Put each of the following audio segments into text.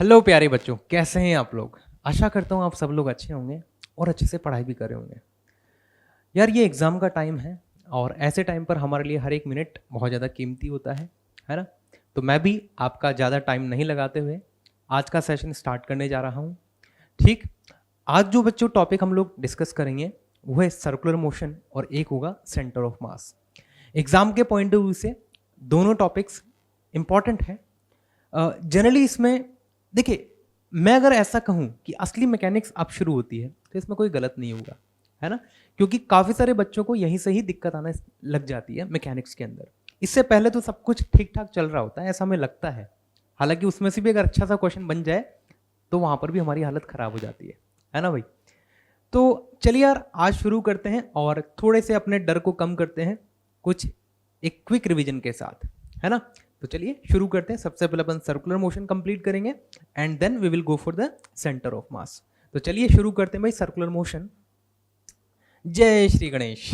Hello प्यारे बच्चों, कैसे हैं आप लोग। आशा करता हूँ आप सब लोग अच्छे होंगे और अच्छे से पढ़ाई भी कर रहे होंगे। यार ये एग्ज़ाम का टाइम है और ऐसे टाइम पर हमारे लिए हर एक मिनट बहुत ज़्यादा कीमती होता है ना। तो मैं भी आपका ज़्यादा टाइम नहीं लगाते हुए आज का सेशन स्टार्ट करने जा रहा हूँ। ठीक, आज जो बच्चों टॉपिक हम लोग डिस्कस करेंगे वो है सर्कुलर मोशन और एक होगा सेंटर ऑफ मास। एग्ज़ाम के पॉइंट ऑफ व्यू से दोनों टॉपिक्स इम्पॉर्टेंट हैं। जनरली इसमें देखिए, मैं अगर ऐसा कहूँ कि असली मैकेनिक्स अब शुरू होती है तो इसमें कोई गलत नहीं होगा, है ना। क्योंकि काफ़ी सारे बच्चों को यहीं से ही दिक्कत आना लग जाती है मैकेनिक्स के अंदर। इससे पहले तो सब कुछ ठीक ठाक चल रहा होता है, ऐसा हमें लगता है। हालांकि उसमें से भी अगर अच्छा सा क्वेश्चन बन जाए तो वहाँ पर भी हमारी हालत ख़राब हो जाती है ना भाई। तो चलिए यार, आज शुरू करते हैं और थोड़े से अपने डर को कम करते हैं कुछ एक क्विक रिवीजन के साथ, है ना। तो चलिए शुरू करते हैं। सबसे पहले अपन सर्कुलर मोशन कंप्लीट करेंगे and then we will go for the centre of mass. तो चलिए शुरू करते हैं भाई सर्कुलर मोशन। जय श्री गणेश।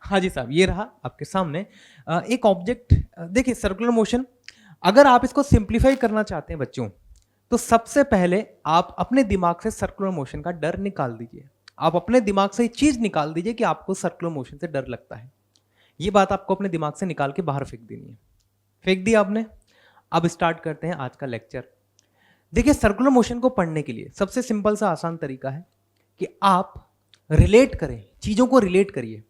हाँ जी साहब, ये रहा आपके सामने एक ऑब्जेक्ट। देखिए सर्कुलर मोशन, अगर आप इसको सिंप्लीफाई करना चाहते हैं बच्चों, तो सबसे पहले आप अपने दिमाग से सर्कुलर मोशन का डर निकाल दीजिए। आप अपने दिमाग से ये चीज निकाल दीजिए कि आपको सर्कुलर मोशन से डर लगता है। ये बात आपको अपने दिमाग से निकाल के बाहर फेंक देनी है। फेंक दिया आपने। अब स्टार्ट करते हैं आज का लेक्चर। देखिए सर्कुलर मोशन को पढ़ने के लिए सबसे सिंपल सा आसान तरीका है कि आप रिलेट करें, चीजों को रिलेट करिए।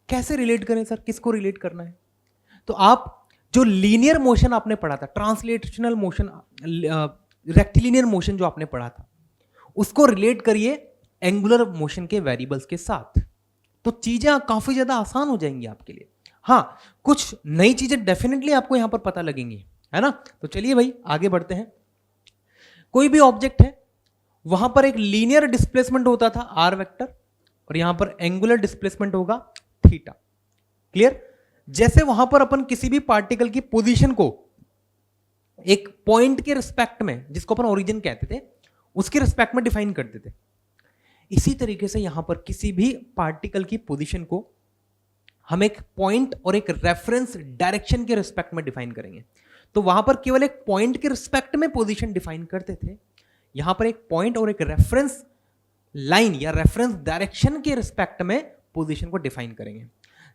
कैसे रिलेट करें सर, किसको रिलेट करना है? तो आप जो लीनियर मोशन आपने पढ़ा था, ट्रांसलेशनल मोशन, रेक्टिलिनियर मोशन जो आपने पढ़ा था, उसको रिलेट करिए एंगुलर मोशन के वेरिएबल्स के साथ। तो चीजें काफी ज्यादा आसान हो जाएंगी आपके लिए। हाँ, कुछ नई चीजें डेफिनेटली आपको यहां पर पता लगेंगी, है ना। तो चलिए भाई आगे बढ़ते हैं। कोई भी ऑब्जेक्ट है, वहां पर एक लीनियर डिस्प्लेसमेंट होता था आर वेक्टर, और यहां पर एंगुलर डिस्प्लेसमेंट होगा थीटा। क्लियर? जैसे वहां पर अपन किसी भी पार्टिकल की पोजीशन को एक पॉइंट के रिस्पेक्ट में, जिसको अपन ओरिजिन कहते थे, उसके रिस्पेक्ट में डिफाइन करते थे, इसी तरीके से यहां पर किसी भी पार्टिकल की पोजीशन को हम एक पॉइंट और एक रेफरेंस डायरेक्शन के रिस्पेक्ट में डिफाइन करेंगे। तो वहां पर केवल एक पॉइंट के रिस्पेक्ट में पोजीशन डिफाइन करते थे, यहां पर एक पॉइंट और एक रेफरेंस लाइन या रेफरेंस डायरेक्शन के रिस्पेक्ट में पोजीशन को डिफाइन करेंगे।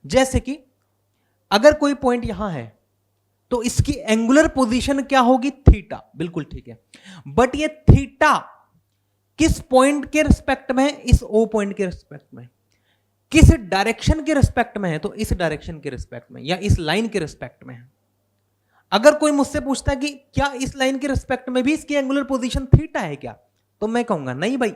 जैसे कि अगर कोई पॉइंट यहां है तो इसकी एंगुलर पोजीशन क्या होगी? थीटा। बिल्कुल ठीक है। बट ये थीटा किस पॉइंट के रिस्पेक्ट में है? इस ओ पॉइंट के रिस्पेक्ट में। किस डायरेक्शन के रिस्पेक्ट में है? तो इस डायरेक्शन के रिस्पेक्ट में या इस लाइन के रिस्पेक्ट में है। अगर कोई मुझसे पूछता है कि क्या इस लाइन के रिस्पेक्ट में भी इसकी एंगुलर पोजीशन थीटा है क्या, तो मैं कहूंगा नहीं भाई,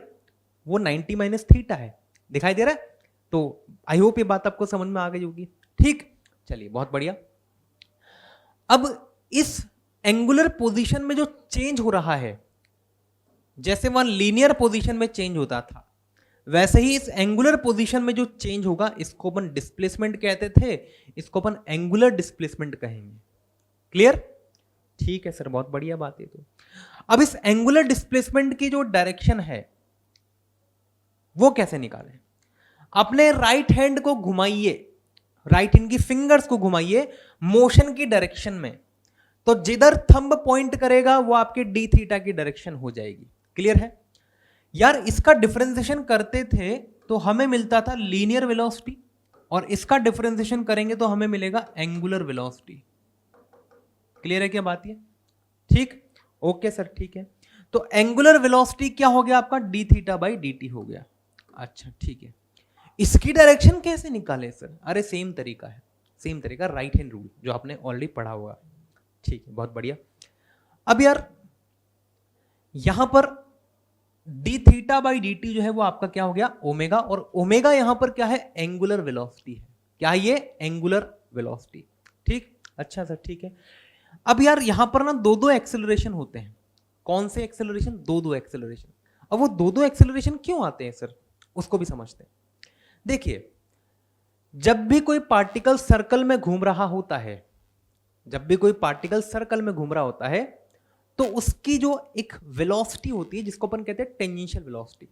वो 90 माइनस थीटा है। दिखाई दे रहा है? तो आई होप ये बात आपको समझ में आ गई होगी। ठीक, चलिए बहुत बढ़िया। अब इस एंगुलर पोजीशन में जो चेंज हो रहा है, जैसे वहां लीनियर पोजीशन में चेंज होता था, वैसे ही इस एंगुलर पोजीशन में जो चेंज होगा, इसको अपन डिस्प्लेसमेंट कहते थे, इसको अपन एंगुलर डिस्प्लेसमेंट कहेंगे। क्लियर? ठीक है सर, बहुत बढ़िया बात है। तो अब इस एंगुलर डिस्प्लेसमेंट की जो डायरेक्शन है वो कैसे निकालें? अपने राइट हैंड को घुमाइए, राइट हैंड की फिंगर्स को घुमाइए मोशन की डायरेक्शन में, तो जिधर थंब पॉइंट करेगा वो आपके डी थीटा की डायरेक्शन हो जाएगी। क्लियर है यार? इसका डिफरेंशिएशन करते थे तो हमें मिलता था लीनियर वेलोसिटी, और इसका डिफरेंशिएशन करेंगे तो हमें मिलेगा एंगुलर वेलोसिटी। क्लियर है क्या बात ये? ठीक, ओके सर, ठीक है। तो एंगुलर वेलोसिटी क्या हो गया आपका? D theta by D T हो गया। अच्छा ठीक है, इसकी डायरेक्शन कैसे निकाले सर? अरे सेम तरीका है, सेम तरीका, राइट हैंड रूल जो आपने ऑलरेडी पढ़ा हुआ। ठीक है, बहुत बढ़िया। अब यार यहां पर D theta by D T जो है वो आपका क्या हो गया? ओमेगा, और ओमेगा यहां पर क्या है? एंगुलर वेलोसिटी है। क्या है ये? Angular velocity. ठीक, अच्छा सर, ठीक है। अब यार यहां पर ना दो दो एक्सेलरेशन होते हैं। कौन से एक्सेलरेशन? दो दो एक्सेलरेशन। अब वो दो दो एक्सेलरेशन क्यों आते हैं सर, उसको भी समझते हैं। देखिए, जब भी कोई पार्टिकल सर्कल में घूम रहा होता है, जब भी कोई पार्टिकल सर्कल में घूम रहा होता है, तो उसकी जो एक वेलोसिटी होती है जिसको अपन कहते हैं टेंजेंशियल वेलोसिटी।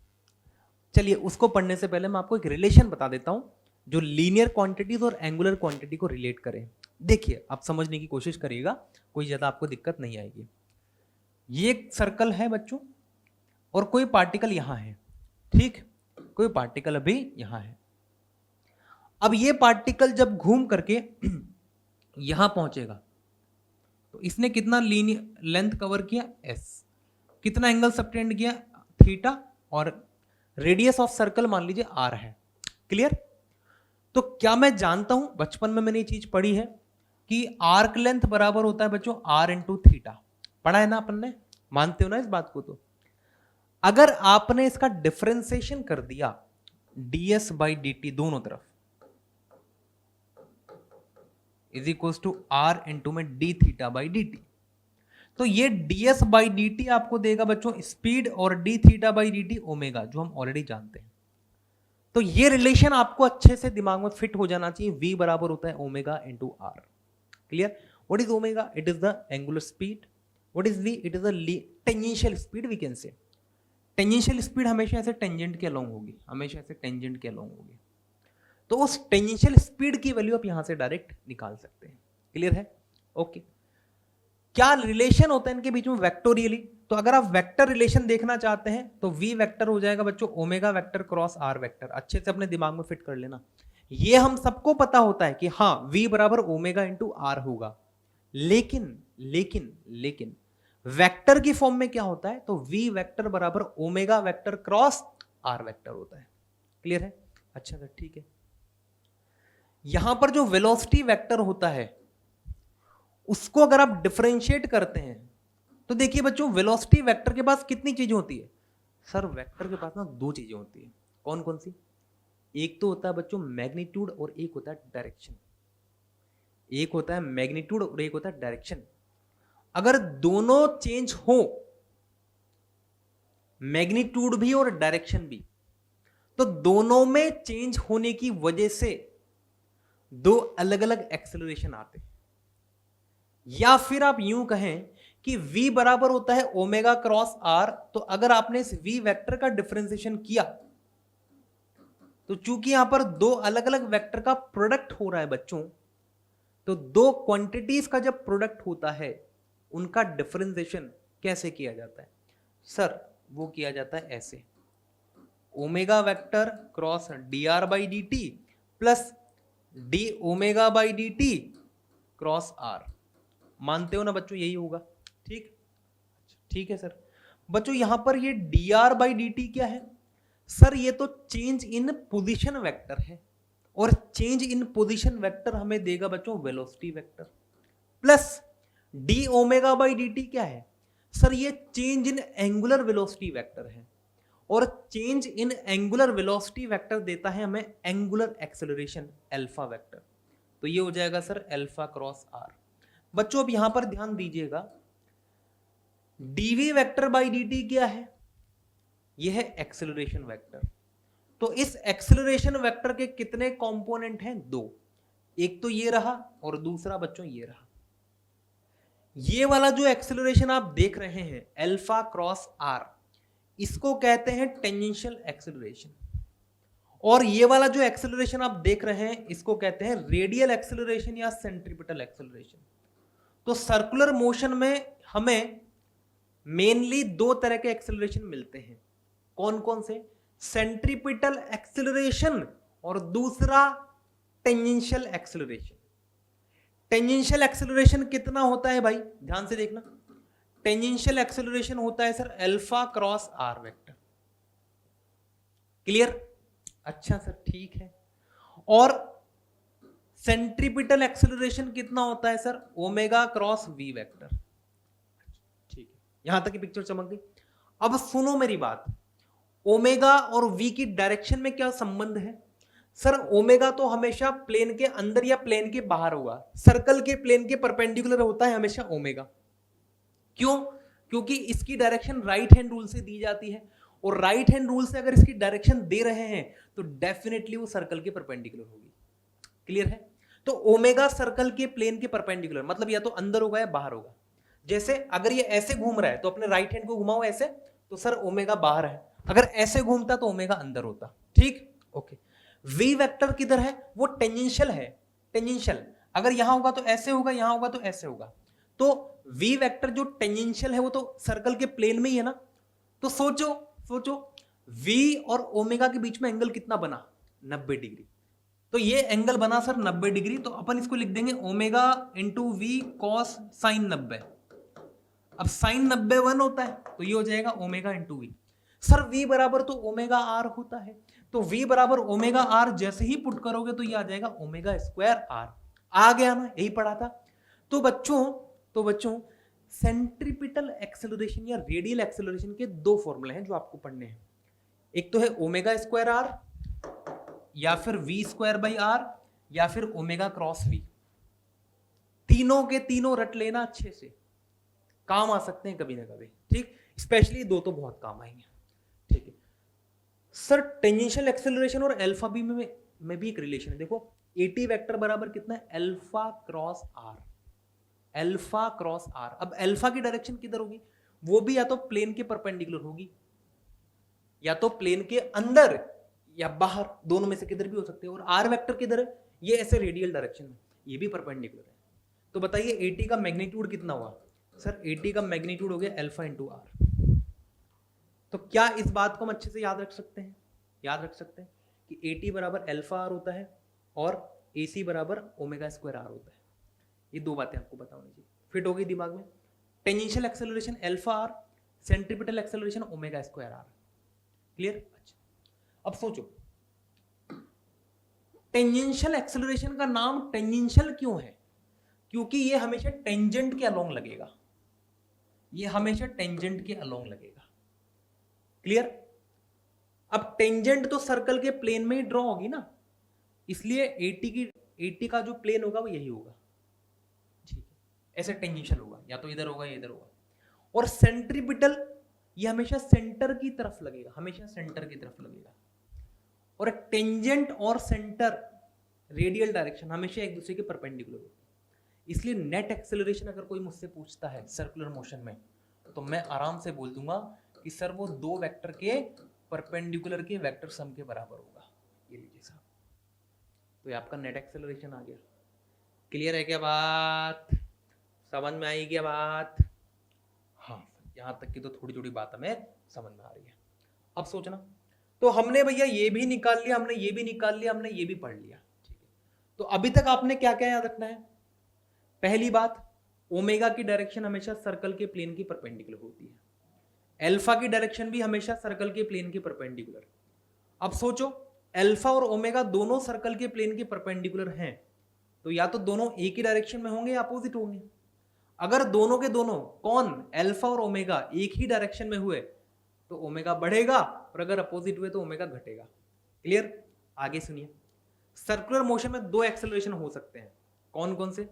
चलिए उसको पढ़ने से पहले मैं आपको एक रिलेशन बता देता हूं जो लीनियर क्वांटिटीज और एंगुलर क्वांटिटी को रिलेट करें। देखिए आप समझने की कोशिश करिएगा, कोई ज्यादा आपको दिक्कत नहीं आएगी। ये एक सर्कल है बच्चों और कोई पार्टिकल यहां है, ठीक, कोई पार्टिकल अभी यहां है। अब ये पार्टिकल जब घूम करके यहां पहुंचेगा तो इसने कितना लेंथ कवर किया, एस, कितना एंगल सबटेंड किया, थीटा, और रेडियस ऑफ सर्कल मान लीजिए आर है। क्लियर? तो क्या मैं जानता हूं, बचपन में मैंने ये चीज पढ़ी है कि आर्क लेंथ बराबर होता है बच्चों आर इंटू थीटा, पढ़ा है ना अपन ने, मानते हो ना इस बात को? तो अगर आपने इसका डिफरेंशिएशन कर दिया ds बाई डी टी दोनों तरफ is equal to R into में D theta by D T, तो ये ds बाई डी टी आपको देगा बच्चों स्पीड और D theta by D T omega, जो हम ऑलरेडी जानते हैं। तो ये रिलेशन आपको अच्छे से दिमाग में फिट हो जाना चाहिए, v बराबर होता है omega into R. Clear? What is omega? It is the angular speed. What is v? It is the tangential speed, we can say. Tangential speed हमेशा ऐसे टेंजेंट के अलोंग होगी, हमेशा ऐसे टेंजेंट के अलोंग होगी। तो उस टेंजेंशियल स्पीड की वैल्यू आप यहां से डायरेक्ट निकाल सकते हैं। क्लियर है? ओके। क्या रिलेशन होता है इनके बीच में वेक्टोरियली? तो अगर आप वेक्टर रिलेशन देखना चाहते हैं तो v वेक्टर हो जाएगा बच्चों omega vector cross r vector. अच्छे से अपने दिमाग में फिट कर लेना। ये हम सबको पता होता है कि हाँ v बराबर ओमेगा इंटू आर होगा, लेकिन लेकिन लेकिन वेक्टर की फॉर्म में क्या होता है? तो v वेक्टर बराबर omega vector cross r vector होता है। क्लियर है? अच्छा सर, ठीक है। यहां पर जो वेलोसिटी वेक्टर होता है उसको अगर आप डिफरेंशिएट करते हैं तो देखिए बच्चों वेलोसिटी वेक्टर के पास कितनी चीजें होती है? सर वेक्टर के पास ना दो चीजें होती है। कौन कौन सी? एक तो होता है बच्चों मैग्नीट्यूड और एक होता है डायरेक्शन। एक होता है मैग्नीट्यूड और एक होता है डायरेक्शन। अगर दोनों चेंज हो, मैग्नीट्यूड भी और डायरेक्शन भी, तो दोनों में चेंज होने की वजह से दो अलग अलग एक्सेलरेशन आते हैं। या फिर आप यूं कहें कि v बराबर होता है ओमेगा क्रॉस r, तो अगर आपने इस v वेक्टर का डिफरेंशिएशन किया तो चूंकि यहां पर दो अलग अलग वेक्टर का प्रोडक्ट हो रहा है बच्चों, तो दो क्वांटिटीज का जब प्रोडक्ट होता है उनका डिफरेंशिएशन कैसे किया जाता है? सर वो किया जाता है ऐसे, omega vector cross D R by D T plus D omega by D T cross R. मानते हो ना बच्चों? यही होगा। ठीक, ठीक है सर। बच्चों यहां पर ये D R by D T क्या है? सर ये तो चेंज इन पोजीशन वेक्टर है, और चेंज इन पोजीशन वेक्टर हमें देगा बच्चों velocity vector, plus D omega by D T क्या है? सर ये change in angular velocity vector है, और change in angular velocity vector देता है हमें एंगुलर एक्सेलरेशन अल्फा वेक्टर। तो ये हो जाएगा सर अल्फा क्रॉस आर। बच्चों अब यहां पर ध्यान दीजिएगा, dv वेक्टर बाई dt क्या है? यह है एक्सेलरेशन वेक्टर। तो इस एक्सेलरेशन वेक्टर के कितने कंपोनेंट हैं? दो। एक तो ये रहा और दूसरा बच्चों ये रहा। ये वाला जो एक्सेलरेशन आप देख रहे हैं अल्फा क्रॉस आर, इसको कहते हैं टेंजेंशियल एक्सेलरेशन, और ये वाला जो एक्सेलरेशन आप देख रहे हैं इसको कहते हैं रेडियल एक्सेलरेशन या सेंट्रीपिटल एक्सेलरेशन। तो सर्कुलर मोशन में हमें मेनली दो तरह के एक्सेलरेशन मिलते हैं। कौन कौन से? सेंट्रीपिटल एक्सेलरेशन और दूसरा टेंजेंशियल एक्सेलरेशन। टेंजेंशियल एक्सेलरेशन कितना होता है भाई? ध्यान से देखना। टेंजेंशियल एक्सेलरेशन होता है sir alpha cross R vector. Clear? अच्छा सर, ठीक है। और सेंट्रीपिटल एक्सेलरेशन कितना होता है sir? Omega cross V vector. ठीक है, यहां तक की पिक्चर चमक गई। अब सुनो मेरी बात, ओमेगा और वी की डायरेक्शन में क्या संबंध है? सर ओमेगा तो हमेशा प्लेन के अंदर या प्लेन के बाहर होगा, सर्कल के प्लेन के परपेंडिकुलर होता है हमेशा ओमेगा। क्यों? क्योंकि इसकी डायरेक्शन राइट हैंड रूल से दी जाती है, और राइट हैंड रूल से अगर इसकी डायरेक्शन दे रहे हैं तो डेफिनेटली वो सर्कल के परपेंडिकुलर होगी। क्लियर है? तो ओमेगा सर्कल के प्लेन के परपेंडिकुलर, मतलब या तो अंदर होगा या बाहर होगा। जैसे अगर ये ऐसे घूम रहा है तो अपने राइट हैंड को घुमाओ ऐसे, तो सर ओमेगा बाहर है। अगर ऐसे घूमता तो ओमेगा अंदर होता। ठीक, ओके। वी वेक्टर किधर है? वो टेंजेंशियल है, टेंजेंशियल। अगर यहां होगा तो ऐसे होगा, यहां होगा तो ऐसे होगा। तो v वेक्टर जो टेंजेंशियल है वो तो सर्कल के प्लेन में ही है ना, तो सोचो सोचो v और ओमेगा के बीच में एंगल कितना बना, 90 डिग्री। तो ये एंगल बना सर 90 डिग्री, तो अपन इसको लिख देंगे omega into V cos sine 90। अब साइन 90 1 होता है, तो ये हो जाएगा omega into V. Sir v बराबर तो ओमेगा आर होता है, तो v बराबर ओमेगा आर जैसे ही पुट करोगे तो ये आ जाएगा ओमेगा स्क्वायर आर। आ गया ना, यही पढ़ा था। तो बच्चों सेंट्रीपिटल एक्सेलरेशन या रेडियल एक्सेलरेशन के दो फॉर्मूले हैं जो आपको पढ़ने हैं। एक तो है ओमेगा स्क्वायर आर, या फिर वी स्क्वायर बाई आर, या फिर ओमेगा क्रॉस वी। तीनों के तीनों रट लेना अच्छे से, काम आ सकते हैं कभी ना कभी, ठीक। स्पेशली दो तो बहुत काम आएंगे, ठीक है। सर टेंजेंशियल एक्सेलरेशन और अल्फा बी में भी एक रिलेशन है। देखो एटी वेक्टर बराबर कितना है, alpha cross R, alpha cross R. अब अल्फा की डायरेक्शन किधर होगी, वो भी या तो प्लेन के परपेंडिकुलर होगी, या तो प्लेन के अंदर या बाहर, दोनों में से किधर भी हो सकते हैं। और आर वेक्टर किधर है, ये ऐसे रेडियल डायरेक्शन में, ये भी परपेंडिकुलर है। तो बताइए एटी का मैग्नीट्यूड कितना हुआ, सर एटी का मैग्नीट्यूड हो गया अल्फा इंटू आर। तो क्या इस बात को हम अच्छे से याद रख सकते हैं, याद रख सकते हैं कि एटी बराबर अल्फा आर होता है और एसी बराबर ओमेगा स्क्वायर आर होता है। ये दो बातें आपको पता होनी चाहिए, फिट हो गई दिमाग में। Tangential acceleration alpha R, centripetal acceleration omega square R. Clear? अच्छा, अब सोचो टेंजेंशियल एक्सेलरेशन का नाम टेंजेंशियल क्यों है, क्योंकि ये हमेशा टेंजेंट के अलोंग लगेगा, ये हमेशा टेंजेंट के अलोंग लगेगा। क्लियर? अब टेंजेंट तो सर्कल के प्लेन में ही ड्रॉ होगी ना, इसलिए 80 का जो प्लेन होगा वो यही होगा, ठीक है। ऐसे टेंजेंशियल होगा, या तो इधर होगा या इधर होगा। और सेंट्रीपिटल ये हमेशा सेंटर की तरफ लगेगा, हमेशा सेंटर की तरफ लगेगा। और टेंजेंट और सेंटर रेडियल डायरेक्शन हमेशा एक दूसरे के परपेंडिकुलर होती है। इसलिए नेट एक्सेलरेशन अगर कोई मुझसे पूछता है सर्कुलर मोशन में, तो मैं आराम से बोल दूंगा कि सर वो दो वेक्टर के परपेंडिकुलर के वेक्टर सम के बराबर होगा। ये लीजिए साहब, तो ये आपका नेट एक्सेलरेशन आ गया। क्लियर है क्या बात, समझ में आई क्या बात? हाँ, यहाँ तक की तो थोड़ी थोड़ी बात हमें समझ में आ रही है। अब सोचना, तो हमने भैया ये भी निकाल लिया, हमने ये भी निकाल लिया, हमने ये भी पढ़ लिया, ठीक है। तो अभी तक आपने क्या क्या याद रखना है? पहली बात, ओमेगा की डायरेक्शन हमेशा सर्कल के प्लेन की परपेंडिकुलर होती है, अल्फा की डायरेक्शन भी हमेशा सर्कल के प्लेन के परपेंडिकुलर। अब सोचो अल्फा और ओमेगा दोनों सर्कल के प्लेन के परपेंडिकुलर हैं, तो या तो दोनों एक ही डायरेक्शन में होंगे या अपोजिट होंगे। अगर दोनों के दोनों कौन, अल्फा और ओमेगा एक ही डायरेक्शन में हुए तो ओमेगा बढ़ेगा, और अगर अपोजिट हुए तो ओमेगा घटेगा। क्लियर? आगे सुनिए, सर्कुलर मोशन में दो एक्सेलरेशन हो सकते हैं, कौन कौन से?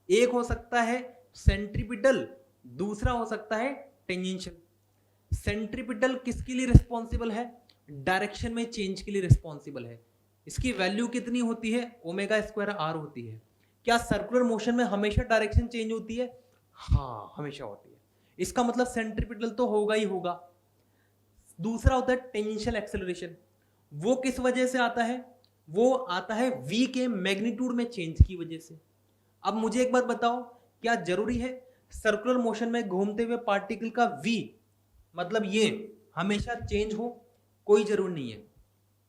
एक हो सकता है सेंट्रीपिटल, दूसरा हो सकता है टेंजेंशियल। सेंट्रीपिटल किसके लिए रिस्पॉन्सिबल है? डायरेक्शन में चेंज के लिए रिस्पॉन्सिबल है। इसकी वैल्यू कितनी होती है? ओमेगा स्क्वायर आर होती है। क्या सर्कुलर मोशन में हमेशा डायरेक्शन चेंज होती है? हाँ, हमेशा होती है। इसका मतलब सेंट्रीपिटल तो होगा ही होगा। दूसरा होता है टेंजेंशियल एक्सेलरेशन, वो किस वजह से आता है? वो आता है v के मैग्नीट्यूड में चेंज की वजह से। अब मुझे एक बात बताओ, क्या जरूरी है सर्कुलर मोशन में घूमते हुए पार्टिकल का v मतलब ये हमेशा चेंज हो? कोई जरूरी नहीं है,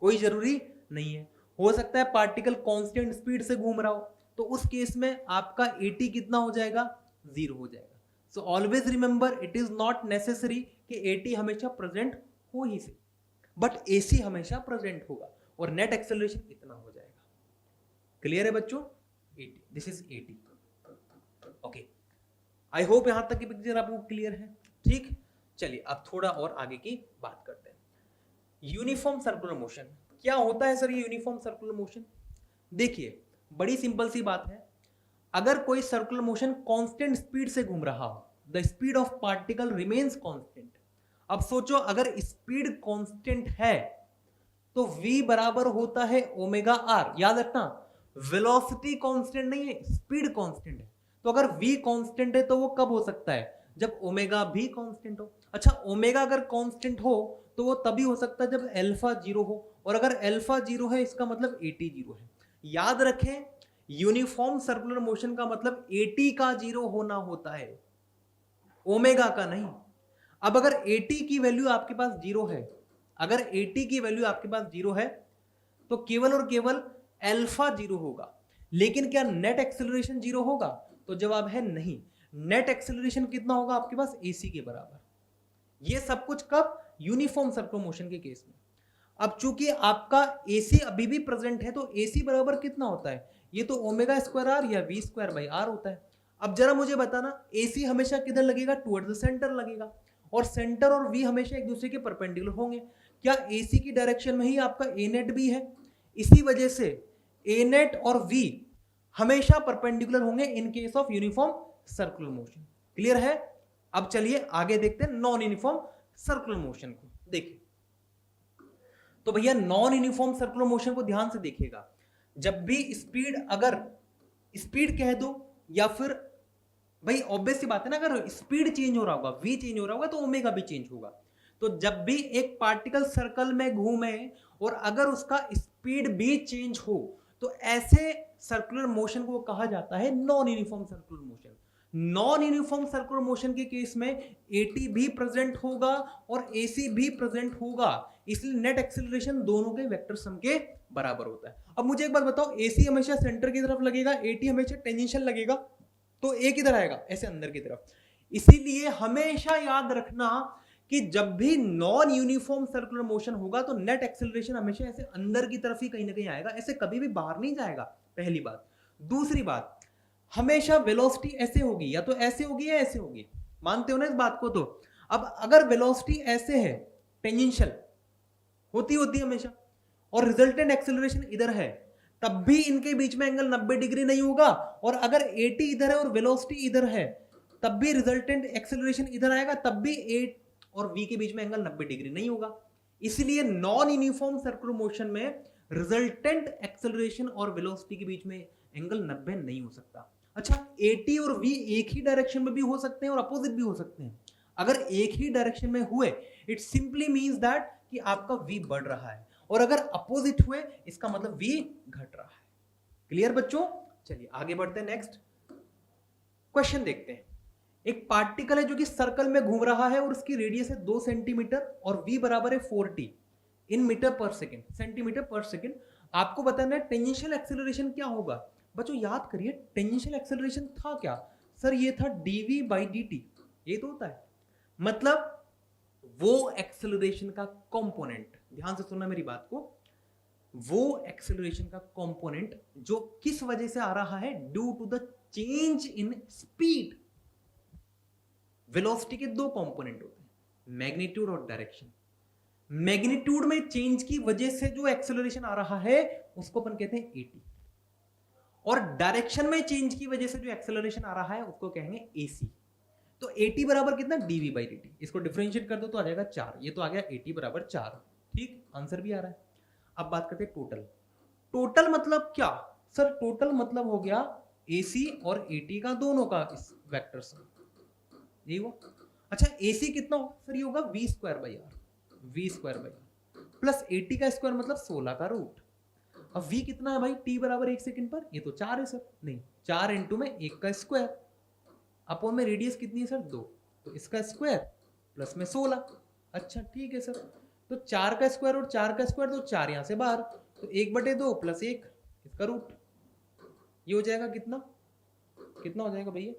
कोई जरूरी नहीं है। हो सकता है पार्टिकल कांस्टेंट स्पीड से घूम रहा हो, तो उस केस में आपका at कितना हो जाएगा? 0 हो जाएगा। So always remember, it is not necessary कि at हमेशा प्रेजेंट हो ही से, बट AC हमेशा प्रेजेंट होगा, और नेट एक्सेलरेशन इतना हो जाएगा। क्लियर है बच्चों? 80, this is 80। Okay, I hope यहां तक की पिक्चर आपको क्लियर है, ठीक। चलिए अब थोड़ा और आगे की बात करते हैं। यूनिफॉर्म सर्कुलर मोशन क्या होता है सर? ये यूनिफॉर्म सर्कुलर मोशन देखिए बड़ी सिंपल सी बात है। अगर कोई सर्कुलर मोशन कांस्टेंट स्पीड से घूम रहा हो, the speed of particle remains constant. अब सोचो अगर स्पीड कांस्टेंट है तो v बराबर होता है ओमेगा आर। याद रखना, वेलोसिटी कांस्टेंट नहीं है, स्पीड कांस्टेंट है। तो अगर v कांस्टेंट है तो वो कब हो सकता है? जब ओमेगा भी कांस्टेंट हो। अच्छा, ओमेगा अगर कांस्टेंट हो तो वो तभी हो सकता है जब अल्फा 0 हो, और अगर अल्फा 0 है इसका मतलब at 0 है। याद रखें, यूनिफॉर्म सर्कुलर मोशन का मतलब at का 0 होना होता है। ओमेगा का नहीं। अब अगर 80 की वैल्यू आपके पास जीरो है, अगर 80 की वैल्यू आपके पास जीरो है तो केवल और केवल अल्फा जीरो होगा, लेकिन क्या नेट एक्सेलरेशन जीरो होगा? तो जवाब है नहीं। नेट एक्सेलरेशन कितना होगा आपके पास? AC के बराबर। ये सब कुछ कब? यूनिफॉर्म सर्कुलर मोशन के केस में। अब चूंकि आपका AC अभी भी प्रेजेंट है तो AC बराबर कितना होता है? ये तो ओमेगा स्क्वायर आर या V स्क्वायर बाई आर होता है। अब जरा मुझे बताना, AC हमेशा किधर लगेगा? टुवर्ड्स द सेंटर लगेगा, और सेंटर और V हमेशा एक दूसरे के परपेंडिकुलर होंगे। क्या AC की डायरेक्शन में ही आपका A नेट भी है? इसी वजह से A नेट और V हमेशा परपेंडिकुलर होंगे in case of uniform circular motion. Clear है? अब चलिए आगे देखते हैं नॉन यूनिफॉर्म सर्कुलर मोशन को। देखिए तो भैया नॉन यूनिफॉर्म सर्कुलर मोशन को ध्यान से देखिएगा। जब भी स्पीड, अगर स्पीड कह दो या फिर भाई ऑब्वियस सी बात है ना, अगर स्पीड चेंज हो रहा होगा, v चेंज हो रहा होगा, तो ओमेगा भी चेंज होगा। तो जब भी एक पार्टिकल सर्कल में घूमे और अगर उसका स्पीड भी चेंज हो तो ऐसे सर्कुलर मोशन को कहा जाता है non uniform circular motion. Non uniform circular motion के केस में AT भी प्रेजेंट होगा और AC भी प्रेजेंट होगा, इसलिए नेट एक्सेलरेशन दोनों के वेक्टर सम के बराबर होता है। अब मुझे एक बात बताओ, AC हमेशा सेंटर की तरफ लगेगा, AT हमेशा टेंजेंशियल लगेगा, तो A किधर आएगा? ऐसे अंदर की तरफ। इसीलिए हमेशा याद रखना कि जब भी नॉन यूनिफॉर्म सर्कुलर मोशन होगा तो नेट एक्सेलरेशन हमेशा ऐसे अंदर की तरफ ही कहीं ना कहीं आएगा, ऐसे कभी भी बाहर नहीं जाएगा। पहली बात। दूसरी बात, हमेशा वेलोसिटी ऐसे होगी, या तो ऐसे होगी या ऐसे होगी। मानते हो ना इस बात को? तो अब अगर वेलोसिटी ऐसे है, टेंजेंशियल होती है हमेशा, और रिजल्टेंट एक्सेलरेशन इधर है, तब भी इनके बीच में एंगल 90 डिग्री नहीं होगा। और अगर AT इधर है और वेलोसिटी इधर है, तब भी रिजल्टेंट एक्सेलरेशन इधर आएगा, तब भी A और V के बीच में एंगल 90 डिग्री नहीं होगा। इसलिए नॉन यूनिफॉर्म सर्कुलर मोशन में रिजल्टेंट एक्सेलरेशन और वेलोसिटी के बीच में एंगल 90 नहीं हो सकता। अच्छा, AT और V एक ही डायरेक्शन में भी हो सकते हैं और अपोजिट भी हो सकते हैं। अगर एक ही डायरेक्शन में हुए, इट सिंपली मींस दैट कि आपका V बढ़ रहा है, और अगर अपोजिट हुए इसका मतलब V घट रहा है। क्लियर बच्चों? चलिए आगे बढ़ते हैं, नेक्स्ट क्वेश्चन देखते हैं। एक पार्टिकल है जो कि सर्कल में घूम रहा है और उसकी रेडियस है 2 सेंटीमीटर और V बराबर है 40 इन मीटर पर सेकेंड, सेंटीमीटर पर सेकेंड। आपको बताना है टेंजेंशियल एक्सेलरेशन क्या होगा। बच्चों याद करिए, टेंजेंशियल एक्सेलरेशन था क्या? सर ये था dv बाई dt। ये तो होता है, मतलब वो एक्सेलरेशन का कंपोनेंट, ध्यान से सुनना मेरी बात को, वो एक्सेलरेशन का कंपोनेंट जो किस वजह से आ रहा है? Due to the change in speed. Velocity के दो कंपोनेंट होते हैं, मैग्नीट्यूड और डायरेक्शन। मैग्नीट्यूड में चेंज की वजह से जो एक्सेलरेशन आ रहा है उसको अपन कहते हैं AT, और डायरेक्शन में चेंज की वजह से जो एक्सेलरेशन आ रहा है उसको कहेंगे AC। तो AT बराबर कितना? dv by dt। इसको डिफरेंशिएट कर दो तो आ जाएगा 4। ये तो आ गया AT बराबर 4। ठीक, आंसर भी आ रहा है। अब बात करते हैं टोटल। टोटल मतलब क्या? सर टोटल मतलब हो गया AC और AT का दोनों का इस वेक्टर से, यही हुआ। अच्छा AC कितना होगा? सर ये होगा V square by R, V square by R plus AT का स्क्वायर मतलब 16 का रूट। अब V कितना है भाई? T बराबर 1 सेकंड पर, ये तो 4 है सर, नहीं 4 इंटू में 1 का स्क्वायर, अपॉन में रेडियस कितनी है सर? 2, तो इसका स्क्वायर प्लस में 16। अच्छा ठीक है सर, तो 4 का स्क्वायर और 4 का स्क्वायर, तो 4 यहां से बाहर, तो 1/2 प्लस 1 इसका रूट, ये हो जाएगा कितना? कितना हो जाएगा भैया?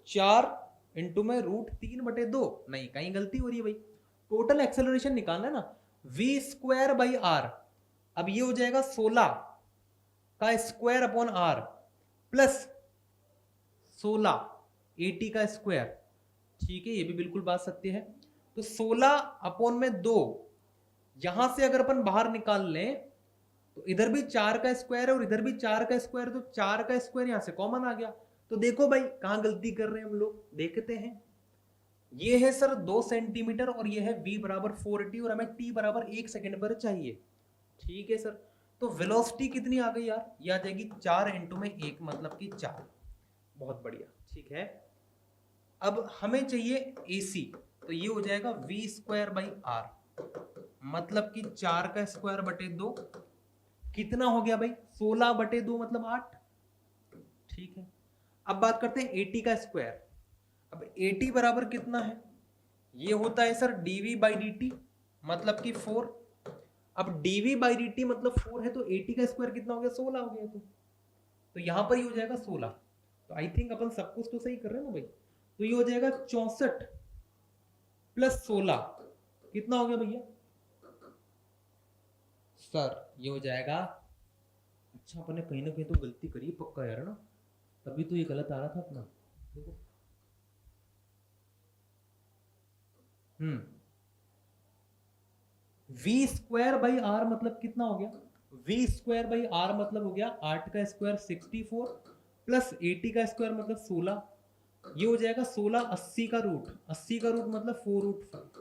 4 इंटू में रूट 3/2। नहीं, कहीं गलती हो रही है भाई, टोटल एक्सेलरेशन निकालना है ना, V स्क्वायर बाई आर। अब ये हो जाएगा 16 का square upon R plus 16 AT का स्क्वायर। ठीक है, ये भी बिल्कुल बात सत्य है। तो 16 अपॉन में 2, यहां से अगर अपन बाहर निकाल लें तो इधर भी 4 का स्क्वायर है और इधर भी 4 का स्क्वायर, तो 4 का स्क्वायर यहां से कॉमन आ गया। तो देखो भाई कहां गलती कर रहे हैं हम लोग, देखते हैं। ये है सर 2 सेंटीमीटर और ये है V बराबर 4t और हमें T बराबर 1 सेकेंड पर चाहिए। ठीक है सर, तो वेलोसिटी कितनी आ गई यार? ये आ जाएगी 4 इंटू में 1 मतलब कि 4। बहुत बढ़िया, ठीक है। अब हमें चाहिए AC, तो ये हो जाएगा V स्क्वायर बाई आर, मतलब कि 4 का स्क्वायर बटे 2, कितना हो गया भाई? 16/2 मतलब 8। ठीक है, अब बात करते हैं AT का स्क्वायर। अब AT बराबर कितना है, ये होता है सर dv/dt मतलब कि 4। अब dv/dt मतलब 4 है तो AT का स्क्वायर कितना हो गया, 16 हो गया। तो यहां पर ही हो जाएगा 16। तो आई थिंक अपन सब कुछ तो सही कर रहे हैं ना भाई। तो ये हो जाएगा 64 प्लस 16 कितना हो गया भैया सर, ये हो जाएगा। अच्छा अपन ने कहीं ना कहीं तो गलती करी पक्का यार ना, तभी तो ये गलत आ रहा था अपना। देखो v²/r मतलब कितना हो गया, v²/r मतलब हो गया 8 का स्क्वायर 64 प्लस 80 का स्क्वायर मतलब 16। ये हो जाएगा 16 80 का रूट, 80 का रूट मतलब 4√5।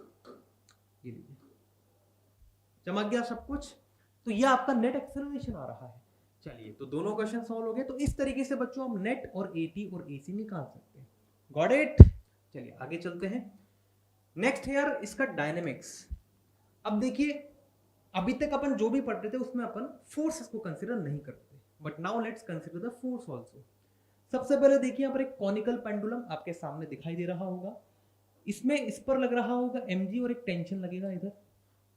ये लीजिए चमक गया सब कुछ। तो ये आपका नेट एक्सेलरेशन आ रहा है। चलिए तो दोनों क्वेश्चन सॉल्व हो गए। तो इस तरीके से बच्चों हम नेट और एटी और एसी निकाल सकते हैं। Got it. चलिए आगे चलते हैं। नेक्स्ट है यार इसका डायनेमिक्स। अब देखिए अभी तक अपन जो भी पढ़ रहे थे उसमें अपन फोर्सेस को कंसीडर नहीं करते, but now let's consider the force also. सबसे पहले देखिए यहाँ पर एक कॉनिकल पेंडुलम आपके सामने दिखाई दे रहा होगा। इसमें इस पर लग रहा होगा mg और एक टेंशन लगेगा इधर।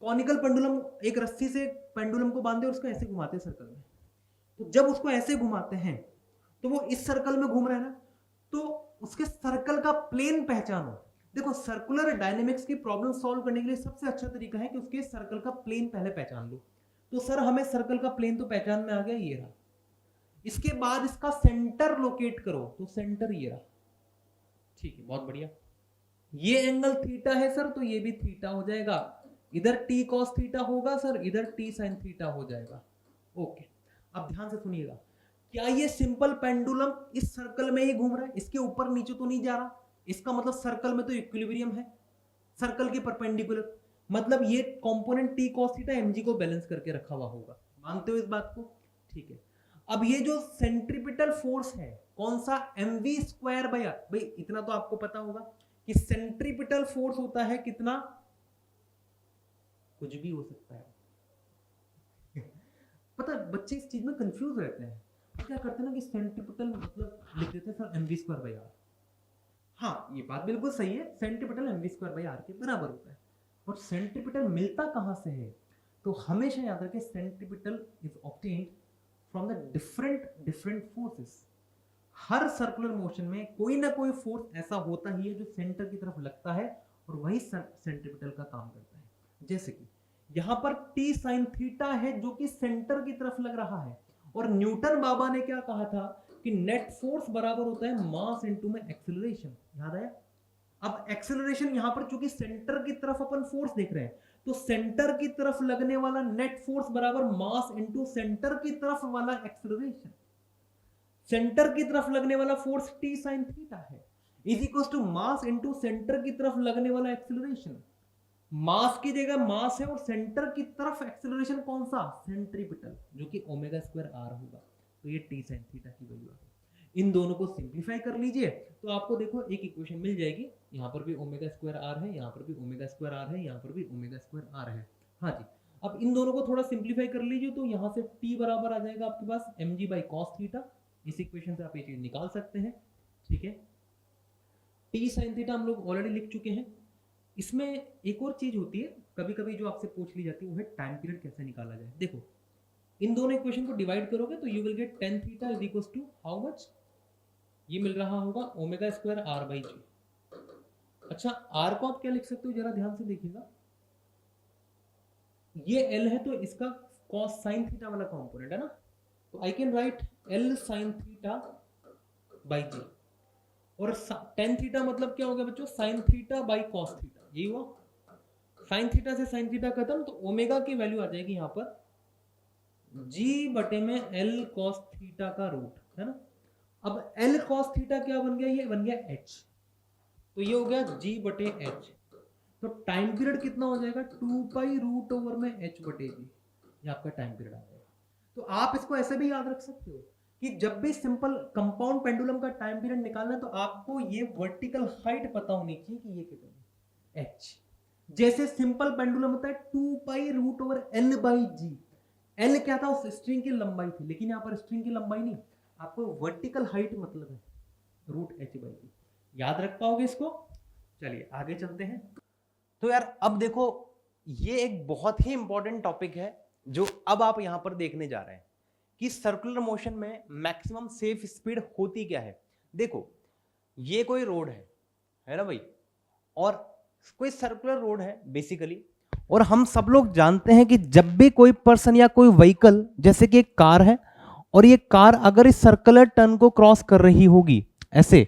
कॉनिकल पेंडुलम एक रस्सी से पेंडुलम को बांधे और उसको ऐसे घुमाते हैं सर्कल में। तो जब उसको ऐसे घुमाते हैं तो वो इस सर्कल में घूम रहा है ना, तो उसके सर्कल का प्लेन पहचानो। देखो सर्कुलर डायनेमिक्स की प्रॉब्लम सॉल्व करने के लिए सबसे अच्छा तरीका है कि उसके सर्कल का प्लेन पहले पहचान लो। तो सर हमें सर्कल का प्लेन तो पहचान में आ गया, ये रहा। इसके बाद इसका सेंटर लोकेट करो, तो सेंटर ये रहा। ठीक है बहुत बढ़िया। ये एंगल थीटा है सर, तो ये भी थीटा हो जाएगा। इधर t cos थीटा होगा सर, इधर t sin थीटा हो जाएगा। ओके अब ध्यान से सुनिएगा, क्या ये सिंपल पेंडुलम इस सर्कल में ही घूम रहा है, इसके ऊपर नीचे तो नहीं जा रहा। इसका मतलब सर्कल में तो इक्विलिब्रियम है, सर्कल के परपेंडिकुलर। मतलब ये component t cos theta mg को बैलेंस करके रखा हुआ होगा। मानते हो इस बात को? ठीक है। अब ये जो सेंट्रीपिटल फोर्स है कौन सा, mv²/r। भाई इतना तो आपको पता होगा कि सेंट्रीपिटल फोर्स होता है कितना, कुछ भी हो सकता है। पता है बच्चे इस चीज में कंफ्यूज रहते हैं। क्या करते हैं ना कि सेंट्रीपिटल मतलब लिख देते हैं सर mv²/r। हाँ ये बात बिल्कुल सही है, सेंट्रीपिटल mv²/r के बराबर होता है। और सेंट्रीपिटल मिलता कहां से है, तो हमेशा याद रखें centripetal is obtained from the different forces. Her circular motion में कोई ना कोई फोर्स ऐसा होता ही है जो सेंटर की तरफ लगता है और वही सेंट्रीपिटल का काम करता है। जैसे कि यहां पर t sin थीटा है जो कि सेंटर की तरफ लग रहा है। और न्यूटन बाबा ने क्या कहा था कि नेट फोर्स बराबर होता है मास इनटू में एक्सेलरेशन। याद आया? अब एक्सेलरेशन यहां पर चूंकि सेंटर की तरफ अपन फोर्स देख रहे हैं, तो सेंटर की तरफ लगने वाला नेट फोर्स बराबर मास इनटू सेंटर की तरफ वाला एक्सेलरेशन। सेंटर की तरफ लगने वाला फोर्स t sin थीटा है is equal to mass into centre की तरफ लगने वाला एक्सेलरेशन। मास की जगह मास है और सेंटर की तरफ एक्सेलरेशन कौन सा, सेंट्रीपिटल, जो कि ω²r होगा। तो ये t sin थीटा की वैल्यू है। इन दोनों को सिंप्लीफाई कर लीजिए तो आपको देखो एक इक्वेशन मिल जाएगी। यहाँ पर भी ω²r है, यहाँ पर भी ω²r है, यहाँ पर भी ω²r है। हाँ जी। अब इन दोनों को थोड़ा सिंप्लीफाई कर लीजिए तो यहाँ से t बराबर आ जाएगा आपके पास mg/cos थीटा। इस इक्वेशन से आप ये चीज निकाल सकते हैं। ठीक है, t sin थीटा हम लोग ऑलरेडी लिख चुके हैं। इसमें एक और चीज होती है कभी कभी जो आपसे पूछ ली जाती है, वो है टाइम पीरियड कैसे निकाला जाए। देखो इन दोनों इक्वेशन को डिवाइड करोगे तो you will get tan theta is equal to how much, ये मिल रहा होगा ω²r/g। अच्छा r को आप क्या लिख सकते हो जरा ध्यान से देखिएगा, ये l है तो इसका cos sin थीटा वाला कंपोनेंट है ना, तो I can write l sin theta by g। और tan थीटा मतलब क्या हो गया बच्चों, sin theta by cos theta. यही हुआ, sin थीटा से sin थीटा खत्म, तो ओमेगा की वैल्यू आ जाएगी यहाँ पर g बटे में l cos थीटा का रूट, है ना। अब l cos थीटा क्या बन गया, ये बन गया h, तो ये हो गया g बटे h। तो टाइम पीरियड कितना हो जाएगा, 2π√ओवर में h बटे g, ये आपका टाइम पीरियड आ जाएगा। तो आप इसको ऐसे भी याद रख सकते हो कि जब भी सिंपल कंपाउंड पेंडुलम का टाइम पीरियड निकालना है तो आपको ये वर्टिकल हाइट पता होनी चाहिए कि ये कितना है, h। जैसे सिंपल पेंडुलम होता है 2π√L/g। L क्या था, उस स्ट्रिंग की लंबाई थी, लेकिन यहाँ पर स्ट्रिंग की लंबाई नहीं, आपको वर्टिकल हाइट मतलब है √h/g। याद रख पाओगे इसको? चलिए आगे चलते हैं। तो यार अब देखो, ये एक बहुत ही इंपॉर्टेंट टॉपिक है जो अब आप यहां पर देखने जा रहे हैं कि सर्कुलर मोशन में मैक्सिमम सेफ स्पीड होती क्या है। देखो ये कोई रोड है ना भाई, और कोई सर्कुलर रोड है बेसिकली, और हम सब लोग जानते हैं कि जब भी कोई पर्सन या कोई व्हीकल, जैसे कि एक कार है, और ये कार अगर इस सर्कुलर टर्न को क्रॉस कर रही होगी ऐसे,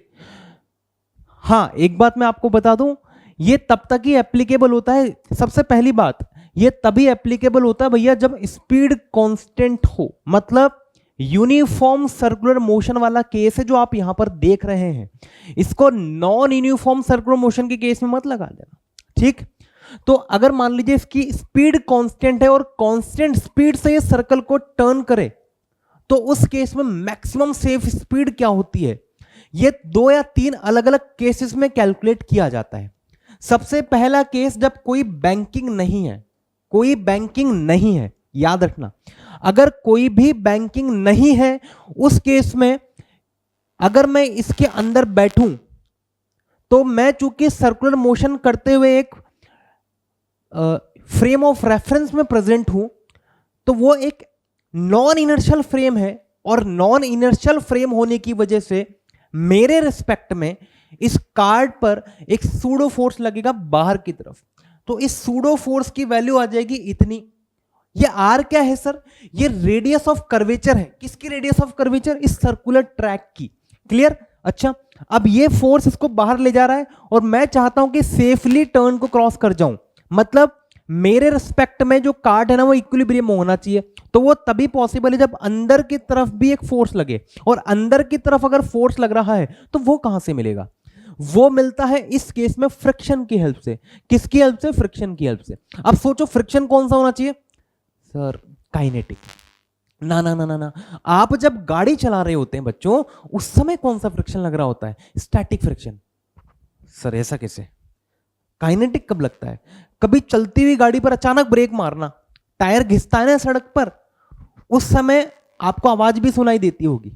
हाँ एक बात मैं आपको बता दूं, ये तब तक ही एप्लीकेबल होता है, सबसे पहली बात ये तभी एप्लीकेबल होता है भैया जब स्पीड कांस्टेंट हो, मतलब यूनिफॉर्म सर्कुलर मोशन वाला केस है जो आप यहां पर देख रहे हैं, इसको नॉन यूनिफॉर्म सर्कुलर मोशन के केस में मत लगा देना, ठीक। तो अगर मान लीजिए इसकी स्पीड कांस्टेंट है और कांस्टेंट स्पीड से ये सर्कल को टर्न करे, तो उस केस में मैक्सिमम सेफ स्पीड क्या होती है, ये 2 या 3 अलग अलग केसेस में कैलकुलेट किया जाता है। सबसे पहला केस जब कोई बैंकिंग नहीं है, कोई बैंकिंग नहीं है, याद रखना, अगर कोई भी बैंकिंग नहीं है उस केस में अगर मैं इसके अंदर बैठूं तो मैं चूंकि सर्कुलर मोशन करते हुए एक फ्रेम ऑफ रेफरेंस में प्रेजेंट हूं, तो वो एक नॉन इनर्शियल फ्रेम है, और नॉन इनर्शियल फ्रेम होने की वजह से मेरे रिस्पेक्ट में इस कार्ड पर एक सूडो फोर्स लगेगा बाहर की तरफ, तो इस सूडो फोर्स की वैल्यू आ जाएगी इतनी। ये आर क्या है सर, ये रेडियस ऑफ कर्वेचर है। किसकी रेडियस ऑफ कर्वेचर? इस सर्कुलर ट्रैक की। क्लियर? अच्छा, अब ये फोर्स इसको बाहर ले जा रहा है और मैं चाहता हूं कि सेफली टर्न को क्रॉस कर जाऊं, मतलब मेरे रिस्पेक्ट में जो कार्ड है ना वो इक्विलिब्रियम में होना चाहिए। तो वो तभी पॉसिबल है जब अंदर की तरफ भी एक फोर्स लगे, और अंदर की तरफ अगर फोर्स लग रहा है तो वो कहां से मिलेगा? वो मिलता है इस केस में फ्रिक्शन की हेल्प से। किसकी हेल्प से? फ्रिक्शन की हेल्प से। अब सोचो फ्रिक्शन कौन सा होना चाहिए सर? काइनेटिक। ना ना ना ना ना, आप जब गाड़ी चला रहे होते हैं बच्चों, उस समय कौन सा फ्रिक्शन लग रहा होता है? Static friction. सर ऐसा कैसे? काइनेटिक कब लगता है? कभी चलती हुई गाड़ी पर अचानक ब्रेक मारना, टायर घिसता है ना सड़क पर, उस समय आपको आवाज भी सुनाई देती होगी।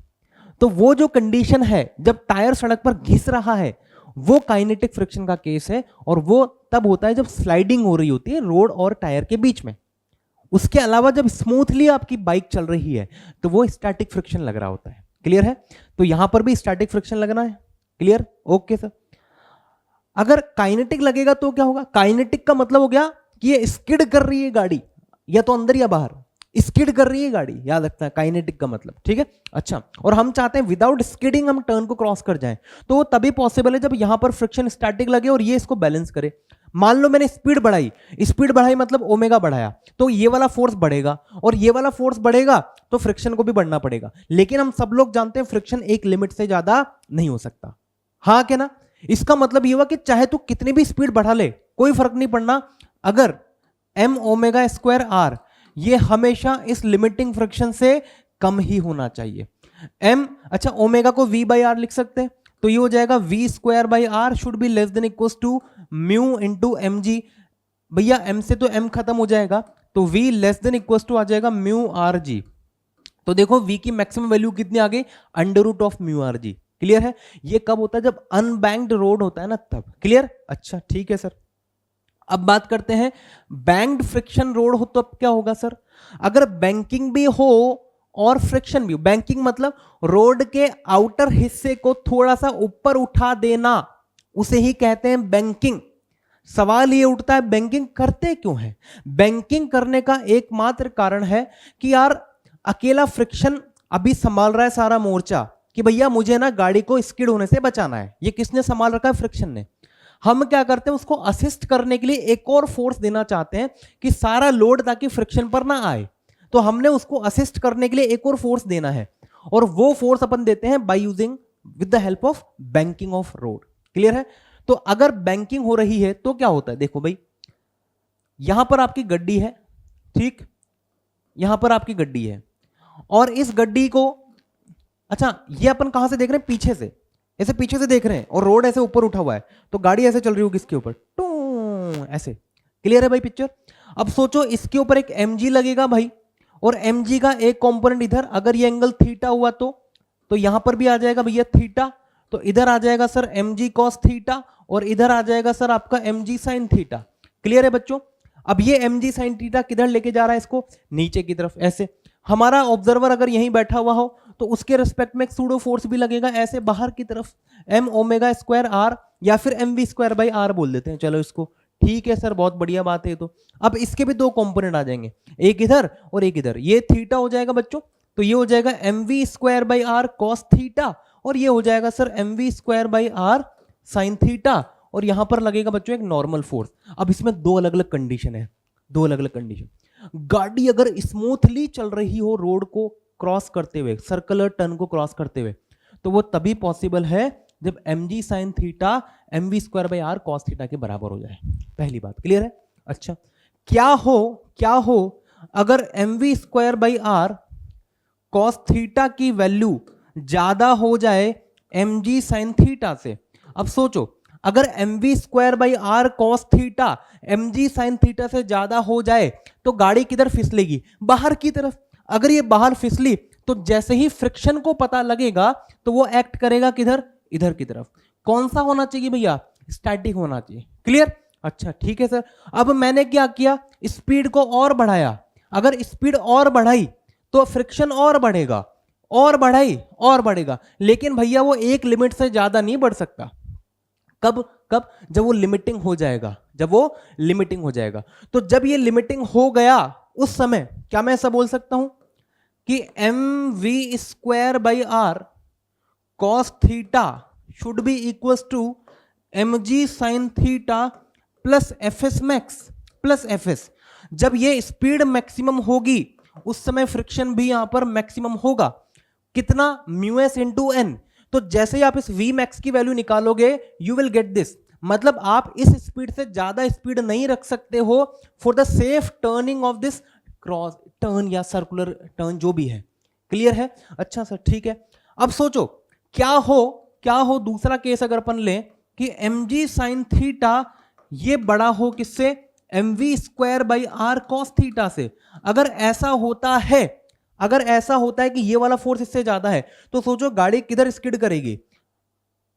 तो वो जो कंडीशन है जब टायर सड़क पर घिस रहा है, वो काइनेटिक फ्रिक्शन का केस है, और वो तब होता है जब स्लाइडिंग हो रही होती है रोड और टायर के बीच में। उसके अलावा जब स्मूथली आपकी बाइक चल रही है तो वो स्टैटिक फ्रिक्शन लग रहा होता है। क्लियर है? तो यहां पर भी स्टैटिक फ्रिक्शन लगना है। क्लियर? Okay sir. अगर काइनेटिक लगेगा तो क्या होगा? काइनेटिक का मतलब हो गया कि ये स्किड कर रही है गाड़ी, या तो अंदर या बाहर, स्किड कर रही है गाड़ी, याद रखना है काइनेटिक का मतलब। ठीक है? अच्छा, और हम चाहते हैं विदाउट स्किडिंग हम टर्न को क्रॉस कर जाएं, तो वो तभी पॉसिबल है जब यहां पर फ्रिक्शन स्टैटिक लगे और ये इसको बैलेंस करे। मान लो मैंने स्पीड बढ़ाई मतलब ओमेगा बढ़ाया, तो ये वाला फोर्स बढ़ेगा, और ये वाला फोर्स बढ़ेगा तो फ्रिक्शन को भी बढ़ना पड़ेगा। लेकिन हम सब लोग जानते हैं फ्रिक्शन एक लिमिट से ज्यादा नहीं हो सकता। हाँ क्या ना? इसका मतलब ये हुआ कि चाहे तू कितनी भी स्पीड बढ़ा ले, कोई फर्क नहीं पड़ना, अगर m ओमेगा स्क्वायर आर ये हमेशा इस लिमिटिंग फ्रिक्शन से कम ही होना चाहिए। m, अच्छा ओमेगा को v बाई आर लिख सकते हैं, तो ये हो जाएगा v square by R should be less than equal to mu into M G. भैया m से तो m खत्म हो जाएगा, तो v less than equal to आ जाएगा म्यू आर जी। तो देखो v की मैक्सिमम वैल्यू कितनी आ गई? Under root of mu R G. Clear है? ये कब होता है? जब अनबैंक्ड रोड होता है ना, तब। क्लियर? अच्छा ठीक है सर। अब बात करते हैं बैंक्ड फ्रिक्शन रोड हो तो अब क्या होगा सर? अगर बैंकिंग भी हो और फ्रिक्शन भी हो, बैंकिंग मतलब रोड के आउटर हिस्से को थोड़ा सा ऊपर उठा देना, उसे ही कहते हैं बैंकिंग। सवाल ये उठता है बैंकिंग करते क्यों है? बैंकिंग करने का एकमात्र कारण है कि यार अकेला फ्रिक्शन अभी संभाल रहा है सारा मोर्चा, कि भैया मुझे ना गाड़ी को स्किड होने से बचाना है। ये किसने संभाल रखा है? फ्रिक्शन ने। हम क्या करते हैं, उसको असिस्ट करने के लिए एक और फोर्स देना चाहते हैं कि सारा लोड ताकि फ्रिक्शन पर ना आए, तो हमने उसको असिस्ट करने के लिए एक और फोर्स देना है, और वो फोर्स अपन देते हैं by using with the help of banking of road. Clear है? तो अगर बैंकिंग हो रही है तो क्या होता है? देखो भाई, यहां पर आपकी गड्डी है, ठीक, यहां पर आपकी गड्डी है, और इस गड्डी को, अच्छा ये अपन कहां से देख रहे हैं? पीछे से, ऐसे पीछे से देख रहे हैं, और रोड ऐसे ऊपर उठा हुआ है, तो गाड़ी ऐसे चल रही होगी इसके ऊपर, टू ऐसे। क्लियर है भाई पिक्चर? अब सोचो इसके ऊपर एक mg लगेगा भाई, और mg का एक कंपोनेंट इधर, अगर ये एंगल थीटा हुआ तो यहां पर भी आ जाएगा भैया थीटा, तो इधर आ जाएगा सर mg cos थीटा और इधर आ जाएगा सर आपका mg sin थीटा। क्लियर है बच्चों? अब ये mg sin थीटा किधर लेके जा रहा है इसको? नीचे की तरफ ऐसे। हमारा ऑब्जर्वर अगर यहीं बैठा हुआ हो तो उसके रिस्पेक्ट में एक सूडो फोर्स भी लगेगा ऐसे बाहर की तरफ, m ओमेगा स्क्वायर r या फिर mv स्क्वायर बाई r बोल देते हैं, चलो इसको। ठीक है सर, बहुत बढ़िया बात है। तो अब इसके भी दो कंपोनेंट आ जाएंगे, एक इधर और एक इधर। ये थीटा हो जाएगा बच्चों, तो ये हो जाएगा mv square by r cos theta और ये हो जाएगा sir mv square by r sin theta और यहां पर लगेगा बच्चों एक नॉर्मल फोर्स। अब इसमें दो अलग अलग कंडीशन है, दो अलग अलग कंडीशन। गाड़ी अगर स्मूथली चल रही हो रोड को क्रॉस करते हुए, सर्कुलर टर्न को क्रॉस करते हुए, तो वो तभी पॉसिबल है जब mg sin theta mv square by r cos theta के बराबर हो जाए। पहली बात क्लियर है? अच्छा, क्या हो अगर mv square by r cos theta की वैल्यू ज्यादा हो जाए mg sin थीटा से? अब सोचो, अगर mv square by r cos theta mg sin theta से ज्यादा हो जाए तो गाड़ी किधर फिसलेगी? बाहर की तरफ। अगर ये बाहर फिसली तो जैसे ही फ्रिक्शन को पता लगेगा तो वो एक्ट करेगा किधर? इधर की तरफ। कौन सा होना चाहिए भैया? स्टैटिक होना चाहिए। क्लियर? अच्छा ठीक है सर। अब मैंने क्या किया? स्पीड को और बढ़ाया। अगर स्पीड और बढ़ाई तो फ्रिक्शन और बढ़ेगा, और बढ़ाई और बढ़ेगा, लेकिन भैया वो एक लिमिट से ज्यादा नहीं बढ़ सकता। कब? जब वो लिमिटिंग हो जाएगा, जब वो लिमिटिंग हो जाएगा। तो जब ये लिमिटिंग हो गया उस समय क्या मैं ऐसा बोल सकता हूं कि mv square by r cos theta should be equal to mg sin theta plus fs max plus fs। जब ये स्पीड मैक्सिमम होगी उस समय फ्रिक्शन भी यहां पर मैक्सिमम होगा। कितना? μs into N. तो जैसे ही आप इस v मैक्स की वैल्यू निकालोगे यू विल गेट दिस। मतलब आप इस स्पीड से ज्यादा स्पीड नहीं रख सकते हो for the safe turning of this cross turn या सर्कुलर टर्न जो भी है। क्लियर है? अच्छा सर ठीक है। अब सोचो क्या हो दूसरा केस अगर अपन लें कि mg sin थीटा ये बड़ा हो किससे? mv square by r cos theta से। अगर ऐसा होता है कि ये वाला फोर्स इससे ज्यादा है तो सोचो गाड़ी किधर स्किड करेगी?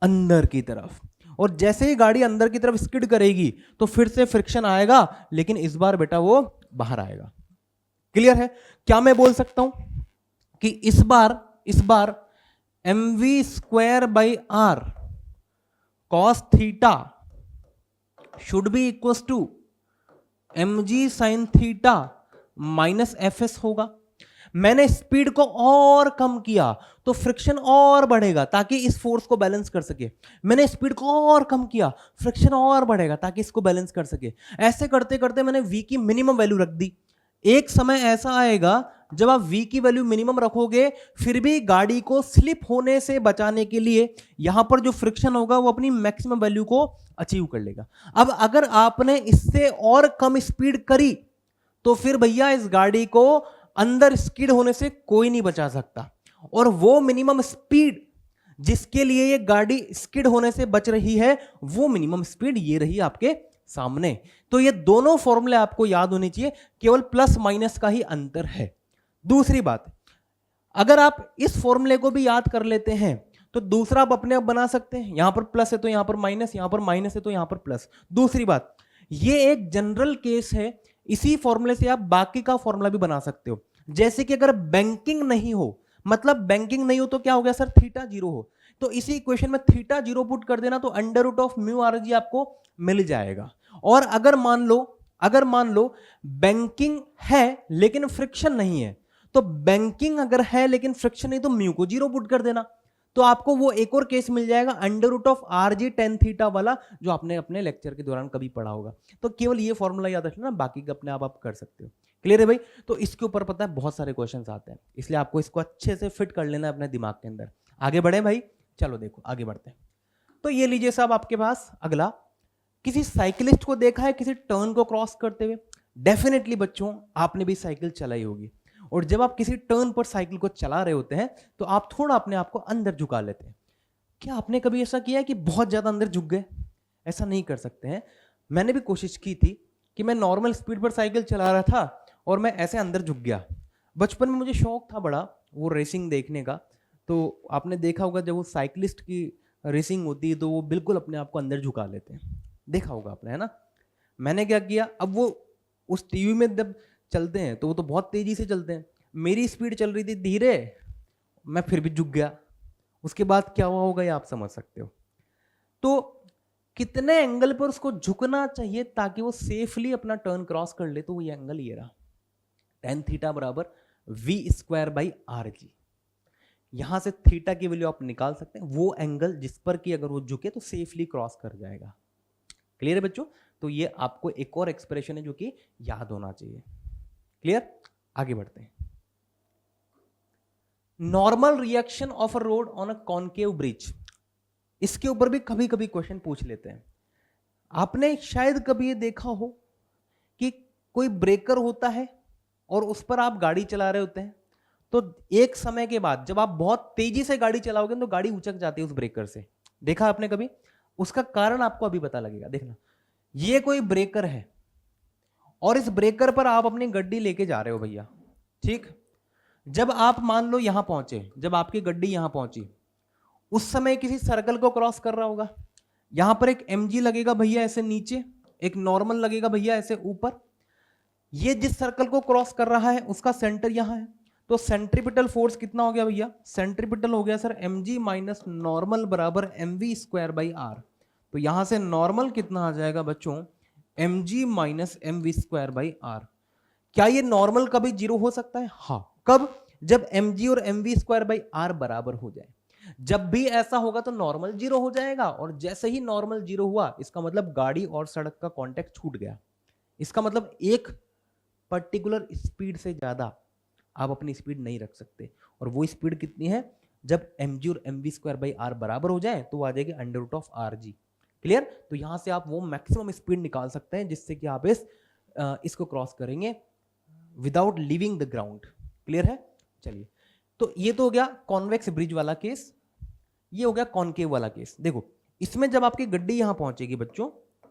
अंदर की तरफ। और जैसे ही गाड़ी अंदर की तरफ स्किड करेगी तो फिर से फ्रिक्शन आएगा, लेकिन इस बार बेटा वो बाहर आएगा। क्लियर है? क्या मैं बोल सकता हूं कि इस बार mv square by r cos theta should be equal to mg sin theta minus fs होगा। मैंने स्पीड को और कम किया तो फ्रिक्शन और बढ़ेगा ताकि इस फोर्स को बैलेंस कर सके। मैंने स्पीड को और कम किया, फ्रिक्शन और बढ़ेगा ताकि इसको बैलेंस कर सके। ऐसे करते करते मैंने v की मिनिमम वैल्यू रख दी। एक समय ऐसा आएगा जब आप v की वैल्यू मिनिमम रखोगे फिर भी गाड़ी को स्लिप होने से बचाने के लिए यहां पर जो फ्रिक्शन होगा वो अपनी मैक्सिमम वैल्यू को अचीव कर लेगा। अब अगर आपने इससे और कम स्पीड करी तो फिर भैया इस गाड़ी को अंदर स्किड होने से कोई नहीं बचा सकता। और वो मिनिमम स्पीड जिसके लिए ये गाड़ी स्किड होने से बच रही है वो मिनिमम स्पीड ये रही आपके सामने। तो ये दोनों फॉर्मूले आपको याद होने चाहिए, केवल प्लस माइनस का ही अंतर है। दूसरी बात, अगर आप इस फॉर्मूले को भी याद कर लेते हैं तो दूसरा आप अपने आप बना सकते हैं। यहां पर प्लस है तो यहां पर माइनस, यहां पर माइनस है तो यहां पर प्लस। दूसरी बात, ये एक जनरल केस है, इसी फॉर्मूले से आप बाकी का फॉर्मूला भी बना सकते हो। जैसे कि अगर बैंकिंग नहीं हो, मतलब बैंकिंग नहीं हो तो क्या हो गया सर? थीटा जीरो हो, तो इसी इक्वेशन में थीटा जीरो पुट कर देना तो under root of mu R G आपको मिल जाएगा। और अगर मान लो बैंकिंग है लेकिन फ्रिक्शन नहीं है, तो बैंकिंग अगर है लेकिन फ्रिक्शन नहीं तो म्यू को जीरो पुट कर देना, तो आपको वो एक और केस मिल जाएगा under root of R G tan theta वाला, जो आपने अपने लेक्चर के दौरान कभी पढ़ा होगा। तो केवल ये फॉर्मूला याद रखना, बाकी का अपने आप कर सकते हो। क्लियर है भाई? तो इसके ऊपर पता है बहुत सारे क्वेश्चंस आते हैं, इसलिए आपको इसको अच्छे से फिट कर लेना है अपने दिमाग के अंदर। आगे बढ़े भाई, चलो देखो आगे बढ़ते हैं। तो ये लीजिए साहब आपके पास अगला, किसी साइकिलिस्ट को देखा है किसी टर्न को क्रॉस करते हुए? डेफिनेटली बच्चों आपने भी साइकिल चलाई होगी, और जब आप किसी टर्न पर साइकिल को चला रहे होते हैं तो आप थोड़ा अपने आप को अंदर झुका लेते हैं। क्या आपने कभी ऐसा किया है कि बहुत ज्यादा अंदर झुक गए? ऐसा नहीं कर सकते हैं। मैंने भी कोशिश की थी कि मैं नॉर्मल स्पीड पर साइकिल चला रहा था और मैं ऐसे अंदर झुक गया। बचपन में मुझे शौक था बड़ा वो रेसिंग देखने का, तो आपने देखा होगा जब वो साइकिलिस्ट की रेसिंग होती है तो वो बिल्कुल अपने आप को अंदर झुका लेते हैं, देखा होगा आपने, है ना। मैंने क्या किया, अब वो उस टीवी में जब चलते हैं तो वो तो बहुत तेजी से चलते हैं, मेरी स्पीड चल रही थी धीरे, मैं फिर भी झुक गया। उसके बाद क्या हुआ होगा ये आप समझ सकते हो। तो कितने एंगल पर उसको झुकना चाहिए ताकि वो सेफली अपना टर्न क्रॉस कर ले, तो वो ये एंगल ये रहा, tan थीटा बराबर v²/rg। यहां से थीटा की वैल्यू आप निकाल सकते हैं, वो एंगल जिस पर कि अगर वो झुके तो सेफली क्रॉस कर जाएगा। क्लियर है बच्चों? तो ये आपको एक और एक्सप्रेशन है जो कि याद होना चाहिए। क्लियर? आगे बढ़ते हैं। Normal reaction of a road on a concave bridge, इसके ऊपर भी कभी कभी क्वेश्चन पूछ लेते हैं। आपने शायद कभी ये देखा हो कि कोई ब्रेकर होता है और उस पर आप गाड़ी चला रहे होते हैं, तो एक समय के बाद जब आप बहुत तेजी से गाड़ी चलाओगे तो गाड़ी उचक जाती है उस ब्रेकर से, देखा आपने कभी? उसका कारण आपको अभी पता लगेगा। देखना, ये कोई ब्रेकर है और इस ब्रेकर पर आप अपनी गड्डी लेके जा रहे हो भैया, ठीक। जब आप मान लो यहां पहुंचे, जब आपकी गड्डी यहां पहुंची, उस समय किसी सर्कल को क्रॉस कर रहा होगा, यहां पर एक mg लगेगा भैया ऐसे नीचे, एक नॉर्मल लगेगा भैया ऐसे ऊपर। ये जिस सर्कल को क्रॉस कर रहा है उसका सेंटर यहां है, तो सेंट्रीपिटल फोर्स कितना हो गया भैया? सेंट्रीपिटल हो गया सर mg माइनस नॉर्मल बराबर mv²/r। तो यहां से नॉर्मल कितना आ जाएगा बच्चों? mg minus mv²/r। क्या ये नॉर्मल कभी जीरो हो सकता है? हाँ। कब? जब mg और mv²/r बराबर हो जाए। जब भी ऐसा होगा तो नॉर्मल जीरो हो जाएगा, और जैसे ही नॉर्मल जीरो हुआ इसका मतलब गाड़ी और सड़क का कांटेक्ट छूट गया। इसका मतलब एक पर्टिकुलर स्पीड से ज्यादा आप अपनी स्पीड नहीं रख सकते, और वो स्पीड कितनी है? जब mg और mv²/r बराबर हो जाए तो आ जाएगी √rg। क्लियर? तो यहां से आप वो मैक्सिमम स्पीड निकाल सकते हैं जिससे कि आप इसको क्रॉस करेंगे without leaving the ground. Clear है? चलिए, तो ये तो हो गया कॉन्वेक्स ब्रिज वाला केस, ये हो गया कॉनकेव वाला केस। देखो, इसमें जब आपकी गड्डी यहां पहुंचेगी बच्चों,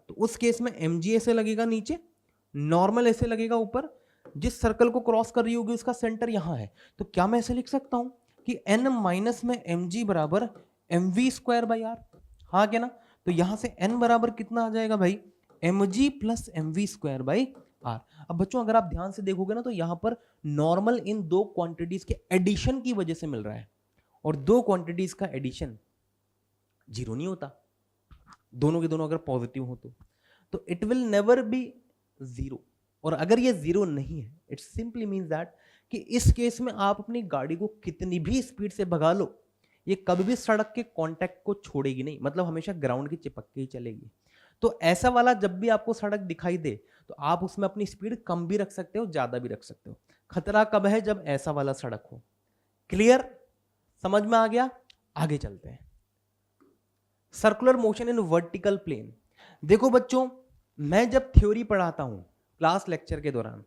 तो उस केस में mg ऐसे लगेगा नीचे, नॉर्मल ऐसे लगेगा ऊपर, जिस सर्कल को क्रॉस कर रही होगी उसका सेंटर यहां है। तो क्या मैं ऐसे लिख सकता हूं कि n माइनस में mg बराबर mv²/r? हाँ क्या ना? तो यहां से n बराबर कितना आ जाएगा भाई? mg plus mv²/r। अब बच्चों अगर आप ध्यान से देखोगे ना, तो यहां पर नॉर्मल इन दो क्वांटिटीज के एडिशन की वजह से मिल रहा है, और दो क्वांटिटीज का एडिशन जीरो नहीं होता, दोनों के दोनों अगर पॉजिटिव हो तो it will never B zero. और अगर ये जीरो नहीं है, इट सिंपली मीन्स दैट कि इस केस में आप अपनी गाड़ी को कितनी भी स्पीड से भगा लो, ये कभी भी सड़क के कांटेक्ट को छोड़ेगी नहीं, मतलब हमेशा ग्राउंड की चिपक के ही चलेगी। तो ऐसा वाला जब भी आपको सड़क दिखाई दे तो आप उसमें अपनी स्पीड कम भी रख सकते हो, ज्यादा भी रख सकते हो। खतरा कब है? जब ऐसा वाला सड़क हो। क्लियर? समझ में आ गया? आगे चलते हैं। Circular motion in vertical plane. देखो बच्चों, मैं जब थ्योरी पढ़ाता हूं क्लास लेक्चर के दौरान,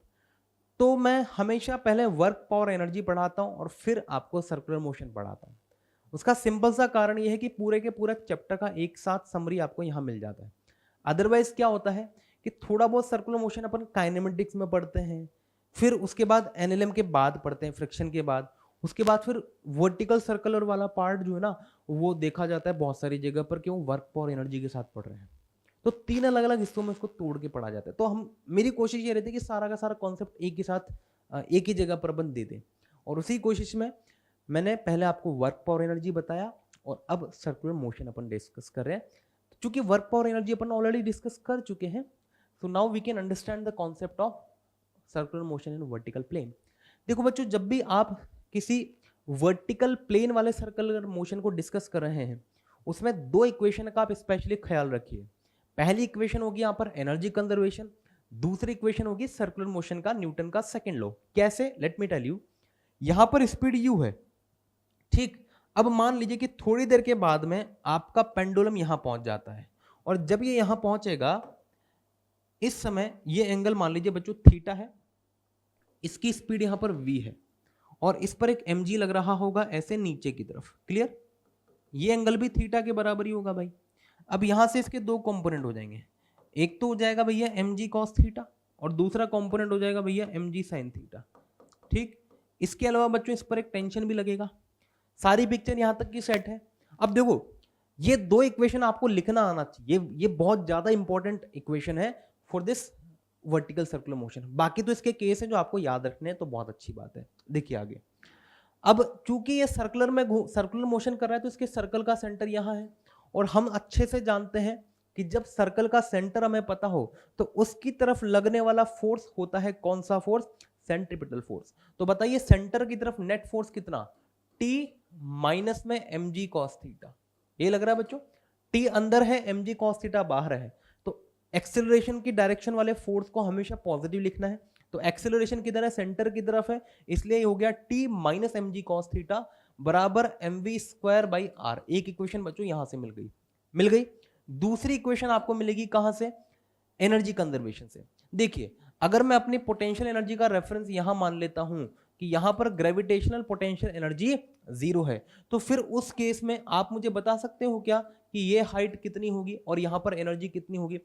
तो मैं हमेशा पहले वर्क पावर एनर्जी पढ़ाता हूं और फिर आपको सर्कुलर मोशन पढ़ाता हूं। उसका सिंपल सा कारण यह है कि पूरे के पूरे चैप्टर का एक साथ समरी आपको यहां मिल जाता है। अदरवाइज क्या होता है कि थोड़ा बहुत सर्कुलर मोशन अपन काइनेमेटिक्स में पढ़ते हैं, फिर उसके बाद एनएलएम के बाद पढ़ते हैं, फ्रिक्शन के बाद, उसके बाद फिर वर्टिकल सर्कुलर वाला पार्ट जो है ना, वो देखा जाता है बहुत सारी जगह पर कि वो वर्क पावर एनर्जी के साथ पढ़ रहे हैं। तो तीन अलग अलग हिस्सों में इसको तोड़ के पढ़ा जाता है। तो मेरी कोशिश ये रहती है कि सारा का सारा कॉन्सेप्ट एक ही साथ एक ही जगह पर अपन दे दें, और उसी कोशिश में मैंने पहले आपको वर्क पावर एनर्जी बताया और अब सर्कुलर मोशन अपन डिस्कस कर रहे हैं। चूंकि वर्क पावर एनर्जी अपन ऑलरेडी डिस्कस कर चुके हैं, so now we can understand the concept of circular motion in vertical plane। देखो बच्चों, जब भी आप किसी वर्टिकल प्लेन वाले सर्कुलर मोशन को डिस्कस कर रहे हैं, उसमें दो इक्वेशन का आप स्पेशली ख्याल रखिए। पहली इक्वेशन होगी यहाँ पर एनर्जी कंजर्वेशन, दूसरी इक्वेशन होगी सर्कुलर मोशन का न्यूटन का सेकंड लॉ। कैसे? Let me tell you. यहां पर स्पीड u है, ठीक। अब मान लीजिए कि थोड़ी देर के बाद में आपका पेंडुलम यहां पहुंच जाता है, और जब ये यहां पहुंचेगा, इस समय ये एंगल मान लीजिए बच्चों थीटा है, इसकी स्पीड यहां पर v है, और इस पर एक mg लग रहा होगा ऐसे नीचे की तरफ। क्लियर? ये एंगल भी थीटा के बराबर ही होगा भाई। अब यहां से इसके दो कंपोनेंट हो जाएंगे, एक तो हो जाएगा भैया mg cos थीटा, और दूसरा कंपोनेंट हो जाएगा भैया mg sin थीटा, ठीक। इसके अलावा बच्चों इस पर एक टेंशन भी लगेगा। सारी पिक्चर यहां तक की सेट है। अब देखो, ये दो इक्वेशन आपको लिखना आना चाहिए, ये बहुत ज्यादा इंपॉर्टेंट इक्वेशन है for this vertical circular motion. बाकी तो इसके केस है जो आपको याद रखने हैं, तो बहुत अच्छी बात है। देखिए आगे, अब चूंकि ये सर्कुलर मोशन कर रहा है तो इसके सर्कल का सेंटर यहां है, और हम अच्छे से जानते हैं कि जब सर्कल का सेंटर हमें पता हो तो उसकी तरफ लगने वाला फोर्स होता है कौन सा फोर्स? Centripetal force. तो बताइए सेंटर की तरफ नेट फोर्स कितना? T माइनस में mg cos थीटा। ये लग रहा है बच्चों, T अंदर है, mg cos थीटा बाहर है, तो एक्सेलरेशन की डायरेक्शन वाले फोर्स को हमेशा पॉजिटिव लिखना है। तो एक्सेलरेशन किधर है? सेंटर की तरफ है, इसलिए हो गया T minus mg cos theta बराबर mv स्क्वायर बाई आर। एक इक्वेशन बच्चों यहां से मिल गई। दूसरी इक्वेशन आपको मिलेगी कहां से? एनर्जी कंजर्वेशन से। देखिए अगर मैं अपनी पोटेंशियल एनर्जी का रेफरेंस यहां मान लेता हूं कि यहां पर ग्रेविटेशनल पोटेंशियल एनर्जी 0 है, तो फिर उस केस में आप मुझे बता सकते हो क्या कि ये हाइट कितनी होगी और यहां पर एनर्जी कितनी होगी?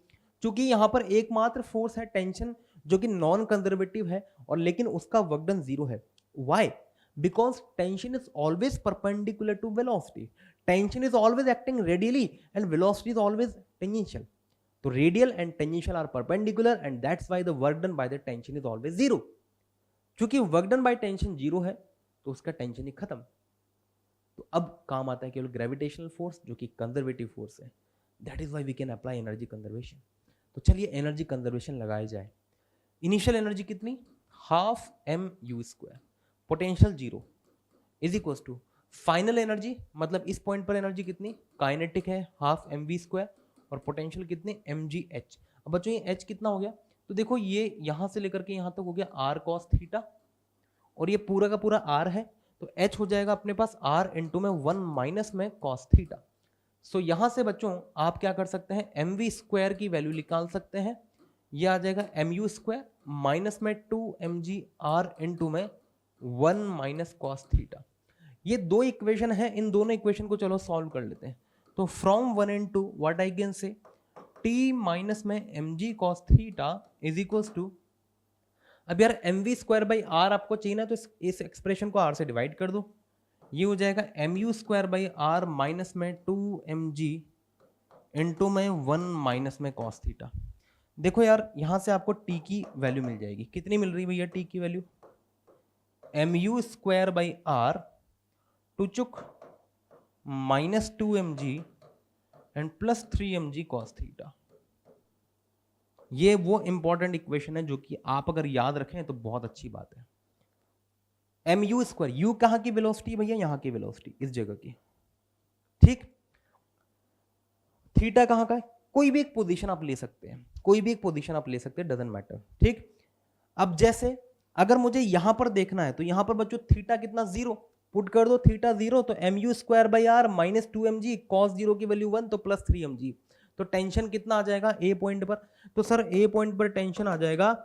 क्योंकि यहां पर एकमात्र फोर्स है टेंशन, जो कि नॉन कंजर्वेटिव है, और लेकिन उसका वर्क डन 0 है। Why? Because tension is always perpendicular to velocity. Tension is always acting radially and velocity is always tangential. तो radial and tangential are perpendicular and that's why the work done by the tension is always 0। क्योंकि work done by tension 0 है तो उसका tension ही खत्म। तो अब काम आता है केवल ग्रेविटेशनल फोर्स, जो कि कंजर्वेटिव फोर्स है। That is why we can apply energy conservation. तो चलिए एनर्जी कंजर्वेशन लगाई जाए। इनिशियल एनर्जी कितनी? Half M U square, potential 0 is equal to final energy, मतलब इस पॉइंट पर एनर्जी कितनी? काइनेटिक है हाफ एम वी स्क्वायर, और पोटेंशियल कितने? M G H. अब बच्चों ये एच कितना हो गया? तो देखो ये यहां से लेकर के यहां तक हो गया आर कॉस थीटा, और ये पूरा का पूरा आर है, तो एच हो जाएगा अपने पास आर इंटू में 1 माइनस में कॉस थीटा। सो यहां से बच्चों आप क्या कर सकते हैं? एम वी स्क्वायर की वैल्यू निकाल सकते हैं। ये आ जाएगा एम यू स्क्वायर माइनस में 2 एम जी आर इंटू में 1 माइनस कॉस थीटा। ये दो इक्वेशन है, इन दोनों इक्वेशन को चलो सॉल्व कर लेते हैं। तो from 1 and 2 what I can say? T minus में M G cos theta is equals to, अब यार M V square by R आपको चाहिए ना, तो इस एक्सप्रेशन को आर से डिवाइड कर दो। ये हो जाएगा M U square by R minus में 2 एम जी इंटू में 1 माइनस में कॉस थीटा। देखो यार यहां से आपको टी की वैल्यू मिल जाएगी। कितनी मिल रही भैया टी की वैल्यू? M U square by R टू चुक minus 2 M G and plus 3 M G cos theta. ये वो इंपॉर्टेंट इक्वेशन है जो कि आप अगर याद रखें तो बहुत अच्छी बात है। एम यू स्क्वायर, यू कहां की वेलोसिटी भैया? यहां की वेलोसिटी, इस जगह की, ठीक। थीटा कहां का है? कोई भी एक पोजीशन आप ले सकते हैं, कोई भी एक पोजीशन आप ले सकते हैं, डजंट मैटर, ठीक। अब जैसे अगर मुझे यहां पर देखना है तो यहां पर बच्चों थीटा कितना? 0 पुट कर दो, थीटा 0, तो M U square by R minus 2 M G, cos 0 की वैल्यू 1 तो प्लस 3 एम जी। तो टेंशन कितना आ जाएगा ए पॉइंट पर? तो सर ए पॉइंट पर टेंशन आ जाएगा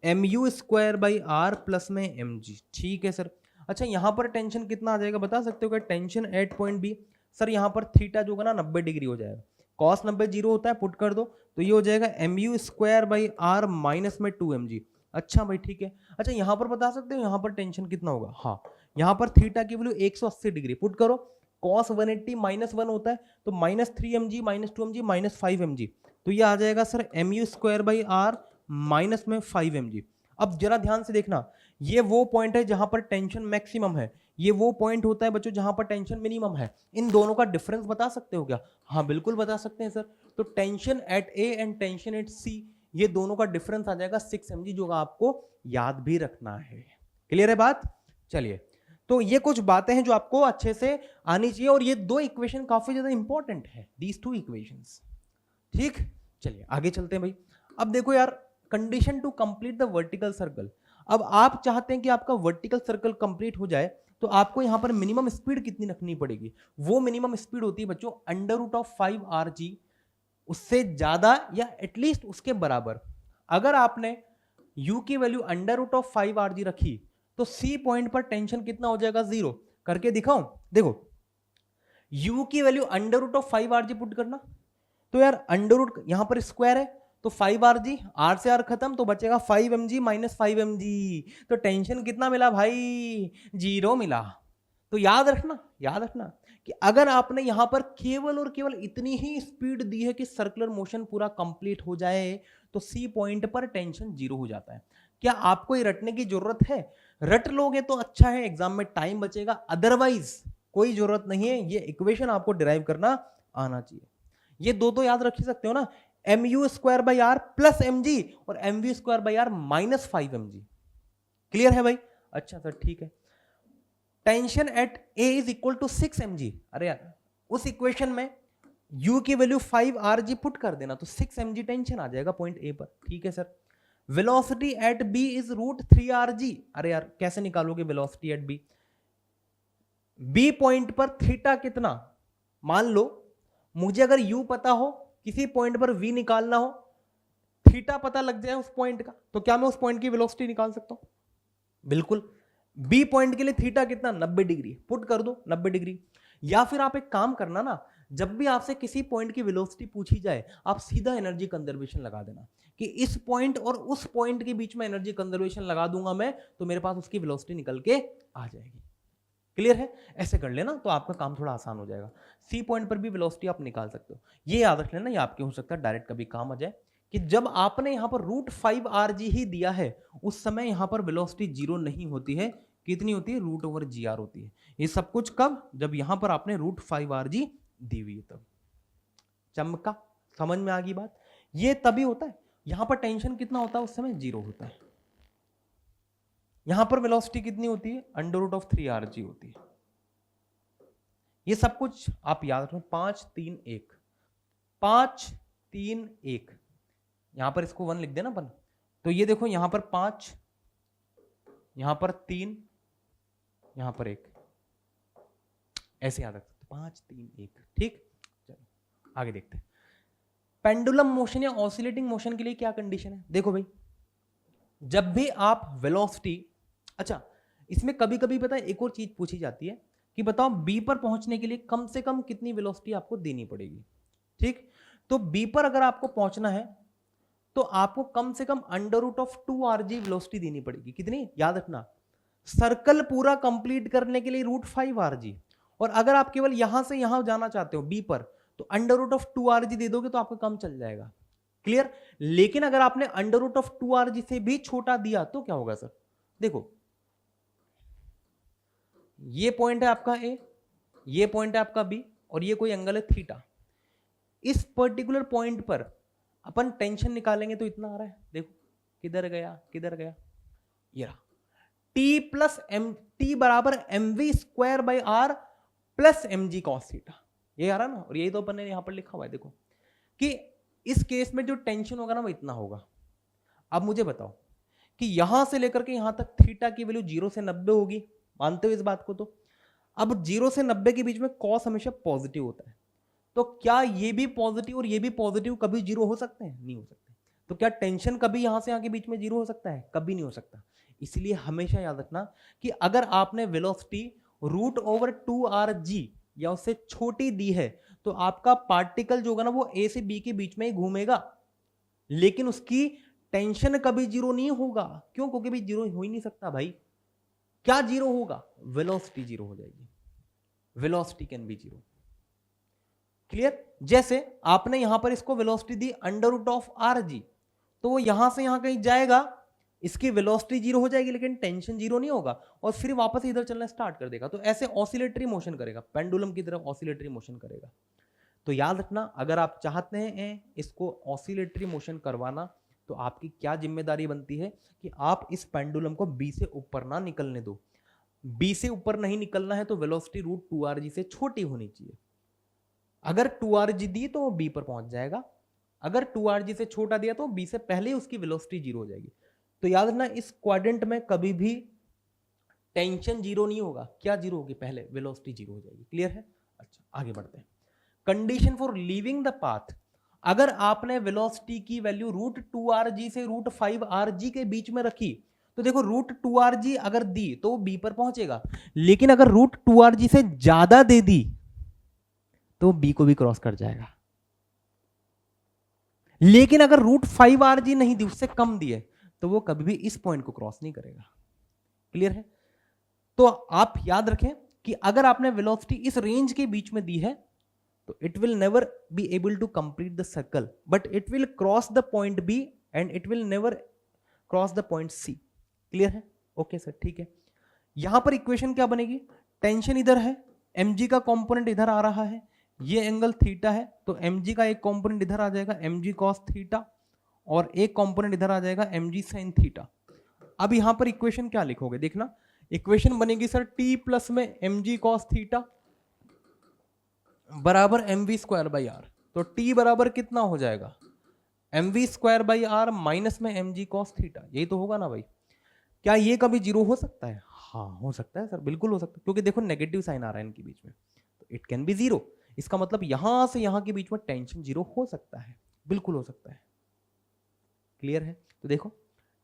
M U square by R plus में एम जी, ठीक है सर। अच्छा यहां पर टेंशन कितना आ जाएगा बता सकते हो क्या? Tension at point B, sir यहां पर थीटा जो होगा ना 90 डिग्री हो जाएगा, कॉस 90 0 होता है, पुट कर दो, तो ये हो जाएगा M U square by R minus में 2 एम जी। अच्छा भाई ठीक है। अच्छा यहां पर बता सकते हो यहां पर टेंशन कितना होगा? हाँ, यहां पर थीटा की वैल्यू 180 डिग्री, पुट करो, कॉस 180 माइनस 1 होता है, तो minus 3 M G minus 2 M G minus 5 M G, तो ये आ जाएगा sir M U square by R minus में 5 एम जी। अब जरा ध्यान से देखना, ये वो पॉइंट है जहां पर टेंशन मैक्सिमम है, ये वो पॉइंट होता है बच्चों जहां पर टेंशन मिनिमम है। इन दोनों का डिफरेंस बता सकते हो क्या? हाँ बिल्कुल बता सकते हैं सर। तो tension at A and tension at C, ये दोनों का डिफरेंस आ जाएगा 6 mg, जो आपको याद भी रखना है। क्लियर है बात? चलिए, तो ये कुछ बातें हैं जो आपको अच्छे से आनी चाहिए, और ये दो इक्वेशन काफी ज्यादा इंपॉर्टेंट है, दीज टू इक्वेशंस, ठीक। चलिए आगे चलते हैं भाई। अब देखो यार, condition to complete the vertical circle. अब आप चाहते हैं कि आपका वर्टिकल सर्कल कंप्लीट हो जाए, तो आपको यहां पर मिनिमम स्पीड कितनी रखनी पड़ेगी? वो मिनिमम स्पीड होती है बच्चों under root of 5 R G, उससे ज्यादा या एटलीस्ट उसके बराबर। अगर आपने u की value under root of 5 R G रखी, तो c पॉइंट पर टेंशन कितना हो जाएगा? 0। करके दिखाऊं? देखो u की value under root of 5 R G put करना, तो यार अंडर रूट यहां पर स्क्वायर है, तो 5 आर जी, आर से आर खत्म, तो बचेगा 5 mg माइनस 5 mg। तो टेंशन कितना मिला भाई? 0 मिला। तो याद रखना कि अगर आपने यहां पर केवल और केवल इतनी ही स्पीड दी है कि सर्कुलर मोशन पूरा कंप्लीट हो जाए, तो सी पॉइंट पर टेंशन जीरो हो जाता है। क्या आपको ये रटने की जरूरत है? रट लोगे तो अच्छा है, एग्जाम में टाइम बचेगा, अदरवाइज कोई जरूरत नहीं है। ये इक्वेशन आपको डिराइव करना आना चाहिए। ये दो याद रख सकते हो ना, mu² प्लस mg और mv² -5mg। क्लियर है भाई? अच्छा सर ठीक है। Tension at A is equal to 6 mg। अरे यार उस इक्वेशन में U की वैल्यू 5 rg पुट कर देना, तो 6 mg टेंशन आ जाएगा पॉइंट A पर। ठीक है sir. Velocity at B is √3 rg। अरे यार कैसे निकालोगे velocity at B? B point पर थीटा कितना? मान लो मुझे अगर U पता हो, किसी पॉइंट पर V निकालना हो, थीटा पता लग जाए उस पॉइंट का, तो क्या मैं उस पॉइंट की वेलोसिटी निकाल सकता हूं? बिल्कुल। बी पॉइंट के लिए थीटा कितना? 90 डिग्री। पुट कर दो 90 डिग्री। या फिर आप एक काम करना ना, जब भी आपसे किसी पॉइंट की वेलोसिटी पूछी जाए, आप सीधा एनर्जी कंजर्वेशन लगा देना कि इस पॉइंट और उस पॉइंट के बीच में एनर्जी कंजर्वेशन लगा दूंगा मैं, तो मेरे पास उसकी वेलोसिटी निकल के आ जाएगी। क्लियर है? ऐसे कर लेना तो आपका काम थोड़ा आसान हो जाएगा। सी पॉइंट पर भी वेलोसिटी आप निकाल सकते हो। ये याद रख लेना, ये आपके हो सकता है डायरेक्ट कभी काम आ जाए कि जब आपने यहां पर √5 rg ही दिया है, उस समय यहां पर वेलोसिटी जीरो नहीं होती है। कितनी होती है? √/gr होती है। ये सब कुछ कब? जब यहां पर आपने √5 rg दी हुई है तब। चमका? समझ में आ गई बात? ये तभी होता है। यहां पर टेंशन कितना होता है? उस समय जीरो होता है। यहां पर वेलोसिटी कितनी होती है? √3 rg होती है। ये सब कुछ आप याद रखो। 5 3 1 5 3 1। यहां पर इसको 1 लिख देना अपन। तो ये देखो यहां पर 5, यहां पर 3, यहां पर 1, ऐसे याद रख सकते 5 3 1। ठीक, चलो आगे देखते हैं। पेंडुलम मोशन या ऑसिलेटिंग मोशन के लिए क्या कंडीशन है? देखो भाई, जब भी आप वेलोसिटी, अच्छा इसमें कभी कभी पता है एक और चीज पूछी जाती है कि बताओ बी पर पहुंचने के लिए कम से कम कितनी वेलोसिटी आपको देनी पड़ेगी। ठीक, तो बी पर अगर आपको पहुंचना है तो आपको कम से कम √2 rg वेलोसिटी देनी पड़ेगी। कितनी? याद रखना, सर्कल पूरा कंप्लीट करने के लिए √5 rg। और अगर आप केवल यहां से यहां जाना चाहते हो बी पर, तो √2 rg दे दोगे तो आपका काम चल जाएगा। क्लियर? लेकिन अगर आपने √2 rg से भी छोटा दिया तो क्या होगा सर? देखो ये पॉइंट है आपका ए, ये पॉइंट है आपका बी, और ये कोई एंगल है थीटा। इस पर्टिकुलर पॉइंट पर अपन टेंशन निकालेंगे तो इतना आ रहा है। देखो किधर गया, किधर गया? ये रहा। T प्लस एम, T बराबर mv²/r plus mg cos theta. ये आ रहा ना, और यही तो अपन ने यहां पर लिखा हुआ है। देखो कि इस केस में जो टेंशन होगा ना वो इतना होगा। अब मुझे बताओ कि यहां से लेकर के यहां तक थीटा की वैल्यू 0 से 90 होगी, मानते हो इस बात को? तो अब 0 से 90 के बीच में कॉस हमेशा पॉजिटिव होता है, तो क्या ये भी पॉजिटिव और ये भी पॉजिटिव कभी जीरो हो सकते हैं? नहीं हो सकते। तो क्या टेंशन कभी यहां से यहां के बीच में जीरो हो सकता है? कभी नहीं हो सकता। इसलिए हमेशा याद रखना कि अगर आपने वेलोसिटी √2 rg या उससे छोटी दी है, तो आपका पार्टिकल जो होगा ना वो ए से बी के बीच में ही घूमेगा, लेकिन उसकी टेंशन कभी जीरो नहीं होगा। क्यों? क्योंकि भी जीरो हो ही नहीं सकता भाई। क्या जीरो होगा? वेलोसिटी जीरो हो जाएगी। Velocity can be zero. Clear? जैसे आपने यहां पर इसको वेलोसिटी दी √rg, तो वो यहां से यहां कहीं जाएगा, इसकी वेलोसिटी जीरो हो जाएगी लेकिन टेंशन जीरो नहीं होगा, और फिर वापस इधर चलना स्टार्ट कर देगा। तो ऐसे ऑसिलेटरी मोशन करेगा, पेंडुलम की तरफ ऑसिलेटरी मोशन करेगा। तो याद रखना, अगर आप चाहते हैं इसको ऑसिलेटरी मोशन करवाना, तो आपकी क्या जिम्मेदारी बनती है कि आप इस पेंडुलम को बी से ऊपर ना निकलने दो। बी से ऊपर नहीं निकलना है तो वेलोसिटी √2 rg से छोटी होनी चाहिए। अगर 2 rg दी तो वो बी पर पहुंच जाएगा, अगर 2 rg से छोटा दिया तो बी से पहले ही उसकी वेलोसिटी जीरो हो जाएगी। तो याद रखना, इस क्वाड्रेंट में कभी भी टेंशन जीरो नहीं होगा। क्या जीरो होगी? पहले वेलोसिटी जीरो हो जाएगी। क्लियर है? अच्छा आगे बढ़ते हैं। Condition for leaving the path, अगर आपने वेलोसिटी की वैल्यू √2 rg से √5 rg के बीच में रखी, तो देखो √2 rg अगर दी तो बी पर पहुंचेगा, लेकिन अगर √2 rg से ज्यादा दे दी तो बी को भी क्रॉस कर जाएगा। लेकिन अगर √5 rg नहीं दी, उससे कम दिए, तो वो कभी भी इस पॉइंट को क्रॉस नहीं करेगा। क्लियर है? तो आप याद रखें, कि अगर आपने वेलोसिटी इस रेंज के बीच में दी है तो it will never be able to complete the circle, but it will cross the point B and it will never cross the point C. Clear है? ओके सर, ठीक है। यहां पर इक्वेशन क्या बनेगी? टेंशन इधर है, mg का कंपोनेंट इधर आ रहा है, ये एंगल थीटा है, तो mg का एक कंपोनेंट इधर आ जाएगा mg cos थीटा, और एक कंपोनेंट इधर आ जाएगा mg sin थीटा। अब यहां पर इक्वेशन क्या लिखोगे? देखना, इक्वेशन बनेगी सर t प्लस में mg cos थीटा बराबर mv स्क्वायर बाई आर। तो t बराबर कितना हो जाएगा? mv square by R minus में mg cos थीटा। यही तो होगा ना भाई? क्या ये कभी जीरो हो सकता है? हाँ हो सकता है सर, बिल्कुल हो सकता है, क्योंकि देखो नेगेटिव साइन आ रहा है इनके बीच में, तो इट कैन बी जीरो। इसका मतलब यहां से यहां के बीच में टेंशन जीरो हो सकता है, बिल्कुल हो सकता है। क्लियर है? तो देखो,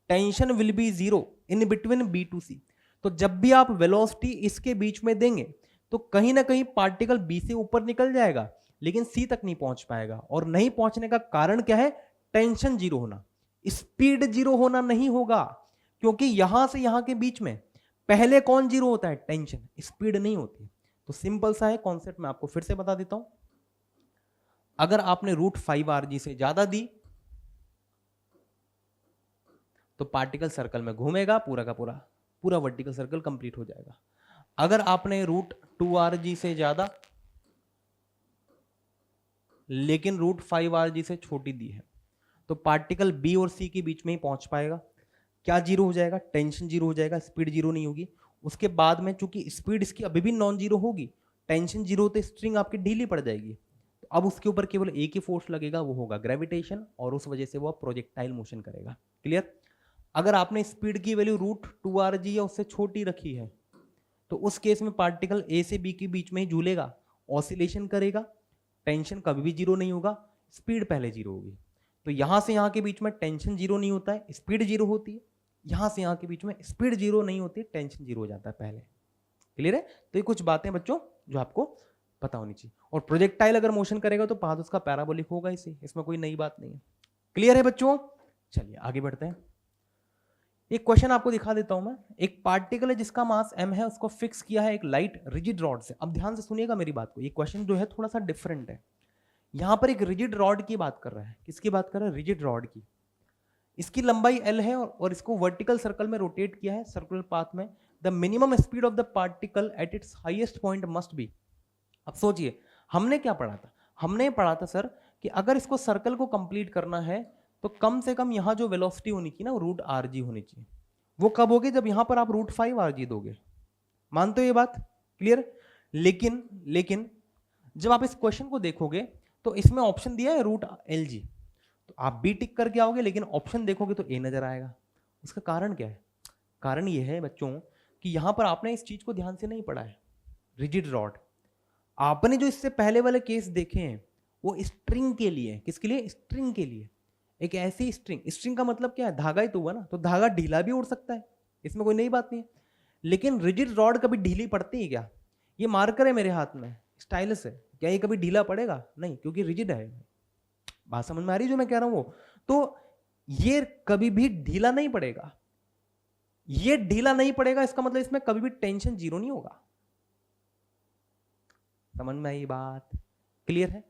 tension will be zero in between B to C. तो जब भी आप वेलोसिटी इसके बीच में देंगे तो कहीं ना कहीं पार्टिकल बी से ऊपर निकल जाएगा लेकिन सी तक नहीं पहुंच पाएगा। और नहीं पहुंचने का कारण क्या है? टेंशन जीरो होना, स्पीड जीरो होना नहीं होगा, क्योंकि यहां से यहां के बीच में पहले कौन जीरो होता है? टेंशन, स्पीड नहीं होती। तो सिंपल सा है कॉन्सेप्ट, मैं आपको फिर से बता देता हूं। अगर आपने √5 से ज्यादा दी तो पार्टिकल सर्कल में घूमेगा, पूरा का पूरा वर्टिकल सर्कल कंप्लीट हो जाएगा। अगर आपने √2 से ज्यादा लेकिन √5 से छोटी दी है तो पार्टिकल बी और सी के बीच में ही पहुंच पाएगा। क्या जीरो हो जाएगा? टेंशन जीरो हो जाएगा, स्पीड जीरो नहीं होगी। उसके बाद में चूंकि स्पीड इसकी अभी भी नॉन जीरो होगी, टेंशन जीरो होते स्ट्रिंग आपकी ढीली पड़ जाएगी, तो अब उसके ऊपर केवल एक ही फोर्स लगेगा, वो होगा ग्रेविटेशन, और उस वजह से वो प्रोजेक्टाइल मोशन करेगा। क्लियर? अगर आपने स्पीड की वैल्यू √2 या उससे छोटी रखी है तो उस केस में पार्टिकल ए से बी के बीच में ही झूलेगा, ऑसिलेशन करेगा, टेंशन कभी भी जीरो नहीं होगा, स्पीड पहले जीरो होगी। तो यहां से यहां के बीच में टेंशन जीरो नहीं होता है, स्पीड जीरो होती है। यहां से यहां के बीच में स्पीड जीरो नहीं होती, टेंशन जीरो हो जाता है पहले। क्लियर है? तो ये कुछ बातें बच्चों जो आपको पता होनी चाहिए। और प्रोजेक्टाइल अगर मोशन करेगा तो पाथ उसका पैराबोलिक होगा इसे, इसमें कोई नई बात नहीं है। क्लियर है बच्चों? चलिए आगे बढ़ते हैं। एक क्वेश्चन आपको दिखा देता हूं मैं। एक पार्टिकल है जिसका मास m है, उसको फिक्स किया है एक लाइट रिजिड रॉड से। अब ध्यान से सुनिएगा मेरी बात को, ये क्वेश्चन जो है थोड़ा सा डिफरेंट है। यहां पर एक रिजिड रॉड की बात कर रहा है। किसकी बात कर रहा है? रिजिड रॉड की। इसकी लंबाई l है और इसको वर्टिकल सर्कल में रोटेट किया है, सर्कुलर पाथ में। The minimum speed of the particle at its highest point must be. अब सोचिए, हमने क्या पढ़ा था? हमने पढ़ा था सर कि अगर इसको सर्कल को कंप्लीट करना है तो कम से कम यहां जो वेलोसिटी होनी चाहिए ना, वो √rg होनी चाहिए। वो कब होगी? जब यहां पर आप √5rg दोगे। मानते हो ये बात? क्लियर? लेकिन जब आप इस क्वेश्चन को देखोगे तो इसमें ऑप्शन दिया है √lg, तो आप बी टिक करके आओगे, लेकिन ऑप्शन देखोगे तो ए नजर आएगा। उसका कारण क्या है? कारण यह है बच्चों कि यहां पर आपने इस चीज को ध्यान से नहीं पढ़ा है। रिजिड रॉड, आपने जो इससे पहले वाले केस देखे हैं वो स्ट्रिंग के लिए। किसके लिए? स्ट्रिंग के लिए। एक ऐसी स्ट्रिंग का मतलब क्या है? धागा ही तो हुआ ना, तो धागा ढीला भी उड़ सकता है, इसमें कोई नई बात नहीं है। लेकिन रिजिड रॉड कभी ढीली पड़ती है क्या? ये मार्कर है मेरे हाथ में, स्टाइलस है, क्या ये कभी ढीला पड़ेगा? नहीं, क्योंकि रिजिड है। बात समझ में आ रही जो मैं कह रहा हूं? वो तो ये कभी भी ढीला नहीं पड़ेगा। ये ढीला नहीं पड़ेगा, इसका मतलब इसमें कभी भी टेंशन जीरो नहीं होगा। समझ में आई बात? क्लियर है?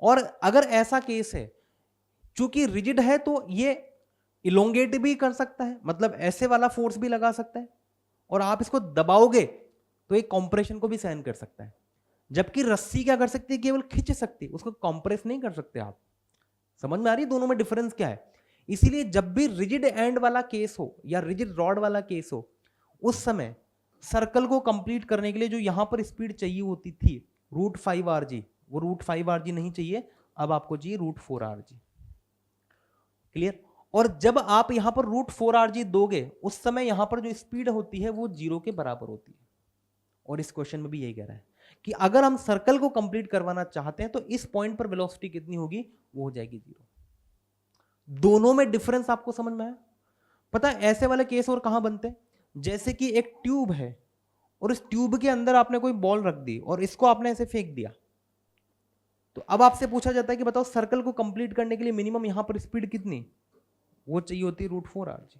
और अगर ऐसा केस है, चूंकि रिजिड है तो ये इलोंगेट भी कर सकता है, मतलब ऐसे वाला फोर्स भी लगा सकता है, और आप इसको दबाओगे तो एक कंप्रेशन को भी सहन कर सकता है। जबकि रस्सी क्या कर सकती है? केवल खींच सकती है, उसको कंप्रेस नहीं कर सकते आप। समझ में आ रही है दोनों में डिफरेंस क्या है? इसीलिए जब भी रिजिड एंड वाला केस हो या रिजिड रॉड वाला केस हो, उस समय सर्कल को कंप्लीट करने के लिए जो यहां पर स्पीड चाहिए होती थी √5rg, वो √5rg नहीं चाहिए, अब आपको चाहिए √4rg। क्लियर? और जब आप यहां पर √4rg दोगे उस समय यहां पर जो स्पीड होती है वो जीरो के बराबर होती है। और इस क्वेश्चन में भी यही कह रहा है कि अगर हम सर्कल को कंप्लीट करवाना चाहते हैं तो इस पॉइंट पर वेलोसिटी कितनी होगी? वो हो जाएगी जीरो। दोनों में डिफरेंस आपको समझ में आया? पता है ऐसे वाले केस और कहां बनते हैं? जैसे कि एक ट्यूब है और इस ट्यूब के अंदर आपने कोई बॉल रख दी और इसको आपने ऐसे फेंक दिया, तो अब आपसे पूछा जाता है कि बताओ सर्कल को कंप्लीट करने के लिए मिनिमम यहां पर स्पीड कितनी? वो चाहिए होती है √4rg।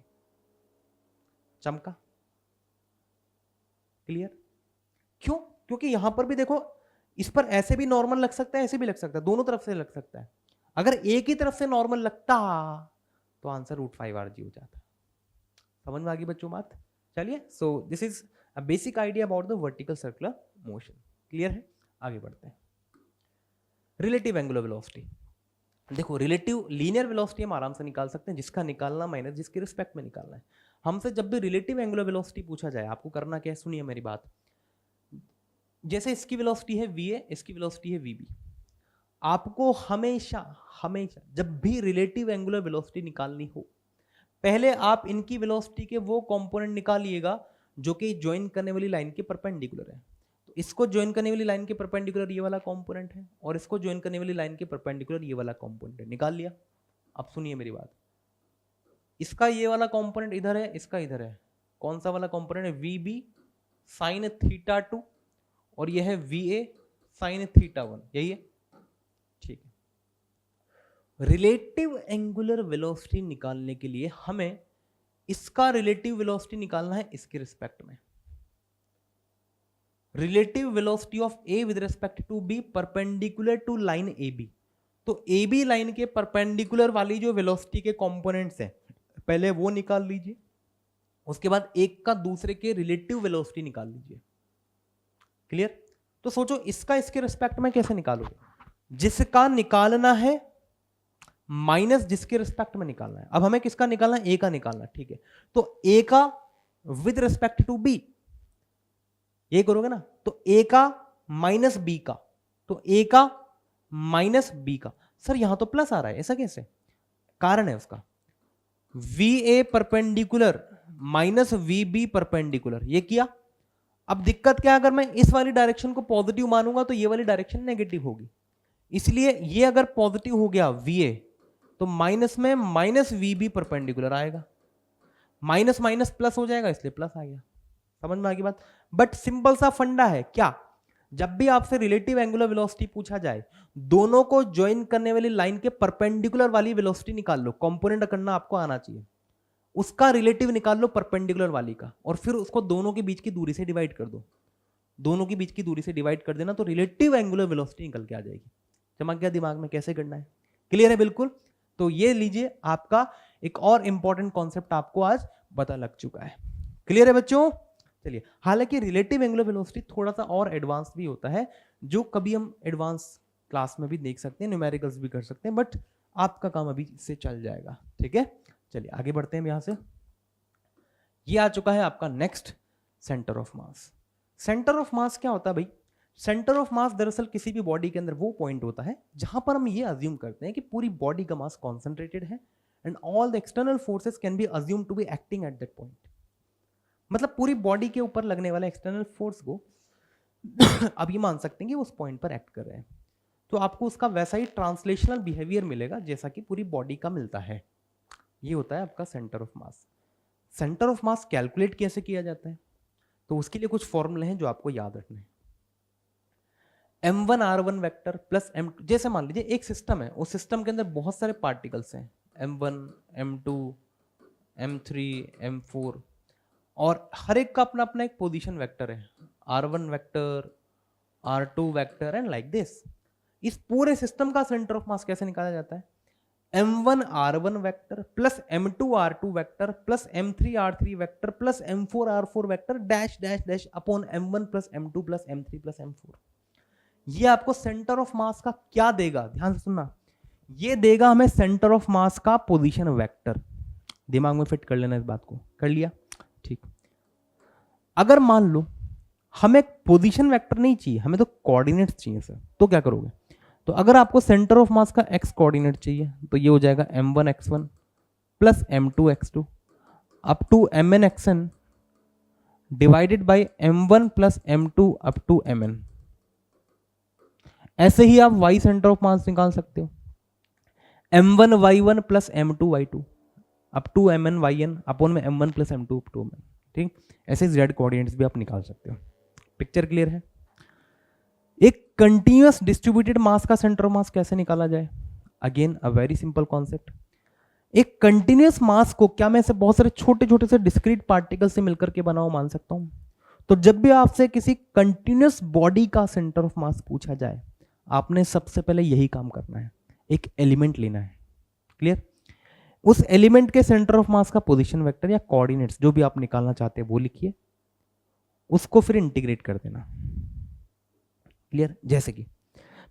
चमका? क्लियर? क्यों? क्योंकि यहां पर भी देखो इस पर ऐसे भी नॉर्मल लग सकता है, ऐसे भी लग सकता है, दोनों तरफ से लग सकता है। अगर एक ही तरफ से नॉर्मल लगता तो आंसर √5rg हो जाता। समझ में आ गई बच्चों बात? चलिए, सो this is a basic idea about the vertical circular motion. Clear है? आगे बढ़ते हैं। Relative angular velocity. देखो, रिलेटिव लीनियर वेलोसिटी हम आराम से निकाल सकते हैं, जिसका निकालना माइनस जिसके रिस्पेक्ट में निकालना है। हमसे जब भी रिलेटिव एंगुलर वेलोसिटी पूछा जाए, आपको करना क्या है, सुनिए मेरी बात। जैसे इसकी वेलोसिटी है va, इसकी वेलोसिटी है vb। आपको हमेशा हमेशा जब भी रिलेटिव एंगुलर वेलोसिटी निकालनी हो, पहले आप इनकी वेलोसिटी के वो कंपोनेंट निकालिएगा जो कि ज्वाइन करने वाली लाइन के परपेंडिकुलर है। तो इसको ज्वाइन करने वाली लाइन के परपेंडिकुलर ये वाला कंपोनेंट है, और इसको ज्वाइन करने वाली लाइन के परपेंडिकुलर ये वाला कंपोनेंट है। निकाल लिया। अब सुनिए मेरी बात, इसका ये वाला कंपोनेंट इधर है, इसका इधर है। कौन सा वाला कंपोनेंट है? VB sin θ2, और यह है VA sin θ1, यही है। ठीक है। रिलेटिव एंगुलर वेलोसिटी निकालने के लिए हमें इसका रिलेटिव वेलोसिटी निकालना है इसके रिस्पेक्ट में। Relative velocity of A with respect to B perpendicular to line AB। तो AB लाइन के परपेंडिकुलर वाली जो वेलोसिटी के कंपोनेंट्स हैं, पहले वो निकाल लीजिए, उसके बाद एक का दूसरे के रिलेटिव वेलोसिटी निकाल लीजिए। क्लियर? तो सोचो इसका इसके रिस्पेक्ट में कैसे निकालोगे? जिसका निकालना है माइनस जिसके रिस्पेक्ट में निकालना है। अब हमें किसका निकालना है? ए का निकालना है। ठीक है, तो ए का विद रिस्पेक्ट टू बी, ये करोगे ना, तो ए का माइनस बी का, तो ए का माइनस बी का। सर यहां तो प्लस आ रहा है, ऐसा कैसे? कारण है उसका, VA perpendicular minus VB perpendicular, ये किया। अब दिक्कत क्या है, अगर मैं इस वाली डायरेक्शन को पॉजिटिव मानूंगा तो ये वाली डायरेक्शन नेगेटिव होगी, इसलिए ये अगर पॉजिटिव हो गया VA, तो माइनस में माइनस VB परपेंडिकुलर आएगा, माइनस माइनस प्लस हो जाएगा, इसलिए प्लस आ गया। समझ में आ गई बात? बट सिंपल सा फंडा है क्या, जब भी आपसे रिलेटिव एंगुलर वेलोसिटी पूछा जाए, दोनों को ज्वाइन करने वाली लाइन के परपेंडिकुलर वाली वेलोसिटी निकाल लो। कंपोनेंट करना आपको आना चाहिए, उसका रिलेटिव निकाल लो परपेंडिकुलर वाली का, और फिर उसको दोनों के बीच की दूरी से डिवाइड कर दो। दोनों के बीच की दूरी से डिवाइड कर देना तो रिलेटिव एंगुलर वेलोसिटी निकल के आ जाएगी। चमक गया दिमाग में कैसे करना है? क्लियर है बिल्कुल? तो ये लीजिए, आपका एक और इंपॉर्टेंट कॉन्सेप्ट आपको आज पता लग चुका है। क्लियर है बच्चों? चलिए, हालांकि रिलेटिव एंगुलर वेलोसिटी थोड़ा सा और एडवांस भी होता है, जो कभी हम एडवांस क्लास में भी देख सकते हैं, न्यूमेरिकल्स भी कर सकते हैं, बट आपका काम अभी इससे चल जाएगा। ठीक है, चलिए आगे बढ़ते हैं। यहां से ये आ चुका है आपका next, centre of mass. Centre of मास क्या होता है भाई? सेंटर ऑफ मास दरअसल किसी भी बॉडी के अंदर वो पॉइंट होता है जहां पर हम ये अज्यूम करते हैं कि पूरी बॉडी का मास कॉन्सेंट्रेटेड है and all the external forces can be assume to be acting at that point. मतलब पूरी बॉडी के ऊपर लगने वाला एक्सटर्नल फोर्स को अब ये मान सकते हैं कि उस पॉइंट पर एक्ट कर रहे हैं, तो आपको उसका वैसा ही ट्रांसलेशनल बिहेवियर मिलेगा जैसा कि पूरी बॉडी का मिलता है। ये होता है आपका centre of mass. Centre of mass calculate कैसे किया जाता है? तो उसके लिए कुछ फॉर्मूले हैं जो आपको याद रखने हैं। m1r1 वेक्टर प्लस m2, जैसे मान लीजिए एक सिस्टम है, उस सिस्टम के अंदर बहुत सारे पार्टिकल्स हैं, m1 m2 m3 m4, और हर एक का अपना अपना एक पोजीशन वेक्टर है, r1 vector r2 vector and like this. इस पूरे सिस्टम का सेंटर ऑफ मास कैसे निकाला जाता है? m1r1 vector plus m2r2 vector plus m3r3 vector plus m4r4 vector dash dash dash upon m1 plus m2 plus m3 plus m4। ये आपको centre of मास का क्या देगा? ध्यान से सुनना, ये देगा हमें सेंटर ऑफ मास का पोजीशन वेक्टर। दिमाग में फिट कर लेना इस बात को। कर लिया? ठीक। अगर मान लो हमें पोजीशन वेक्टर नहीं चाहिए, हमें तो कोऑर्डिनेट्स चाहिए सर, तो क्या करोगे? तो अगर आपको सेंटर ऑफ मास का एक्स कोऑर्डिनेट चाहिए तो ये हो जाएगा m1 x1 plus m2 x2 up to mn xn divided by m1 plus m2 up to mn। ऐसे ही आप y सेंटर ऑफ मास निकाल सकते हो, m1 y1 plus m2 y2 up to mn yn upon में m1 plus m2 up to mn। ठीक, ऐसे z coordinates भी आप निकाल सकते हो। पिक्चर क्लियर है? एक कंटिन्यूअस डिस्ट्रीब्यूटेड मास का सेंटर ऑफ मास कैसे निकाला जाए? Again a very simple concept. एक कंटिन्यूअस मास को क्या मैं से बहुत सारे छोटे छोटे से डिस्क्रीट पार्टिकल से मिलकर के बना हुआ मान सकता हूं? तो जब भी आपसे किसी कंटिन्यूस बॉडी का सेंटर ऑफ मास पूछा जाए, आपने सबसे पहले यही काम करना है, एक एलिमेंट लेना है। क्लियर? उस एलिमेंट के सेंटर ऑफ मास का पोजीशन वेक्टर या कोऑर्डिनेट्स जो भी आप निकालना चाहते हैं वो लिखिए, उसको फिर इंटीग्रेट कर देना। क्लियर? जैसे कि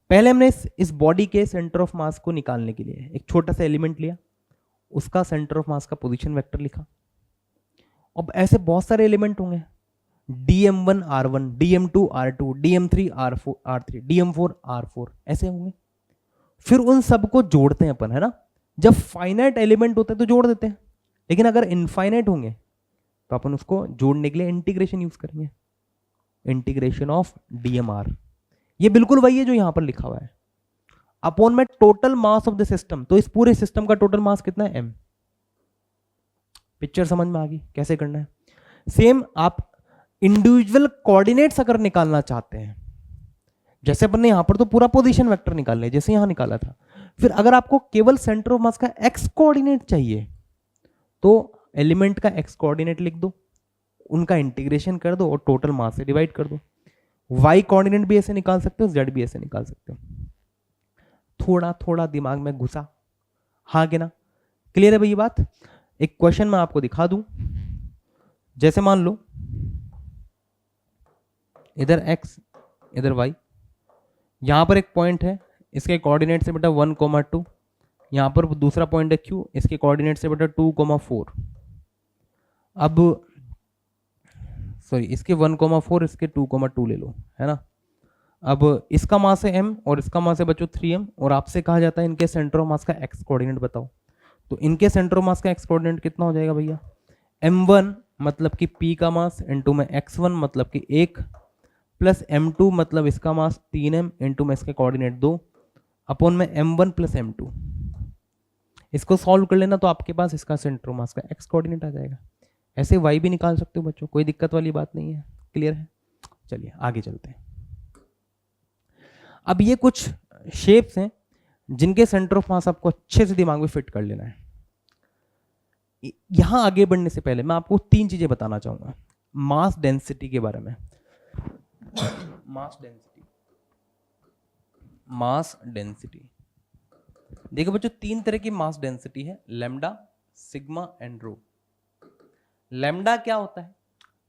पहले हमने इस बॉडी के सेंटर ऑफ मास को निकालने के लिए एक छोटा सा एलिमेंट लिया, उसका सेंटर ऑफ मास का पोजीशन वेक्टर लिखा। अब ऐसे बहुत सारे एलिमेंट होंगे, dm1 r1, dm2 r2, dm3 r3, dm4 r4, ऐसे होंगे। फिर उन सबको जोड़ते हैं अपन, है ना। जब फाइनाइट एलिमेंट होते हैं तो जोड़ देते हैं, लेकिन अगर इनफाइनाइट होंगे तो अपन उसको जोड़ने के लिए इंटीग्रेशन यूज करेंगे, इंटीग्रेशन ऑफ dmr। ये बिल्कुल वही है जो यहां पर लिखा हुआ है, अपॉन में total mass of the system. तो इस पूरे सिस्टम का टोटल मास कितना है? m। पिक्चर समझ में आ गई कैसे करना है? सेम आप इंडिविजुअल कोऑर्डिनेट्स अगर निकालना चाहते हैं, जैसे अपन ने यहां पर तो पूरा पोजीशन वेक्टर निकाल लिया जैसे यहां निकाला था, फिर अगर आपको केवल सेंटर ऑफ मास का एक्स कोऑर्डिनेट चाहिए तो एलिमेंट का एक्स कोऑर्डिनेट लिख दो, उनका इंटीग्रेशन कर दो और टोटल मास से डिवाइड कर दो। वाई कोऑर्डिनेट भी ऐसे निकाल सकते हो, जेड भी ऐसे निकाल सकते हो। थोड़ा थोड़ा दिमाग में घुसा, हाँ कि ना? क्लियर है भाई ये बात? एक क्वेश्चन मैं आपको दिखा दूं, जैसे मान लो इधर x इधर y, यहां पर एक पॉइंट है, इसके कोऑर्डिनेट से बेटा 1,2, यहां पर दूसरा पॉइंट है q, इसके कोऑर्डिनेट से बेटा 2,4। अब सॉरी, इसके 1,4, इसके 2,2 ले लो, है ना। अब इसका मास है m और इसका मास है बच्चों 3m, और आपसे कहा जाता है इनके सेंटर ऑफ मास का x कोऑर्डिनेट बताओ। तो इनके सेंटर ऑफ मास का x कोऑर्डिनेट कितना हो जाएगा भैया? m1 मतलब कि p का मास इंटू में x1 मतलब कि 1 प्लस m2 मतलब इसका मास 3m इंटू में इसके कोऑर्डिनेट 2 अपॉन में m1 प्लस m2। इसको सॉल्व कर लेना तो आपके पास इसका सेंटर ऑफ मास का x कोऑर्डिनेट आ जाएगा। ऐसे y भी निकाल सकते हो बच्चों, कोई दिक्कत वाली बात नहीं है। क्लियर है? चलिए आगे चलते हैं। अब ये कुछ शेप्स हैं जिनके सेंटर ऑफ मास आपको अच्छे से दिमाग में फिट कर लेना है। यहां आगे बढ़ने से पहले मैं आपको 3 चीजें बताना चाहूंगा मास डेंसिटी के बारे में। मास डेंसिटी देखो बच्चों, 3 तरह की मास डेंसिटी है, lambda, sigma and rho. Lambda क्या होता है?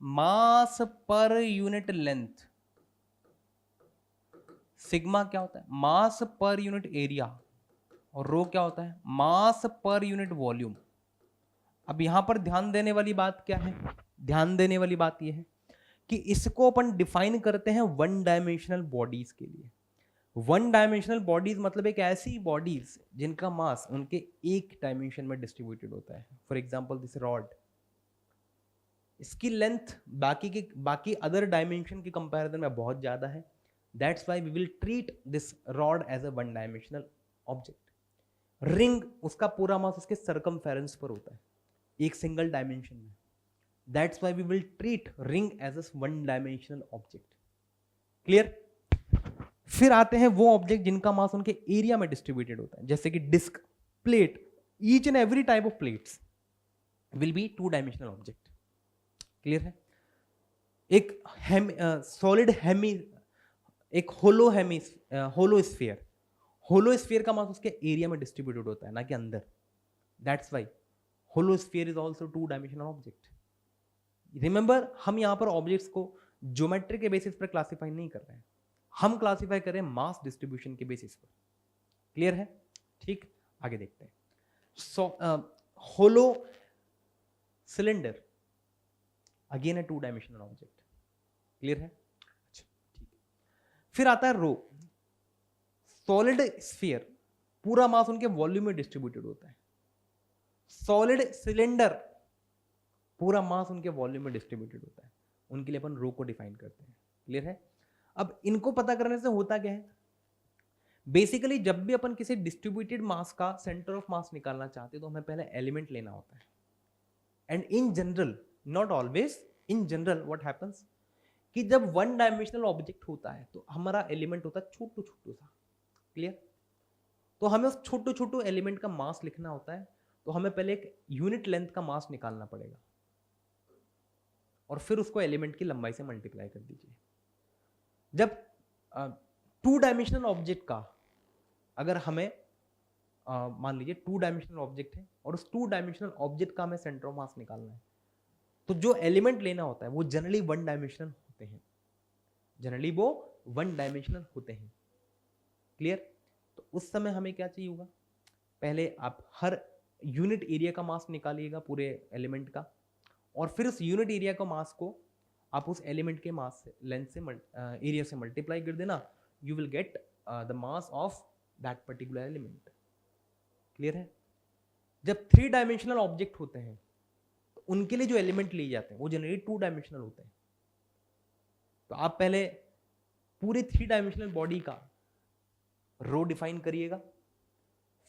मास पर यूनिट लेंथ। सिग्मा क्या होता है? मास पर यूनिट एरिया। और रो क्या होता है? मास पर यूनिट वॉल्यूम। अब यहां पर ध्यान देने वाली बात क्या है? ध्यान देने वाली बात यह है कि इसको अपन डिफाइन करते हैं वन डायमेंशनल बॉडीज के लिए। वन डायमेंशनल बॉडीज मतलब एक ऐसी बॉडीज जिनका मास उनके एक डायमेंशन में डिस्ट्रीब्यूटेड होता है। फॉर एग्जांपल दिस रॉड, इसकी लेंथ बाकी अदर डायमेंशन के कंपैरिजन में बहुत ज्यादा है। That's why we will treat this rod as a one dimensional object. Ring, उसका पूरा मास उसके सर्कमफेरेंस पर होता है एक सिंगल डायमेंशन में। That's why we will treat ring as a one dimensional object. Clear? फिर आते हैं वो ऑब्जेक्ट जिनका मास उनके एरिया में डिस्ट्रीब्यूटेड होता है, जैसे कि disc, plate. Each and every type of plates will be 2 dimensional object. Clear है? एक सॉलिड एक होलो स्फीयर का मास उसके एरिया में डिस्ट्रीब्यूटेड होता है, ना कि अंदर। That's why hollow sphere is also 2 dimensional object. Remember, हम यहां पर ऑब्जेक्ट्स को ज्योमेट्री के बेसिस पर क्लासिफाई नहीं कर रहे हैं, हम क्लासिफाई करें मास डिस्ट्रीब्यूशन के बेसिस पर। क्लियर है? ठीक, आगे देखते हैं। होलो सिलेंडर अगेन है 2 डायमेंशनल ऑब्जेक्ट। क्लियर है? अच्छा, ठीक। फिर आता है रो। सॉलिड स्फीयर, पूरा मास उनके वॉल्यूम में डिस्ट्रीब्यूटेड होता है। सॉलिड सिलेंडर, पूरा मास उनके वॉल्यूम में डिस्ट्रीब्यूटेड होता है। उनके लिए अपन रो को डिफाइन करते हैं। क्लियर है? अब इनको पता करने से होता क्या है? बेसिकली जब भी अपन किसी डिस्ट्रीब्यूटेड मास का सेंटर ऑफ मास निकालना चाहते हैं तो हमें पहले एलिमेंट लेना होता है। And in general, not always, in general what happens कि जब वन डायमेंशनल ऑब्जेक्ट होता है तो हमारा एलिमेंट होता है छोटू छोटू सा। क्लियर? तो हमें उस छोटू छोटू एलिमेंट का मास लिखना होता है, तो हमें पहले एक यूनिट लेंथ का मास निकालना पड़ेगा। और फिर उसको एलिमेंट की लंबाई से मल्टीप्लाई कर दीजिए। जब 2 डायमेंशनल ऑब्जेक्ट का अगर हमें मान लीजिए 2 डायमेंशनल ऑब्जेक्ट है और उस 2 डायमेंशनल ऑब्जेक्ट का हमें सेंटर ऑफ मास निकालना है, तो जो एलिमेंट लेना होता है वो जनरली 1 डायमेंशनल होते हैं, जनरली वो 1 डायमेंशनल होते हैं। क्लियर? तो उस समय हमें क्या चाहिए होगा, पहले आप हर यूनिट एरिया का मास निकालिएगा पूरे एलिमेंट का, और फिर उस यूनिट एरिया का मास को आप उस एलिमेंट के मास से लेंथ से एरिया से मल्टीप्लाई कर देना, you will get the mass of that particular element. Clear है? जब 3 डायमेंशनल ऑब्जेक्ट होते हैं तो उनके लिए जो एलिमेंट लिए जाते हैं वो जनरली 2 डायमेंशनल होते हैं। तो आप पहले पूरे 3 डायमेंशनल बॉडी का रो डिफाइन करिएगा,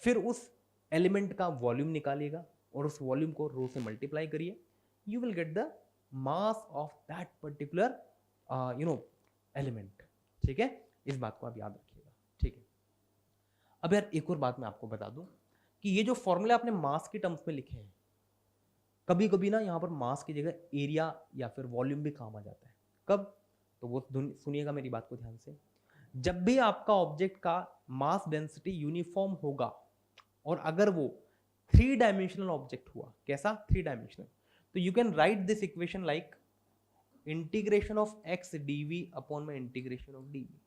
फिर उस एलिमेंट का वॉल्यूम निकालिएगा और उस वॉल्यूम को रो से मल्टीप्लाई करिए, you will get the mass of that particular element. ठीक है, इस बात को आप याद रखिएगा। ठीक है, अब यार एक और बात मैं आपको बता दूं कि ये जो फॉर्मूला आपने मास के टर्म्स में लिखे हैं, कभी कभी ना यहाँ पर मास की जगह एरिया या फिर वॉल्यूम भी काम आ जाता है। कब? तो वो सुनिएगा मेरी बात को ध्यान से। जब भी आपका ऑब्जेक्ट का मास डेंसिटी यूनिफॉर्म होगा और अगर वो 3 डायमेंशनल ऑब्जेक्ट हुआ, कैसा? 3 डायमेंशनल, तो you can write this equation like integration of x dv upon में इंटीग्रेशन ऑफ डीवी।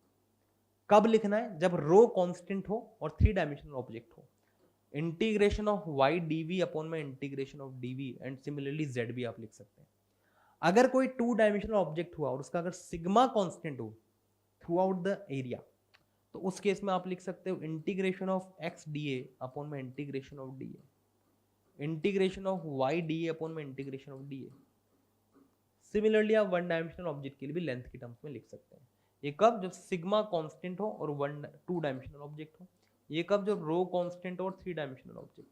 कब लिखना है? जब रो कांस्टेंट हो और 3 डायमेंशनल ऑब्जेक्ट हो। Integration of y dv upon में integration of dv, and similarly z भी आप लिख सकते हैं। अगर कोई 2 डायमेंशनल ऑब्जेक्ट हुआ और उसका अगर सिग्मा कांस्टेंट हो थ्रू आउट द एरिया, तो उस केस में आप लिख सकते हो integration of x d a upon में integration of d a, integration of y d a upon में integration of d a. Similarly आप 1 डायमेंशनल ऑब्जेक्ट के लिए भी लेंथ के टर्म्स में लिख सकते हैं। ये कब? जब सिग्मा कांस्टेंट हो और 2 डायमेंशनल ऑब्जेक्ट हो। ये कब? जब रो कांस्टेंट और 3 डायमेंशनल ऑब्जेक्ट।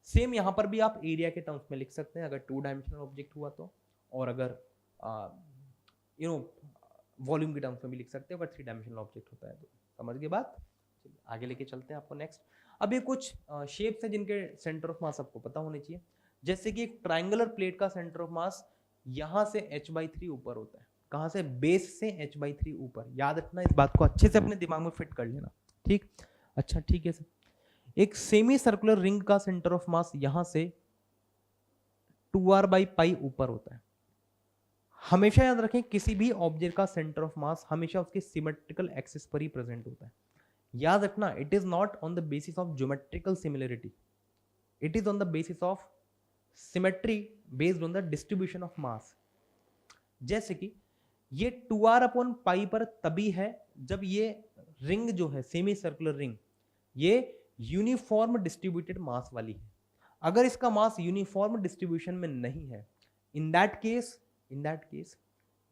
सेम यहां पर भी आप एरिया के टर्म्स में लिख सकते हैं अगर 2 डायमेंशनल ऑब्जेक्ट हुआ तो, और अगर वॉल्यूम के टर्म्स में भी लिख सकते हैं अगर 3 डायमेंशनल ऑब्जेक्ट होता है तो। समझ गए बात? चलिए आगे लेके चलते हैं आपको नेक्स्ट। अब ये कुछ शेप्स हैं जिनके सेंटर ऑफ मास आपको पता होने चाहिए। जैसे कि एक ट्राइंगुलर प्लेट का सेंटर ऑफ मास यहां से h/3 ऊपर होता है। कहां से? बेस से h/3 ऊपर। याद रखना, इस बात को अच्छे से अपने दिमाग में फिट कर लेना। ठीक? अच्छा ठीक है सर। एक सेमी सर्कुलर रिंग का सेंटर ऑफ मास यहां से 2r/π ऊपर होता है। हमेशा याद रखें, किसी भी ऑब्जेक्ट का सेंटर ऑफ मास हमेशा उसके सिमेट्रिकल एक्सिस पर ही प्रेजेंट होता है। याद रखना, it is not on the basis of geometrical similarity, it is on the basis of symmetry based on the distribution of mass. जैसे कि ये 2r/π पर तभी है जब ये रिंग जो है सेमी सर्कुलर रिंग, ये यूनिफॉर्म डिस्ट्रीब्यूटेड मास वाली है। अगर इसका मास यूनिफॉर्म डिस्ट्रीब्यूशन में नहीं है, इन दैट केस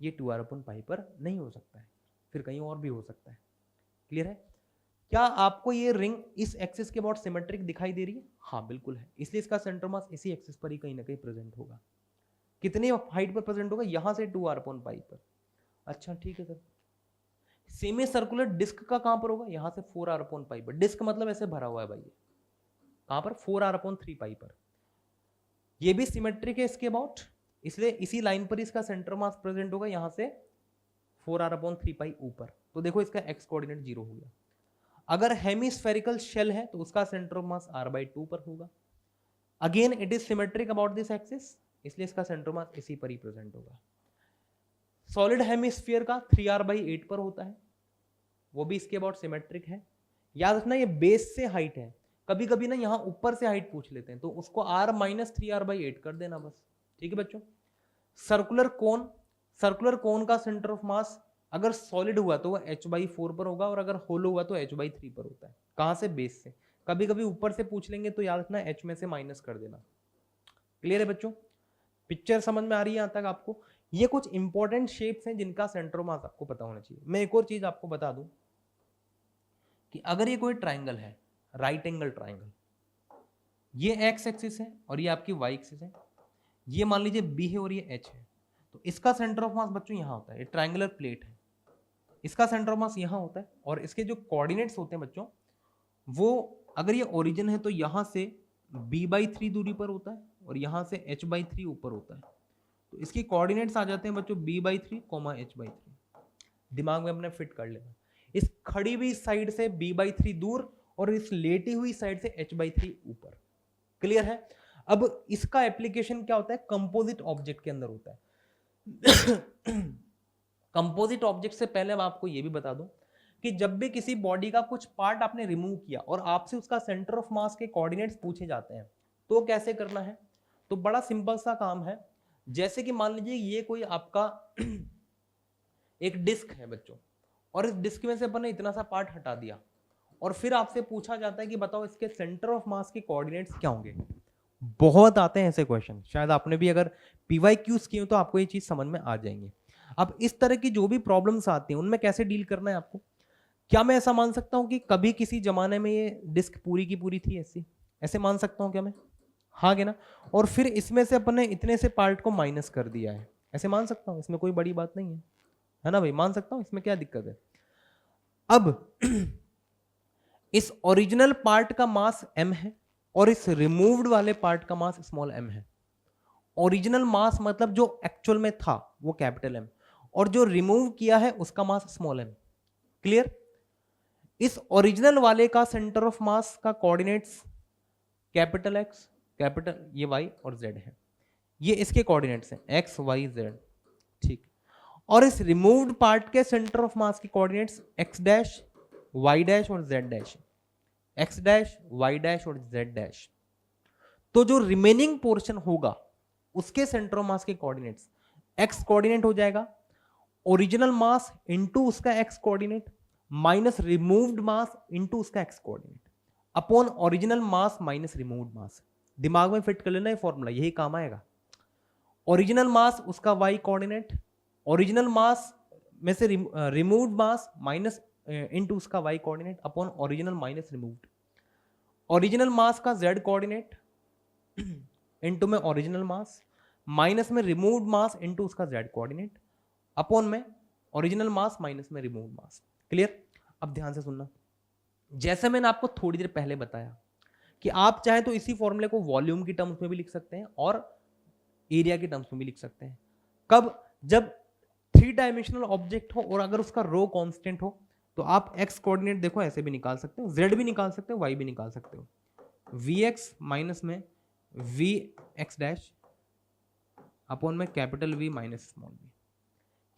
ये 2r/π पर नहीं हो सकता है, फिर कहीं और भी हो सकता है। क्लियर है? क्या आपको ये रिंग इस एक्सिस के अबाउट सिमेट्रिक दिखाई दे रही है? हाँ बिल्कुल है, इसलिए इसका सेंटर मास इसी एक्सिस पर ही कहीं ना कहीं प्रेजेंट होगा। कितने हाइट पर प्रेजेंट होगा? यहां से 2r/π पर। अच्छा ठीक है सर। सेमी सर्कुलर डिस्क का कहां पर होगा? यहां से 4r/π पर। डिस्क मतलब ऐसे भरा हुआ है भाई, कहां पर? 4r/3π पर। ये भी सिमेट्रिक है इसके अबाउट, इसलिए इसी लाइन पर इसका सेंटर मास प्रेजेंट होगा, यहां से 4r/3π ऊपर। तो देखो इसका एक्स कोऑर्डिनेट 0 हो गया। अगर हेमिस्फेरिकल शेल है तो उसका सेंटर ऑफ मास r/2 पर होगा। Again it is symmetric about this axis, इसलिए इसका सेंटर मास इसी पर ही प्रेजेंट होगा। सॉलिड हेमिस्फीयर का 3r/8 पर होता है, वो भी इसके अबाउट सिमेट्रिक है। याद रखना ये बेस से हाइट है, कभी कभी ना यहां ऊपर से हाइट पूछ लेते हैं तो उसको r-3r/8 कर देना बस। ठीक है बच्चों। सर्कुलर कोन का सेंटर ऑफ मास अगर सॉलिड हुआ तो वह h/4 पर होगा और अगर होलो हुआ तो h/3 पर होता है। कहां से? बेस से। कभी कभी ऊपर से पूछ लेंगे तो याद रखना h में से माइनस कर देना। क्लियर है बच्चों? पिक्चर समझ में आ रही है यहां तक आपको? ये कुछ इंपॉर्टेंट शेप्स हैं जिनका सेंटर ऑफ मास आपको पता होना चाहिए। मैं एक और चीज आपको बता दूं कि अगर ये कोई ट्राइंगल है, राइट एंगल ट्राइंगल, ये एक्स एक्सिस है और ये आपकी वाई एक्सिस है, ये मान लीजिए बी है और ये एच है, तो इसका सेंटर ऑफ मास बच्चों यहां होता है। ये ट्राइंगुलर प्लेट है, इसका सेंटर ऑफ मास यहां होता है और इसके जो कोऑर्डिनेट्स होते हैं बच्चों, वो अगर ये ओरिजिन है तो यहां से b/3 दूरी पर होता है और यहां से h/3 ऊपर होता है। तो इसके कोऑर्डिनेट्स आ जाते हैं बच्चों b/3, h/3। दिमाग में अपने फिट कर लेना। इस खड़ी हुई साइड से b/3 दूर और इस लेटी हुई साइड से h/3 ऊपर। क्लियर है? अब इसका एप्लीकेशन क्या होता है? कंपोजिट ऑब्जेक्ट के अंदर होता है। कंपोजिट ऑब्जेक्ट से पहले मैं आपको यह भी बता दूं कि जब भी किसी बॉडी का कुछ पार्ट आपने रिमूव किया और आपसे उसका सेंटर ऑफ मास के कोऑर्डिनेट्स पूछे जाते हैं तो कैसे करना है? तो बड़ा सिंपल सा काम है। जैसे कि मान लीजिए ये कोई आपका एक डिस्क है बच्चों, और इस डिस्क में से अपन ने इतना सा पार्ट हटा दिया और फिर आपसे पूछा जाता है कि बताओ इसके सेंटर ऑफ मास के कोऑर्डिनेट्स क्या होंगे। बहुत आते हैं ऐसे क्वेश्चन, शायद आपने भी अगर PYQs किए हो तो आपको ये चीज समझ में आ जाएंगे। अब इस तरह की जो भी प्रॉब्लम्स आती हैं उनमें कैसे डील करना है आपको? क्या मैं ऐसा मान सकता हूं कि कभी किसी जमाने में ये डिस्क पूरी की पूरी थी ऐसी? ऐसे मान सकता हूं क्या मैं? हाँ कि ना? और फिर इसमें से अपन ने इतने से पार्ट को माइनस कर दिया है, ऐसे मान सकता हूं? इसमें कोई बड़ी बात नहीं है ना भाई? मान सकता हूं, इसमें क्या दिक्कत है? अब इस ओरिजिनल पार्ट का मास m है और इस रिमूव्ड वाले पार्ट का मास स्मॉल m है। ओरिजिनल मास मतलब जो एक्चुअल में था वो कैपिटल M, और जो रिमूव किया है उसका मास स्मॉल m। क्लियर? इस ओरिजिनल वाले का सेंटर ऑफ मास का कोऑर्डिनेट्स कैपिटल X, कैपिटल ये Y और Z है, ये इसके कोऑर्डिनेट्स हैं X Y Z। ठीक। और इस रिमूव्ड पार्ट के सेंटर ऑफ मास के coordinates X dash Y dash और Z dash, X dash Y dash और Z डैश। तो जो रिमेनिंग पोर्शन होगा उसके सेंटर ऑफ मास के कोऑर्डिनेट्स X कोऑर्डिनेट हो जाएगा ओरिजिनल मास इनटू उसका X coordinate minus removed mass into उसका X coordinate upon original mass minus removed मास। दिमाग में फिट कर लेना ये फॉर्मूला, यही काम आएगा। ओरिजिनल मास उसका Y कोऑर्डिनेट, ओरिजिनल मास में से रिमूव्ड मास माइनस इनटू उसका Y coordinate upon original minus removed. Original mass का Z कोऑर्डिनेट इनटू में ओरिजिनल मास माइनस में रिमूव्ड मास इनटू उसका Z कोऑर्डिनेट अपॉन में ओरिजिनल मास माइनस में removed mass. Clear? अब ध्यान से सुनना, जैसे मैंने आपको थोड़ी देर पहले बताया कि आप चाहे तो इसी फॉर्मूले को वॉल्यूम की टर्म्स में भी लिख सकते हैं और एरिया की टर्म्स में भी लिख सकते हैं। कब? जब 3 डायमेंशनल ऑब्जेक्ट हो और अगर उसका रो कांस्टेंट हो तो आप x कोऑर्डिनेट देखो ऐसे भी निकाल सकते हो, z भी निकाल सकते हो, y भी निकाल सकते हो। vx माइनस में vx डैश अपॉन में capital V minus small v।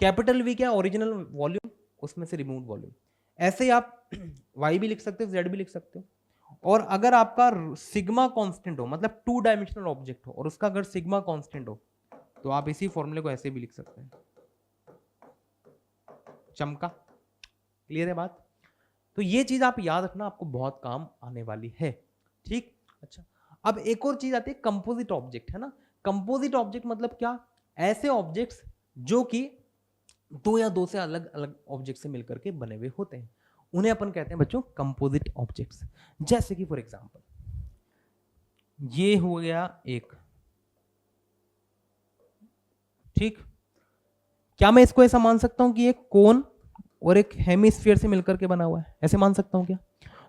Capital V क्या? ओरिजिनल वॉल्यूम, उसमें से रिमूव वॉल्यूम। ऐसे ही आप y भी लिख सकते हो, z भी लिख सकते हो। और अगर आपका सिग्मा कांस्टेंट हो, मतलब 2 डायमेंशनल ऑब्जेक्ट हो और उसका अगर सिग्मा कांस्टेंट हो तो आप इसी फॉर्मूले को ऐसे भी लिख सकते हैं, चमका। क्लियर है बात? तो ये चीज आप याद रखना, आपको बहुत काम आने वाली है। ठीक। अच्छा, अब एक और चीज आती है कंपोजिट ऑब्जेक्ट, है ना? कंपोजिट ऑब्जेक्ट मतलब क्या? ऐसे ऑब्जेक्ट्स जो कि 2 या 2 से अलग अलग ऑब्जेक्ट से मिलकर के बने हुए होते हैं, उन्हें अपन कहते हैं बच्चों कंपोजिट ऑब्जेक्ट्स। जैसे कि फॉर एग्जांपल ये हो गया एक, ठीक। क्या मैं इसको ऐसा मान सकता हूं कि एक कोन और एक हेमिस्फीयर से मिलकर के बना हुआ है? ऐसे मान सकता हूं क्या?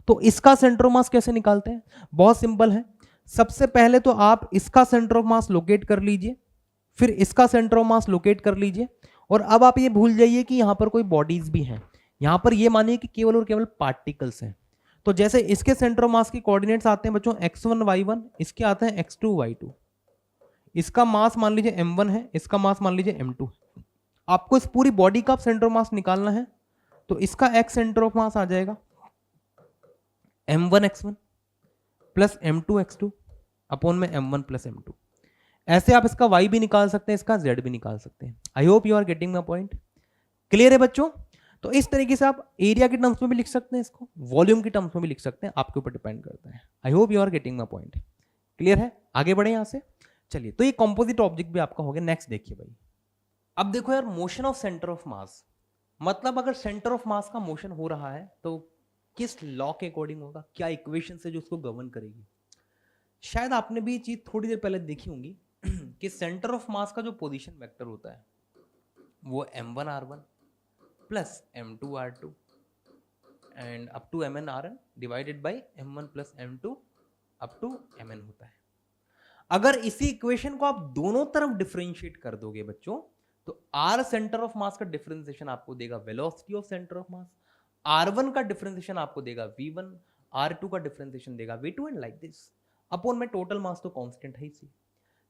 तो इसका सेंटर ऑफ मास कैसे निकालते हैं? बहुत सिंपल है। सबसे पहले तो आप इसका सेंटर ऑफ मास लोकेट कर लीजिए, फिर इसका सेंटर ऑफ मास लोकेट कर लीजिए, और अब आप ये भूल जाइए कि यहां पर कोई बॉडीज भी हैं। यहां पर ये मानिए कि केवल और केवल पार्टिकल्स हैं। तो जैसे इसके सेंटर ऑफ मास के कोऑर्डिनेट्स आते हैं बच्चों x1 y1, इसके आते हैं x2 y2। इसका मास मान लीजिए m1 है, इसका मास मान लीजिए m2 है। आपको इस पूरी बॉडी का सेंटर ऑफ मास निकालना है, तो इसका x सेंटर ऑफ मास आ जाएगा m1 x1 plus m2 x2 upon में m1 प्लस m2। ऐसे आप इसका y भी निकाल सकते हैं, इसका z भी निकाल सकते हैं। I hope you are getting my point. Clear है बच्चों? तो इस तरीके से आप एरिया के टर्म्स में भी लिख सकते हैं, इसको वॉल्यूम के टर्म्स में भी लिख सकते हैं, आपके ऊपर डिपेंड करता है। I hope you are getting my point. Clear है? आगे बढ़े यहां से। चलिए, तो ये कंपोजिट ऑब्जेक्ट भी आपका हो गया। नेक्स्ट देखिए भाई, अब देखो यार, मोशन ऑफ सेंटर ऑफ मास, मतलब अगर सेंटर ऑफ मास का मोशन हो रहा है तो किस लॉ के अकॉर्डिंग होगा, क्या इक्वेशन से जो उसको गवर्न करेगी। शायद आपने भी ये चीज थोड़ी देर पहले देखी होंगी कि सेंटर ऑफ मास का जो पोजीशन वेक्टर होता है वो m1r1 plus m2r2 and up to mn rn divided by m1 plus m2 up to mn होता है। अगर इसी इक्वेशन को आप दोनों तरफ डिफरेंशिएट कर दोगे बच्चों, तो आर सेंटर ऑफ मास का डिफरेंशिएशन आपको देगा velocity of centre of mass, r1 का डिफरेंशिएशन आपको देगा v1, r2 का डिफरेंशिएशन देगा v2 and like this upon में टोटल मास तो कांस्टेंट है ही।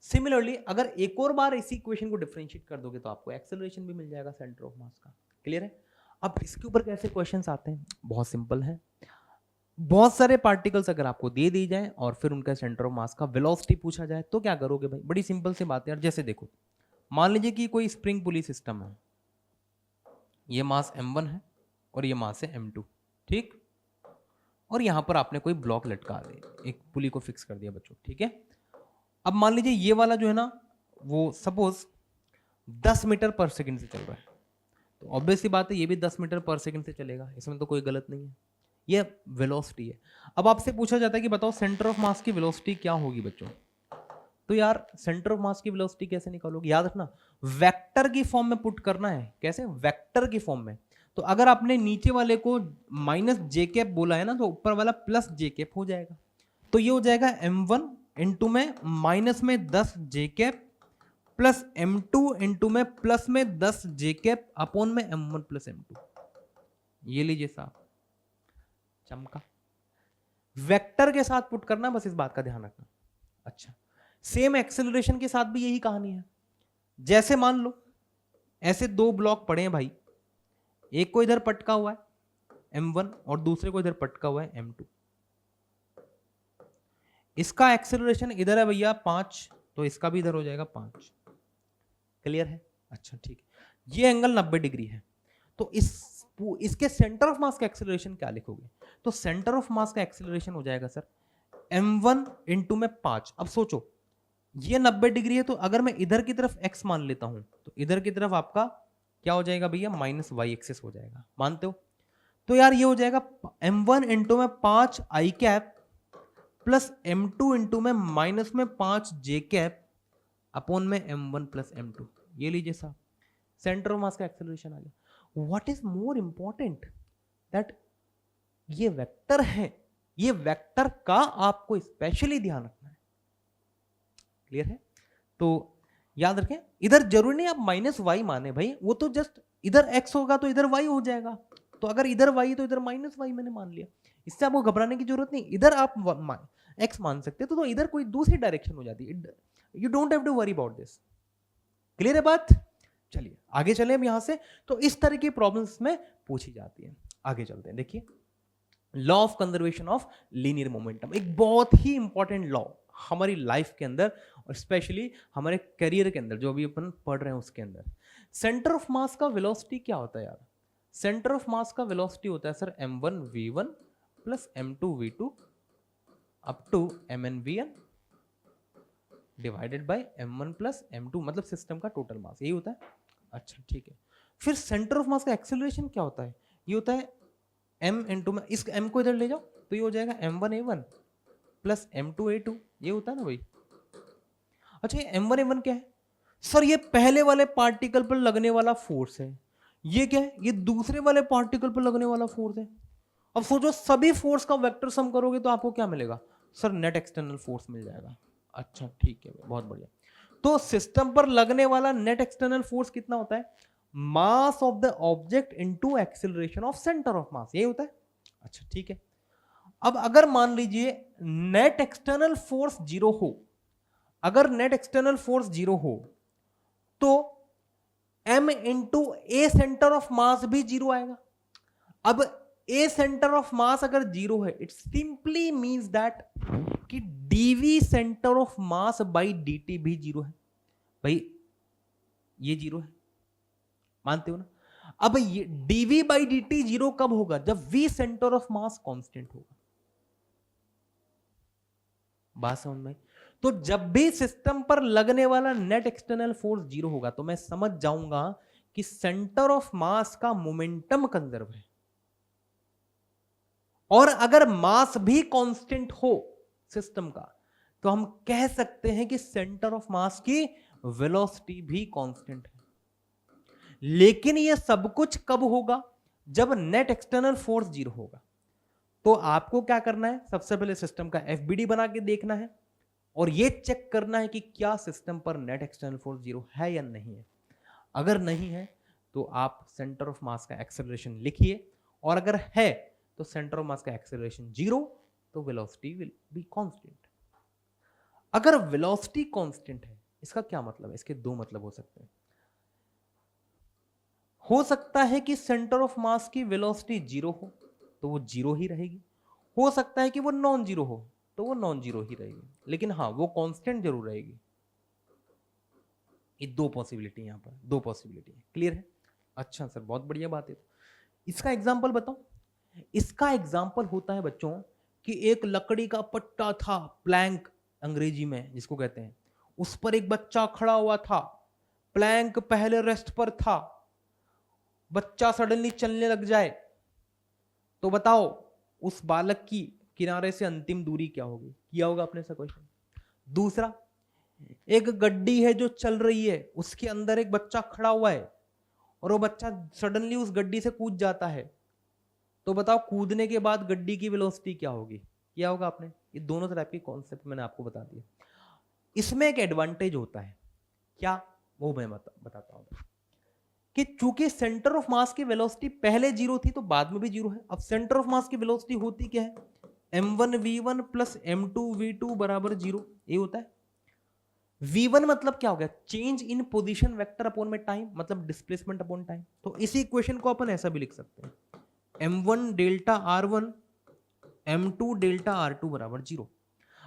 सिमिलरली अगर एक और बार इसी इक्वेशन को डिफरेंशिएट कर दोगे तो आपको एक्सेलरेशन भी मिल जाएगा सेंटर ऑफ मास का। क्लियर है? अब इसके ऊपर कैसे क्वेश्चंस आते हैं? बहुत सिंपल है। बहुत सारे पार्टिकल्स अगर आपको दे दी जाए और फिर उनका सेंटर ऑफ मास का वेलोसिटी पूछा जाए तो क्या करोगे भाई? बड़ी सिंपल सी बात है यार। जैसे देखो, मान लीजिए कि कोई स्प्रिंग पुली सिस्टम है, ये मास m1 है और ये मास है m2, ठीक? और यहां पर आपने कोई ब्लॉक लटका दिया, एक पुली को फिक्स कर दिया बच्चों, ठीक है? अब मान लीजिए ये वाला जो है ना, वो सपोज 10 मीटर पर सेकंड से चल रहा है, तो ऑब्वियस सी बात है ये भी 10 मीटर पर सेकंड से चलेगा, इसमें तो कोई गलत नहीं है। ये वेलोसिटी है। अब आपसे पूछा जाता है कि बताओ सेंटर ऑफ मास की वेलोसिटी क्या होगी बच्चों? तो यार सेंटर ऑफ मास की वेलोसिटी कैसे निकालोगे? याद रखना वेक्टर की फॉर्म में पुट करना है। कैसे? वेक्टर की फॉर्म में। तो अगर आपने नीचे वाले को माइनस जे कैप बोला है ना, तो ऊपर वाला प्लस जे कैप हो जाएगा। तो ये हो जाएगा m1 इंटू में माइनस में 10 जे कैप प्लस m2 इंटू में प्लस में 10 जे कैप अपॉन में m1 प्लस m2। ये लीजिए साहब, चमका। वेक्टर के साथ पुट करना, बस इस बात का ध्यान रखना। अच्छा, सेम एक्सेलरेशन के साथ भी यही कहानी है। जैसे मान लो ऐसे दो ब्लॉक पड़े हैं भाई, एक को इधर पटका हुआ है m1 और दूसरे को इधर पटका हुआ है m2। इसका एक्सेलरेशन इधर है भैया 5, तो इसका भी इधर हो जाएगा 5। क्लियर है? अच्छा ठीक है। ये एंगल 90 डिग्री है, तो इसके सेंटर ऑफ मास का एक्सेलरेशन क्या लिखोगे? तो सेंटर ऑफ मास का एक्सेलरेशन हो जाएगा सर m1 इंटू में 5। अब सोचो ये 90 डिग्री है, तो अगर मैं इधर की तरफ x मान लेता हूं तो इधर की तरफ आपका क्या हो जाएगा भैया? माइनस y एक्सिस हो जाएगा। मानते हो? तो यार ये हो जाएगा m1 इंटू में 5 i cap plus m2 into में माइनस में 5 j कैप अपॉन में m1 प्लस m2। ये लीजिए साहब, सेंटर ऑफ मास का एक्सेलरेशन आ गया। What is more important that ये वेक्टर है, ये वेक्टर का आपको स्पेशली ध्यान रखना है। क्लियर है? तो याद रखें, इधर जरूरी नहीं आप माइनस वाई माने भाई, वो तो जस्ट इधर x होगा तो इधर y हो जाएगा। तो अगर इधर y तो इधर माइनस वाई मैंने मान लिया, इससे आपको घबराने की जरूरत नहीं। इधर आप x मान सकते तो इधर कोई दूसरी डायरेक्शन हो जाती है। You don't have to worry about this. Clear है बात? चलिए आगे चले अब यहां से। तो इस तरह की प्रॉब्लम्स में पूछी जाती है। आगे चलते हैं। देखिए, law of conservation of linear momentum, एक बहुत ही इंपॉर्टेंट लॉ हमारी लाइफ के अंदर और स्पेशली हमारे करियर के अंदर जो अभी अपन पढ़ रहे हैं उसके अंदर। सेंटर ऑफ मास का वेलोसिटी क्या होता है यार? सेंटर ऑफ मास का वेलोसिटी होता है sir m1 v1 plus m2 v2 up to mn vn divided by m1 plus m2, मतलब सिस्टम का टोटल मास, यही होता है। अच्छा ठीक है। फिर सेंटर ऑफ मास का एक्सेलरेशन क्या होता है? ये होता है m इंटू में, इस m को इधर ले जाओ तो ये हो जाएगा m1 a1 plus m2 a2। ये होता है ना भाई। अच्छा, ये m1 a1 क्या है सर? ये पहले वाले पार्टिकल पर लगने वाला फोर्स है। ये क्या है? ये दूसरे वाले पार्टिकल पर लगने वाला फोर्स है। अब सोचो सभी फोर्स का वेक्टर सम करोगे तो आपको क्या मिलेगा? सर नेट एक्सटर्नल फोर्स मिल जाएगा। अच्छा ठीक है, बहुत बढ़िया। तो सिस्टम पर लगने वाला नेट एक्सटर्नल फोर्स कितना होता है? Mass of the object into acceleration of centre of मास, ये होता है। अच्छा ठीक है। अब अगर मान लीजिए नेट एक्सटर्नल फोर्स 0 हो, अगर नेट एक्सटर्नल फोर्स 0 हो तो m into A centre of मास भी 0 आएगा। अब ए सेंटर ऑफ मास अगर 0 है, इट सिंपली मींस दैट कि dv centre of mass by dt भी 0 है। भाई ये 0 है, मानते हो ना? अब ये dv बाई dt 0 कब होगा? जब v centre of mass constant होगा। बात समझ में? तो जब भी सिस्टम पर लगने वाला नेट एक्सटर्नल फोर्स 0 होगा तो मैं समझ जाऊंगा कि सेंटर ऑफ मास का मोमेंटम कंजर्व है। और अगर मास भी कांस्टेंट हो सिस्टम का तो हम कह सकते हैं कि सेंटर ऑफ मास की वेलोसिटी भी कांस्टेंट है। लेकिन यह सब कुछ कब होगा? जब नेट एक्सटर्नल फोर्स 0 होगा। तो आपको क्या करना है? सबसे पहले सिस्टम का एफबीडी बना के देखना है और ये चेक करना है कि क्या सिस्टम पर नेट एक्सटर्नल फोर्स जीरो है या नहीं है। अगर नहीं है तो आप सेंटर ऑफ मास का एक्सेलरेशन लिखिए, और अगर है तो सेंटर ऑफ मास का एक्सेलरेशन जीरो, तो वेलोसिटी विल बी कांस्टेंट। अगर वेलोसिटी कांस्टेंट है, इसका क्या मतलब है? इसके दो मतलब हो सकते हैं। हो सकता है कि सेंटर ऑफ मास की वेलोसिटी जीरो हो तो वो जीरो ही रहेगी, हो सकता है कि वो नॉन जीरो हो तो वो नॉन जीरो ही रहेगी, लेकिन हाँ वो कांस्टेंट जरूर रहेगी। ये दो पॉसिबिलिटी यहां पर, दो पॉसिबिलिटी है। क्लियर है? अच्छा सर, बहुत बढ़िया बात है। तो इसका एग्जाम्पल बताओ। इसका एग्जाम्पल होता है बच्चों कि एक लकड़ी का पट्टा था, प्लैंक अंग्रेजी में जिसको कहते हैं, उस पर एक बच्चा खड़ा हुआ था, प्लैंक पहले रेस्ट पर था, बच्चा सडनली चलने लग जाए तो बताओ उस बालक की किनारे से अंतिम दूरी क्या होगी? किया होगा आपने ऐसा क्वेश्चन। दूसरा, एक गड्डी है जो चल रही है, उसके अंदर एक बच्चा खड़ा हुआ है और वो बच्चा सडनली उस गड्डी से कूद जाता है, तो बताओ कूदने के बाद गड्डी की वेलोसिटी क्या होगी? किया होगा आपने। ये दोनों तरह के कॉन्सेप्ट मैंने आपको बता दिया। इसमें एक एडवांटेज होता है, क्या? वो मैं बताता हूं कि चूंकि सेंटर ऑफ मास की वेलोसिटी पहले जीरो थी तो बाद में भी जीरो है। अब सेंटर ऑफ मास की वेलोसिटी होती क्या है? m1v1 प्लस m2v2 बराबर जीरो, ये होता है। v1 मतलब क्या हो गया? Change in position vector upon में टाइम, मतलब डिस्प्लेसमेंट अपॉन टाइम। तो इसी इक्वेशन को अपन ऐसा भी लिख सकते हैं, m1 delta r1 m2 delta r2 बराबर जीरो।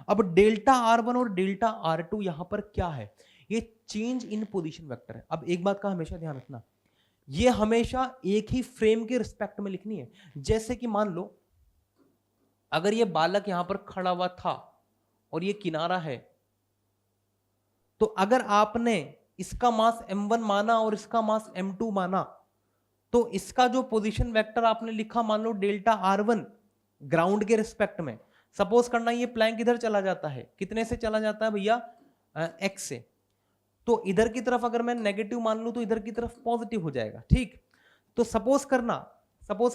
अब डेल्टा r1 और डेल्टा r2 यहां पर क्या है? ये चेंज इन पोजीशन वेक्टर है। अब एक बात का हमेशा ध्यान रखना, ये हमेशा एक ही फ्रेम के रिस्पेक्ट में लिखनी है। जैसे कि मान लो अगर ये बालक यहां पर खड़ा हुआ था और ये किनारा है, तो अगर आपने इसका मास m1 माना और इसका मास m2 माना, तो इसका जो पोजीशन वेक्टर आपने लिखा, मान लो डेल्टा r1 ग्राउंड के रिस्पेक्ट में, सपोज करना ये प्लैंक इधर चला जाता है, कितने से चला जाता है भैया? x से। तो इधर की तरफ अगर मैं नेगेटिव मान लूं तो इधर की तरफ पॉजिटिव हो जाएगा, ठीक। तो सपोज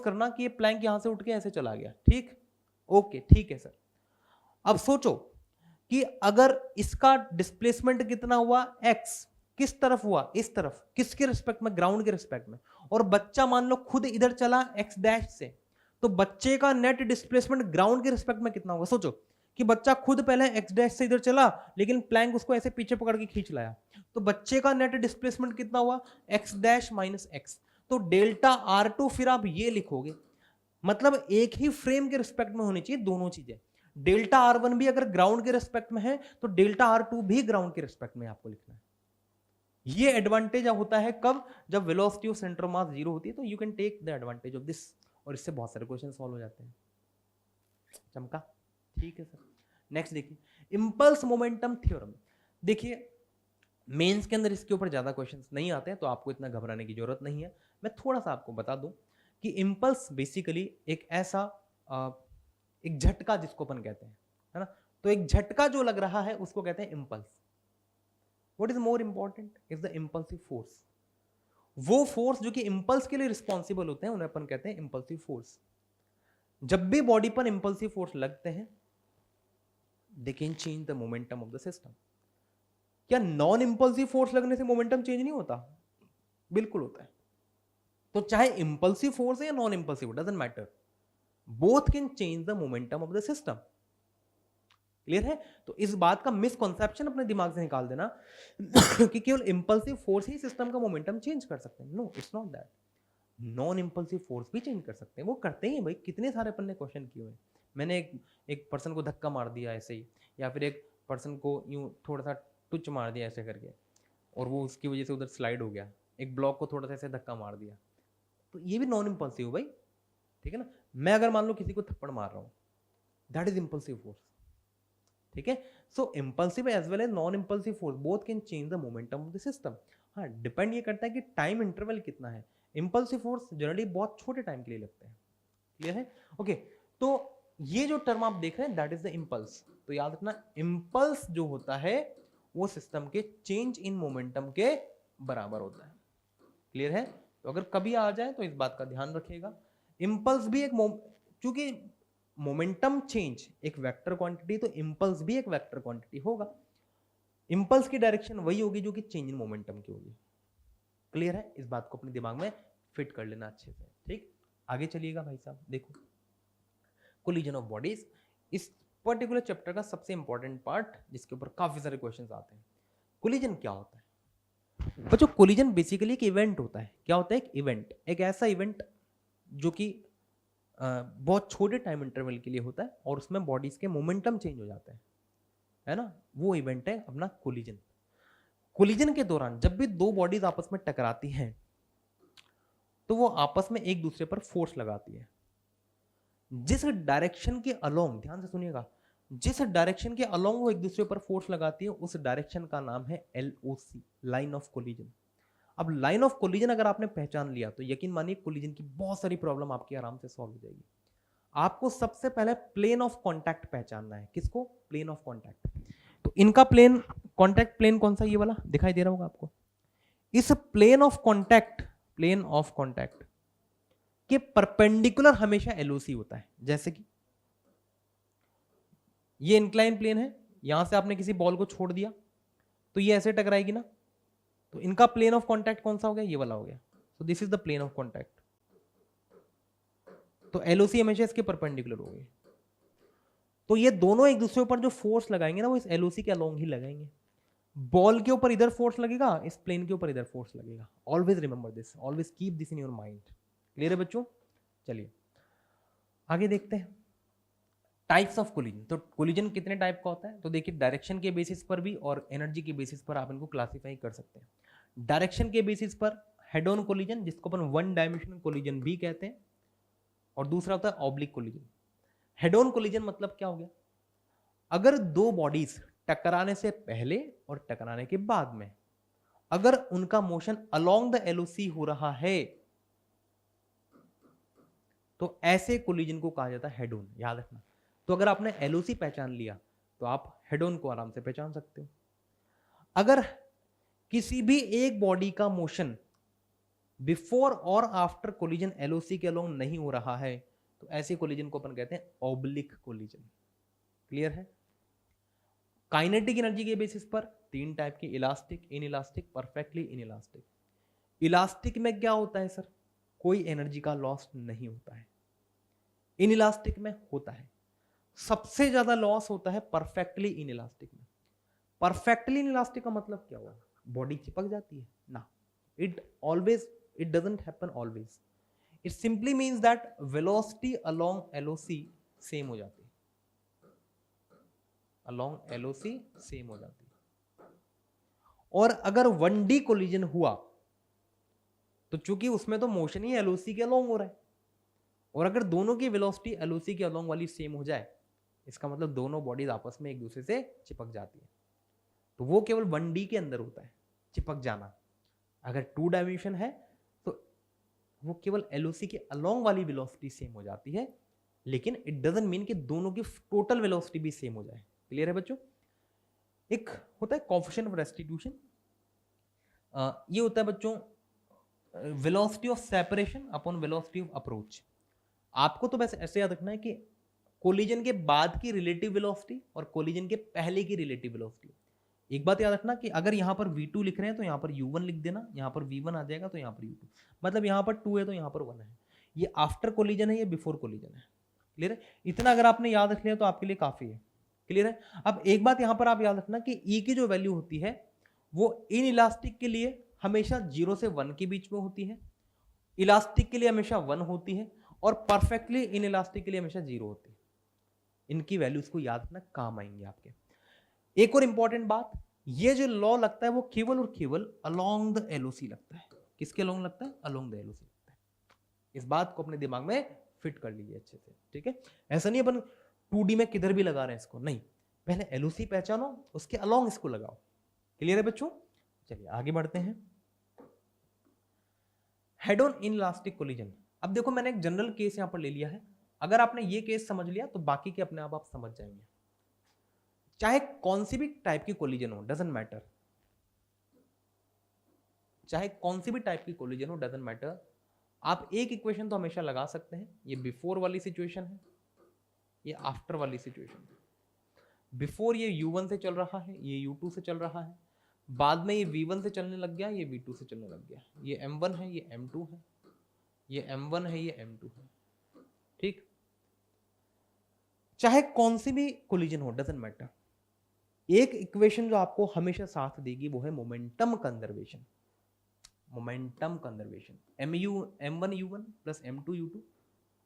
करना कि ये प्लैंक यहां से उठ के ऐसे चला गया, ठीक। ओके, ठीक है सर। अब सोचो कि अगर इसका डिस्प्लेसमेंट कितना हुआ? x। किस तरफ हुआ? इस तरफ। किसके रिस्पेक्ट में? ग्राउंड के रिस्पेक्ट में। और बच्चा मान लो खुद इधर चला x डैश से, तो बच्चे का नेट डिस्प्लेसमेंट ग्राउंड के रिस्पेक्ट में कितना होगा? सोचो कि बच्चा खुद पहले x डैश से इधर चला, लेकिन प्लैंक उसको ऐसे पीछे पकड़ के खींच लाया, तो बच्चे का नेट डिस्प्लेसमेंट कितना हुआ? x dash minus x। तो डेल्टा r2 फिर आप ये लिखोगे, मतलब एक ही फ्रेम के रिस्पेक्ट में होनी चाहिए दोनों चीजें। डेल्टा r1 भी अगर ग्राउंड के रिस्पेक्ट में है तो डेल्टा r2 भी ग्राउंड के रिस्पेक्ट में आपको लिखना है। ये एडवांटेज होता है कब? जब velocity of centre of mass zero होती है, तो you can take the advantage of this, और इससे बहुत सारे क्वेश्चन सॉल्व हो जाते हैं। चमका? ठीक है सर। नेक्स्ट देखिए, इंपल्स मोमेंटम थ्योरम। देखिए मेंस के अंदर इसके ऊपर ज्यादा क्वेश्चंस नहीं आते हैं, तो आपको इतना घबराने की जरूरत नहीं है। मैं थोड़ा सा आपको बता दूं कि इंपल्स बेसिकली एक ऐसा एक झटका जिसको अपन कहते हैं, है ना। तो एक झटका जो लग रहा है उसको कहते हैं impulse. What is more important is the impulsive force. वो फोर्स जो कि इंपल्स के लिए रिस्पॉन्सिबल होते हैं उन्हें अपन कहते हैं इंपल्सिव फोर्स। जब भी बॉडी पर इंपल्सिव फोर्स लगते हैं, they can change the momentum of the system. क्या नॉन इंपल्सिव फोर्स लगने से मोमेंटम चेंज नहीं होता? बिल्कुल होता है। तो चाहे इंपल्सिव फोर्स है या non impulsive, doesn't matter, both can change the momentum of the system. Clear है? तो इस बात का मिसकॉन्सेप्शन अपने दिमाग से निकाल देना कि केवल इंपल्सिव फोर्स ही सिस्टम का मोमेंटम चेंज कर सकते हैं। No, it's not that. Non impulsive force भी चेंज कर सकते हैं, वो करते ही भाई। कितने सारे अपन ने क्वेश्चन किए हुए। मैंने एक पर्सन को धक्का मार दिया ऐसे ही, या फिर एक पर्सन को यूं थोड़ा सा टुच मार दिया ऐसे करके, और वो उसकी वजह से उधर स्लाइड हो गया। एक ब्लॉक को थोड़ा सा ऐसे धक्का मार दिया, तो ये भी नॉन इंपल्सिव भाई, ठीक है ना। मैं अगर मान लो किसी को थप्पड़ मार रहा हूँ, दैट इज इंपल्सिव फोर्स, ठीक है। So impulsive as well as non impulsive force both can change the momentum of the system. हाँ, डिपेंड ये करता है कि टाइम इंटरवल कितना है। इंपल्सिव फोर्स जनरली बहुत छोटे टाइम के लिए लगते हैं। क्लियर है? ओके, तो ये जो टर्म आप देख रहे हैं दैट इज द इंपल्स। तो याद रखना, इंपल्स जो होता है वो सिस्टम के चेंज इन मोमेंटम के बराबर होता है। क्लियर है? तो अगर कभी आ जाए तो इस बात का ध्यान रखिएगा। इंपल्स भी एक, चूंकि मोमेंटम चेंज एक वेक्टर क्वांटिटी, तो इंपल्स भी एक वेक्टर क्वांटिटी होगा। इंपल्स की डायरेक्शन वही होगी जो कि चेंज इन मोमेंटम की होगी। क्लियर है? इस बात को अपने दिमाग में फिट कर लेना अच्छे से। ठीक, आगे चलिएगा भाई साहब। देखो, कोलिजन ऑफ बॉडीज इस पर्टिकुलर चैप्टर का सबसे इंपॉर्टेंट पार्ट, जिसके ऊपर काफी सारे क्वेश्चंस आते हैं। कोलिजन क्या होता है बच्चों? कोलिजन बेसिकली एक इवेंट होता है। क्या होता है? एक इवेंट, एक ऐसा इवेंट जो कि बहुत छोटे टाइम इंटरवल के लिए होता है और उसमें बॉडीज के मोमेंटम चेंज हो जाते हैं, है ना? वो इवेंट है अपना कोलिजन। कोलिजन के दौरान जब भी दो बॉडीज आपस में टकराती हैं तो वो आपस में एक दूसरे पर फोर्स लगाती है। जिस डायरेक्शन के अलोंग, ध्यान से सुनिएगा, जिस डायरेक्शन के अलोंग वो एक दूसरे पर फोर्स लगाती है उस डायरेक्शन का नाम है LOC, लाइन ऑफ कोलिजन। अब लाइन ऑफ कोलिजन अगर आपने पहचान लिया तो यकीन मानिए कोलिजन की बहुत सारी प्रॉब्लम आपकी आराम से सॉल्व हो जाएगी। आपको सबसे पहले प्लेन ऑफ कॉन्टैक्ट पहचानना है। किसको? Plane of contact. तो इनका प्लेन कॉन्टैक्ट प्लेन कौन सा? ये वाला दिखाई दे रहा होगा आपको। इस plane of contact, plane of contact के परपेंडिकुलर हमेशा LOC होता है। जैसे कि ये इंक्लाइन प्लेन है, यहां से आपने किसी बॉल को छोड़ दिया तो ये ऐसे टकराएगी ना, तो इनका प्लेन ऑफ कॉन्टैक्ट कौन सा हो गया? ये वाला हो गया। So this is the plane of contact. तो LOC हमेशा इसके परपेंडिकुलर होगी। तो ये दोनों एक दूसरे ऊपर जो फोर्स लगाएंगे ना वो इस LOC के अलोंग ही लगाएंगे। बॉल के ऊपर इधर फोर्स लगेगा, इस प्लेन के ऊपर इधर फोर्स लगेगा। Always remember this, always keep this in your mind. Clear है बच्चों? चलिए आगे देखते हैं टाइप्स ऑफ कोलिजन। तो कोलिजन कितने टाइप का होता है? तो देखिए, डायरेक्शन के बेसिस पर भी और एनर्जी के बेसिस पर आप इनको क्लासिफाई कर सकते हैं। डायरेक्शन के बेसिस पर हेड ऑन कोलिजन, जिसको अपन वन डायमेंशनल कोलिजन भी कहते हैं, और दूसरा होता है oblique collision. Head on collision मतलब क्या हो गया? अगर दो बॉडीज टकराने से पहले और टकराने के बाद में अगर उनका मोशन अलोंग द LOC हो रहा है तो ऐसे कोलिजन को कहा जाता है हेड ऑन। याद रखना। तो अगर आपने LOC पहचान लिया तो आप हेड ऑन को आराम से पहचान सकते हो। अगर किसी भी एक बॉडी का मोशन बिफोर और आफ्टर कोलिजन LOC के अलोंग नहीं हो रहा है तो ऐसे कोलिजन को अपन कहते हैं ऑब्लिक कोलिजन। क्लियर है? काइनेटिक एनर्जी के बेसिस पर तीन टाइप की, elastic, inelastic, perfectly inelastic. Elastic में क्या होता है सर? कोई एनर्जी का लॉस नहीं होता है। इनइलास्टिक में होता है। सबसे ज्यादा लॉस होता है परफेक्टली इनइलास्टिक में। परफेक्टली इनइलास्टिक का मतलब क्या हुआ? बॉडी चिपक जाती है ना। It doesn't happen always. It simply means that velocity along LOC same हो जाती है। अलोंग LOC सेम हो जाती है। और अगर 1D कोलिजन हुआ तो चूंकि उसमें तो मोशन ही LOC के अलोंग हो रहा है, और अगर दोनों की वेलोसिटी LOC के अलोंग वाली सेम हो जाए इसका मतलब दोनों बॉडीज आपस में एक दूसरे से चिपक जाती है। तो वो केवल 1D के अंदर होता है चिपक जाना। अगर 2 डायमेंशन है तो वो केवल LOC के अलोंग वाली वेलोसिटी सेम हो जाती है, लेकिन इट डजंट मीन कि दोनों की टोटल वेलोसिटी भी सेम हो जाए। क्लियर है बच्चों? एक होता है कोएफिशिएंट ऑफ रेस्टिट्यूशन। ये होता है बच्चों velocity of separation upon velocity of approach. आपको तो वैसे ऐसे याद रखना है कि कोलिजन के बाद की रिलेटिव वेलोसिटी और कोलिजन के पहले की रिलेटिव वेलोसिटी। एक बात याद रखना कि अगर यहां पर V2 लिख रहे हैं तो यहां पर U1 लिख देना, यहां पर V1 आ जाएगा तो यहां पर U2, मतलब यहां पर 2 है तो यहां पर 1 है। ये आफ्टर कोलिजन है, ये बिफोर कोलिजन है। क्लियर है? इतना अगर आपने याद रख लिया तो आपके लिए काफी है। क्लियर है? अब एक बात यहां पर आप याद रखना कि E की जो वैल्यू होती है वो इन इलास्टिक के लिए हमेशा 0 से 1 के बीच में होती है, इलास्टिक के लिए हमेशा 1 होती है, और परफेक्टली इन इलास्टिक के लिए हमेशा 0 होती है। इनकी वैल्यूज को याद रखना, काम आएंगे आपके। एक और इंपॉर्टेंट बात, ये जो लॉ लगता है वो केवल और केवल अलोंग द LOC लगता है। किसके अलोंग लगता है? अलोंग द LOC लगता है। इस बात को अपने दिमाग में फिट कर लीजिए अच्छे से। ठीक है? ऐसा नहीं अपन 2D में किधर भी लगा रहे हैं इसको, नहीं, पहले LOC पहचानो उसके अलोंग इसको लगाओ। क्लियर है बच्चों? चलिए आगे बढ़ते हैं। Head on inelastic collision. अब देखो मैंने एक जनरल केस यहां पर ले लिया है। अगर आपने ये केस समझ लिया तो बाकी के अपने आप समझ जाएंगे। चाहे कौन सी भी टाइप की कोलिजन हो, डजंट मैटर, चाहे कौन सी भी टाइप की कोलिजन हो, डजंट मैटर, आप एक इक्वेशन तो हमेशा लगा सकते हैं। ये बिफोर वाली सिचुएशन है, ये आफ्टर वाली सिचुएशन। बिफोर ये U1 से चल रहा है, ये U2 से चल रहा है, बाद में ये V1 से चलने लग गया, ये V2 से चलने लग गया। ये M1 है, ये M2 है, ये M1 है, ये M2 है। ठीक, चाहे कौन सी भी कोलिजन हो, डजंट मैटर, एक इक्वेशन जो आपको हमेशा साथ देगी वो है momentum conservation. Momentum conservation M1U1 plus M2U2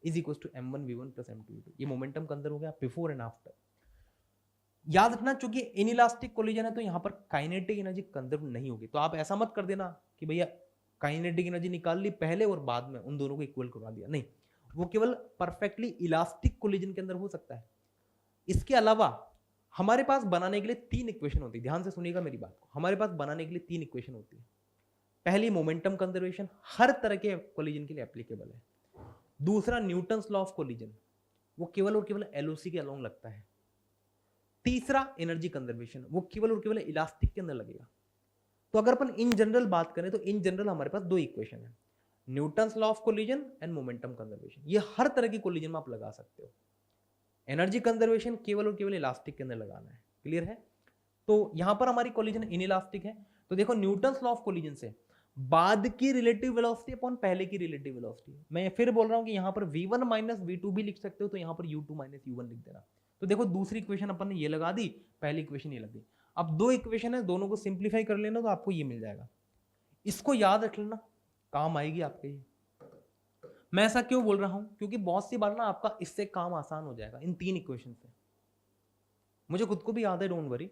is equal to M1V1 plus M2U2। ये मोमेंटम कंजर्व हो गया बिफोर एंड आफ्टर। याद रखना, चूंकि इनइलास्टिक कोलिजन है तो यहां पर काइनेटिक एनर्जी कंजर्व नहीं होगी। तो आप ऐसा मत कर देना कि भैया काइनेटिक एनर्जी निकाल ली पहले और बाद में उन दोनों को इक्वल करवा दिया, नहीं, वो केवल परफेक्टली इलास्टिक कोलिजन के अंदर हो सकता है। इसके अलावा हमारे पास बनाने के लिए 3 इक्वेशन होती है। ध्यान से सुनिएगा मेरी बात को, हमारे पास बनाने के लिए 3 इक्वेशन होती है। पहली मोमेंटम कंजर्वेशन, हर तरह के कोलिजन के लिए एप्लीकेबल है। दूसरा न्यूटन्स लॉ ऑफ कोलिजन, वो केवल और केवल एलओसी के अलोंग लगता है। तीसरा एनर्जी कंजर्वेशन, वो केवल और केवल इलास्टिक के अंदर लगेगा। तो अगर अपन इन जनरल बात करें तो इन जनरल हमारे पास 2 इक्वेशन है, Newton's law of collision and momentum conservation. ये हर तरह की कोलिजन में आप लगा सकते हो। एनर्जी कंजर्वेशन केवल और केवल इलास्टिक के अंदर लगाना है। क्लियर है? तो यहां पर हमारी कोलिजन इनइलास्टिक है। तो देखो न्यूटन्स लॉ ऑफ कोलिजन से बाद की रिलेटिव वेलोसिटी अपॉन पहले की रिलेटिव वेलोसिटी, मैं फिर बोल रहा हूं कि यहां पर v1 माइनस v2 भी लिख सकते हो, तो यहां पर u2 माइनस u1 लिख देना। तो देखो दूसरी इक्वेशन अपन ने ये लगा दी, पहली इक्वेशन ये लग गई। अब 2 इक्वेशन है, दोनों को सिंप्लीफाई कर लेना तो आपको ये मिल जाएगा। इसको याद रख लेना, काम आएगी आपके ये। मैं ऐसा क्यों बोल रहा हूं? क्योंकि बहुत सी बार ना आपका इससे काम आसान हो जाएगा इन 3 इक्वेशन से। मुझे खुद को भी याद है, डोंट वरी।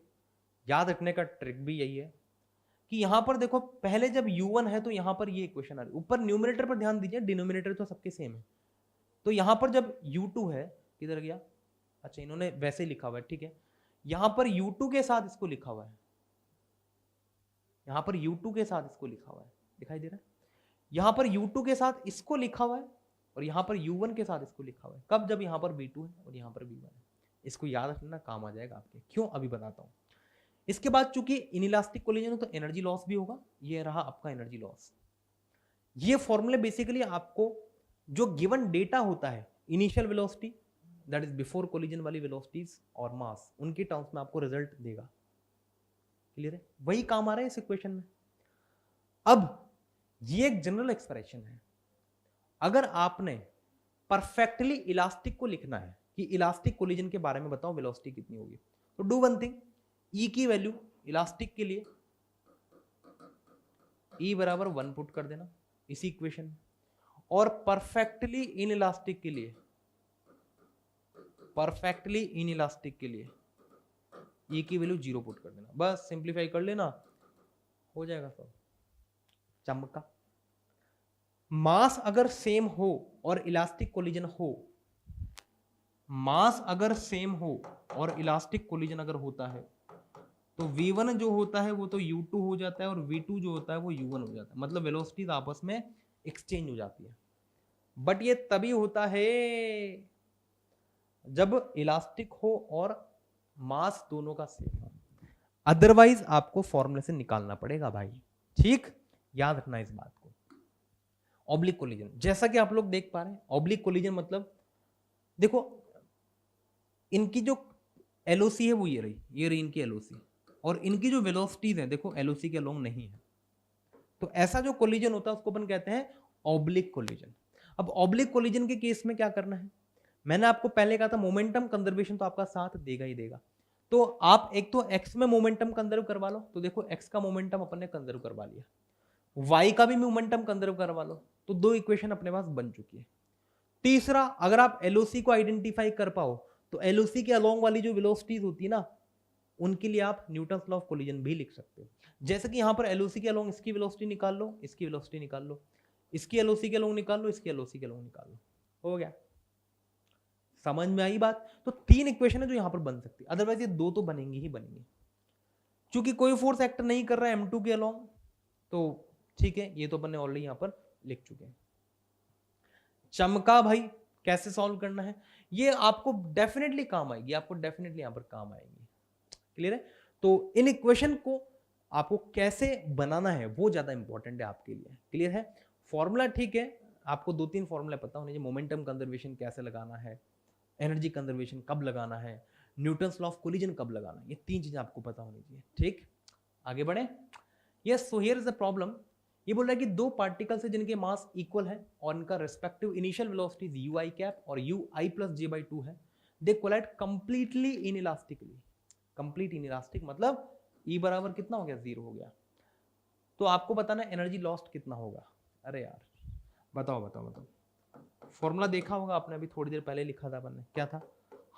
याद रखने का ट्रिक भी यही है कि यहां पर देखो पहले जब u1 है तो यहां पर ये इक्वेशन आ रही है। ऊपर न्यूमरेटर पर ध्यान दीजिए, डिनोमिनेटर तो सबके सेम है। तो यहां पर जब u2 है, किधर गया? अच्छा, इन्होंने वैसे ही लिखा हुआ है, ठीक है। यहां पर u2 के साथ इसको लिखा हुआ है, यहां पर u2 के साथ इसको लिखा हुआ है, दिखाई दे रहा है? यहां पर u2 के साथ इसको लिखा हुआ है और यहां पर u1 के साथ इसको लिखा हुआ है। कब? जब यहां पर v2 है और यहां पर v1 है। इसको याद रखना, काम आ जाएगा आपके। क्यों? अभी बताता हूं। इसके बाद चूंकि इनइलास्टिक कोलिजन है तो एनर्जी लॉस भी होगा। ये रहा आपका एनर्जी लॉस। ये फॉर्मूले बेसिकली आपको जो गिवन डेटा होता है, initial velocity that is before collision वाली वेलोसिटीज और मास, उनके टर्म्स में आपको रिजल्ट देगा। क्लियर है? वही काम आ रहा है इस इक्वेशन में। अब ये एक जनरल एक्सप्रेशन है। अगर आपने परफेक्टली इलास्टिक को लिखना है कि इलास्टिक कोलिजन के बारे में बताओ वेलोसिटी कितनी होगी, तो डू वन थिंग, E की वैल्यू इलास्टिक के लिए E बराबर 1 पुट कर देना इसी इक्वेशन में, और परफेक्टली इन इलास्टिक के लिए, परफेक्टली इन इलास्टिक के लिए E की वैल्यू 0 पुट कर देना। बस सिंप्लीफाई कर लेना, हो जाएगा सब। चमका। मास अगर सेम हो और इलास्टिक कोलिजन हो, मास अगर सेम हो और इलास्टिक कोलिजन अगर होता है तो v1 जो होता है वो तो u2 हो जाता है और v2 जो होता है वो u1 हो जाता है। मतलब वेलोसिटीज आपस में एक्सचेंज हो जाती है। बट ये तभी होता है जब इलास्टिक हो और मास दोनों का सेम हो, अदरवाइज आपको फॉर्मूले से निकालना पड़ेगा भाई। ठीक, याद रखना इस बात को। ऑब्लिक कोलिजन, जैसा कि आप लोग देख पा रहे हैं, ऑब्लिक कोलिजन मतलब देखो इनकी जो एलओसी है वो ये रही इनकी एलओसी, और इनकी जो वेलोसिटीज है देखो एलओसी के अलोंग नहीं है। तो ऐसा जो कोलिजन होता है उसको अपन कहते हैं ऑब्लिक कोलिजन। अब ऑब्लिक कोलिजन के केस में क्या करना है, मैंने आपको पहले कहा था मोमेंटम कंजर्वेशन तो आपका साथ देगा ही देगा। तो आप एक तो x में मोमेंटम कंजर्व करवा लो, तो देखो x का मोमेंटम अपन ने कंजर्व करवा लिया, y का भी मोमेंटम कंजर्व करवा लो, तो 2 इक्वेशन अपने पास बन चुकी है। तीसरा, अगर आप एलओसी को आइडेंटिफाई कर पाओ तो एलओसी के अलोंग वाली जो वेलोसिटीज होती है ना, उनके लिए आप न्यूटन्स लॉ ऑफ कोलिजन भी लिख सकते हो। जैसे कि यहां पर एलओसी के अलोंग इसकी वेलोसिटी निकाल लो, इसकी वेलोसिटी निकाल लो, इसकी एलओसी के अलोंग निकाल लो, इसकी एलओसी के अलोंग निकाल लो, हो गया। समझ में आई बात? तो 3 इक्वेशन है जो यहां पर बन सकती है, अदरवाइज ये 2 तो बनेंगी ही बनेंगी। चूंकि कोई फोर्स एक्ट नहीं कर रहा है m2 के अलोंग, तो ठीक है, ये तो अपन ने ऑलरेडी यहां पर लिख चुके हैं। चमका भाई, कैसे सॉल्व करना है ये आपको डेफिनेटली काम आएगी, आपको डेफिनेटली यहां पर काम आएगी। क्लियर है? तो इन इक्वेशन को आपको कैसे बनाना है वो ज्यादा इंपॉर्टेंट है आपके लिए। क्लियर है? फॉर्मूला ठीक है, आपको 2-3 फॉर्मूला पता होने चाहिए, मोमेंटम कंजर्वेशन कैसे लगाना है, एनर्जी कंजर्वेशन कब लगाना है, न्यूटन्स लॉ ऑफ कोलिजन कब लगाना है, ये 3 चीजें आपको पता होनी चाहिए। ठीक, आगे बढ़े। Yes, so here is the problem. ये बोल रहा है कि 2 पार्टिकल्स है जिनके मास इक्वल है और इनका respective initial velocities u i cap और u i plus j by 2 है। They collide completely inelastically. Complete inelastic मतलब ई बराबर कितना हो गया, 0 हो गया। तो आपको बताना एनर्जी लॉस्ट कितना होगा। अरे यार बताओ बताओ बताओ, फॉर्मूला देखा होगा आपने, अभी थोड़ी देर पहले लिखा था अपन ने, क्या था,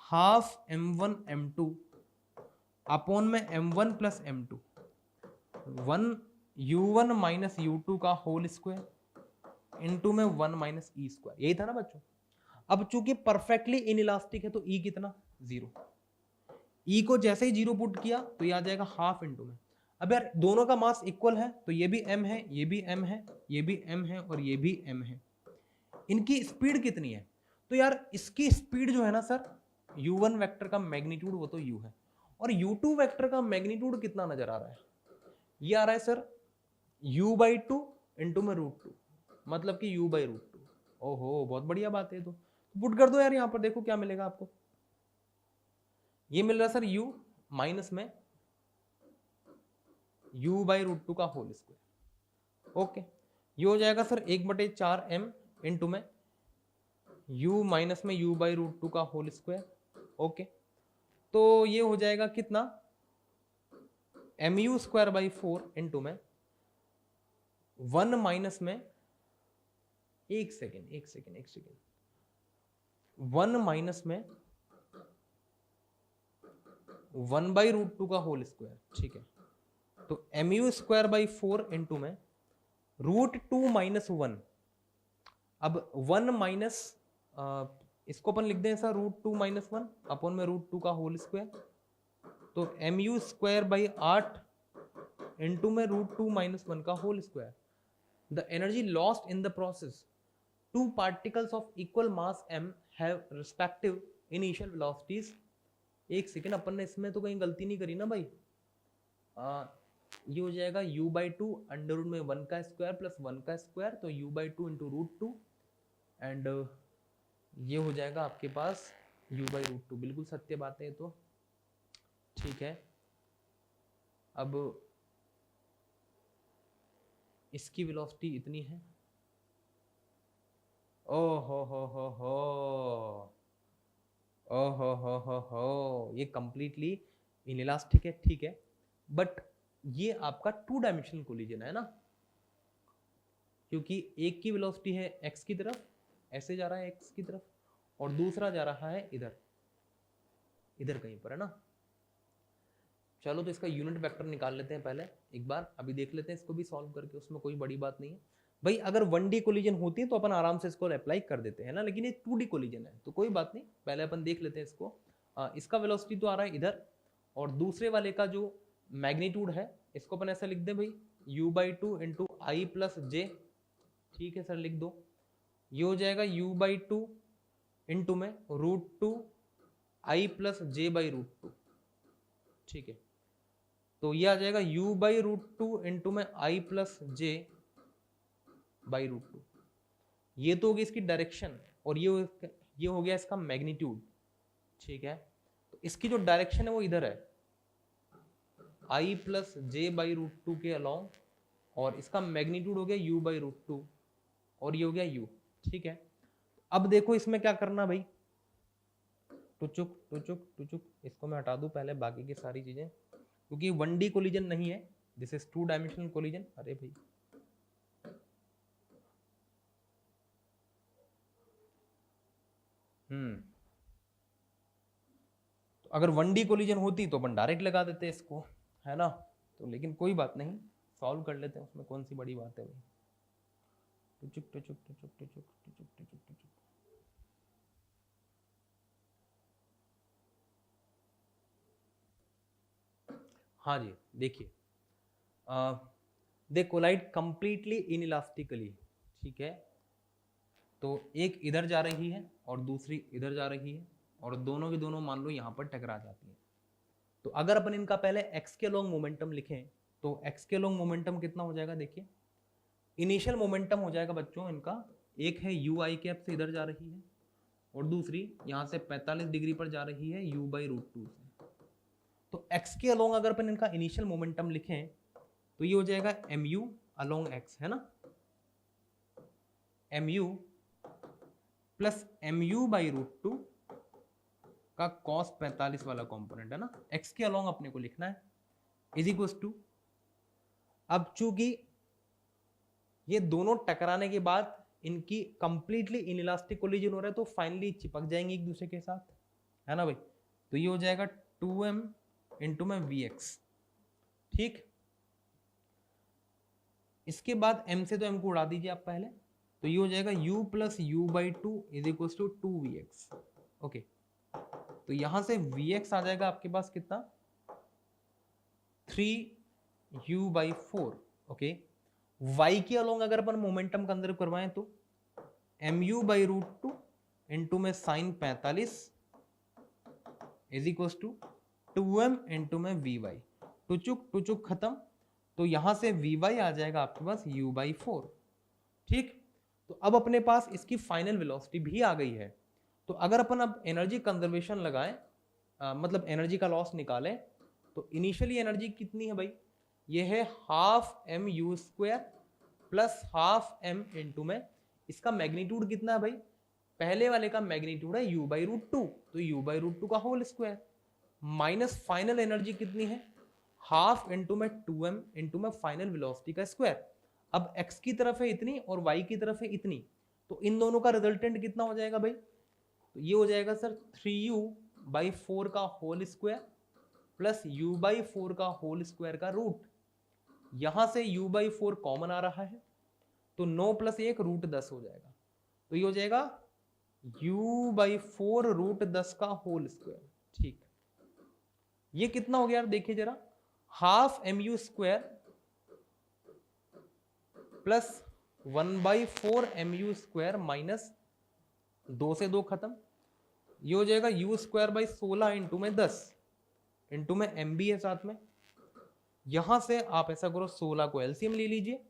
हाफ m1 m2 अपॉन में m1 plus m2 1 u1 minus u2 का होल स्क्वायर इनटू में 1 माइनस ई स्क्वायर, यही था ना बच्चों। अब चूंकि परफेक्टली इनइलास्टिक है तो ई कितना, 0। ई को जैसे ही 0 पुट किया तो ये आ जाएगा हाफ इनटू में। अब यार दोनों का मास इक्वल है तो ये भी m है, ये भी m है, ये भी m है और ये भी m है। इनकी स्पीड कितनी है, तो यार इसकी स्पीड जो है ना सर, u1 वेक्टर का मैग्नीट्यूड वो तो u है, और u2 वेक्टर का मैग्नीट्यूड कितना नजर आ रहा है, ये आ रहा है सर u बाई 2 इंटू में √2, मतलब कि u बाई √2। ओहो बहुत बढ़िया बात है। तो पुट कर दो यार, यहां पर देखो क्या मिलेगा आपको, ये मिल रहा है सर u माइनस में u बाई √2 का होल स्क्वायर। ओके, ये हो जाएगा सर 1/4m इंटू में u माइनस में u बाई √2 का होल स्क्वायर। ओके, तो ये हो जाएगा कितना, mu स्क्वायर बाई 4 इंटू में 1 माइनस में, एक सेकेंड 1 माइनस में 1 बाई √2 का होल स्क्वायर। ठीक है, तो mu स्क्वायर बाई 4 इंटू में √2 माइनस 1। अब 1 माइनस, इसको अपन लिख दें सर √2 माइनस 1 अपॉन में √2 का होल स्क्वायर, तो mu स्क्वायर बाई 8 इंटू में √2 माइनस 1 का whole square. The energy lost in the process, 2 particles of equal mass m have respective initial velocities। एक सेकेंड, अपन ने इसमें तो कहीं गलती नहीं करी ना भाई। ये हो जाएगा u बाई 2 अंडर रूट में 1 का स्क्वायर प्लस 1 का स्क्वायर, तो u बाई 2 इंटू √2 एंड ये हो जाएगा आपके पास u बाई √2। बिल्कुल सत्य बात है तो। ठीक है, अब इसकी वेलोसिटी इतनी है। ओ हो, ये कंप्लीटली इनइलास्टिक है। ठीक है, बट ये आपका 2 डायमेंशनल कोलिजन है ना, क्योंकि एक की वेलोसिटी है x की तरफ, ऐसे जा रहा है x की तरफ, और दूसरा जा रहा है इधर इधर कहीं पर, है ना। चलो तो इसका यूनिट वेक्टर निकाल लेते हैं पहले एक बार, अभी देख लेते हैं इसको भी सॉल्व करके, उसमें कोई बड़ी बात नहीं है भाई। अगर 1D कोलिजन होती है तो अपन आराम से इसको अप्लाई कर देते हैं ना, लेकिन ये 2D कोलिजन है तो कोई बात नहीं, पहले अपन देख लेते हैं इसको। इसका वेलोसिटी तो आ रहा है इधर, और दूसरे वाले का जो मैग्नीट्यूड है इसको अपन ऐसा लिख दें भाई, u by 2 into i plus j. ठीक है सर, लिख दो। ये हो जाएगा u बाई 2 इंटू में √2 आई प्लस जे बाई √2। ठीक है, तो ये आ जाएगा u बाई √2 इंटू में आई प्लस जे बाई √2। ये तो होगी इसकी डायरेक्शन, और ये हो गया इसका मैग्नीट्यूड। ठीक है, तो इसकी जो डायरेक्शन है वो इधर है, आई प्लस जे बाई √2 के अलोंग, और इसका मैग्नीट्यूड हो गया u बाई √2, और ये हो गया u। ठीक है, अब देखो इसमें क्या करना भाई, टुचुक इसको मैं हटा दूं पहले, बाकी की सारी चीजें, क्योंकि 1D कोलिजन नहीं है, दिस इज 2 डायमेंशनल कोलिजन। अरे भाई तो अगर 1D कोलिजन होती तो अपन डायरेक्ट लगा देते इसको, है ना। तो लेकिन कोई बात नहीं, सॉल्व कर लेते हैं, उसमें कौन सी बड़ी बात है भाई। टुचुक। हाँ जी, देखिए, दे कोलाइड कंप्लीटली इनइलास्टिकली। ठीक है, तो एक इधर जा रही है और दूसरी इधर जा रही है, और दोनों की दोनों मान लो यहाँ पर टकरा जाती है। तो अगर अपन इनका पहले x के लॉन्ग मोमेंटम लिखें तो x के लॉन्ग मोमेंटम कितना हो जाएगा, देखिए इनिशियल मोमेंटम हो जाएगा बच्चों इनका, एक है u आई कैप से इधर जा रही है, और दूसरी यहाँ से 45 डिग्री पर जा रही है u/√2 से। तो x के अलोंग अगर अपन इनका इनिशियल मोमेंटम लिखें तो ये हो जाएगा mu अलोंग x, है ना, mu प्लस mu/√2 का cos 45 वाला कंपोनेंट, है ना, x के अलोंग अपने को लिखना है, इज इक्वल्स टू, अब चूंकि ये दोनों टकराने के बाद इनकी कंप्लीटली इनइलास्टिक कोलिजन हो रहा है तो फाइनली चिपक जाएंगे एक दूसरे के साथ, है ना भाई। तो ये हो जाएगा 2m इंटू में vx, ठीक। इसके बाद m से तो m को उड़ा दीजिए आप पहले, तो ये हो जाएगा u plus u/2 is equal to 2vx। Okay, तो यहां से vx आ जाएगा आपके पास कितना, 3u/4। ओके, y के अलोंग अगर अपन मोमेंटम कंजर्व करवाएं तो mu/√2 इंटू में sine 45 is equal to 2m into में vy, टुचुक खत्म, तो यहां से vy आ जाएगा आपके पास u/4, ठीक। तो अब अपने पास इसकी फाइनल वेलोसिटी भी आ गई है। तो अगर अपन अब एनर्जी कंजर्वेशन लगाएं, मतलब एनर्जी का लॉस निकालें, तो इनिशियली एनर्जी कितनी है भाई, ये है half mu² plus half m into में इसका मैग्नीट्यूड कितना है भाई, पहले वाले का मैग्नीट्यूड है u/√2, तो u/√2 का whole square minus final energy कितनी है, हाफ इंटू में 2m इंटू में फाइनल वेलोसिटी का स्क्वायर। अब x की तरफ है इतनी और y की तरफ है इतनी, तो इन दोनों का रिजल्टेंट कितना हो जाएगा भाई, तो ये हो जाएगा सर 3u/4 का होल स्क्वायर प्लस u/4 का होल स्क्वायर का रूट, यहां से u/4 कॉमन आ रहा है तो 9 प्लस 1 √10 हो जाएगा, तो ये हो जाएगा u/4 √10 का होल स्क्वायर, ठीक। ये कितना हो गया यार, देखिए जरा, half mu² plus 1/4 mu² minus 2 से 2 खत्म, ये हो जाएगा u²/16 इंटू में 10 इंटू में m भी है साथ में, यहां से आप ऐसा करो 16 को एलसीएम ले लीजिए,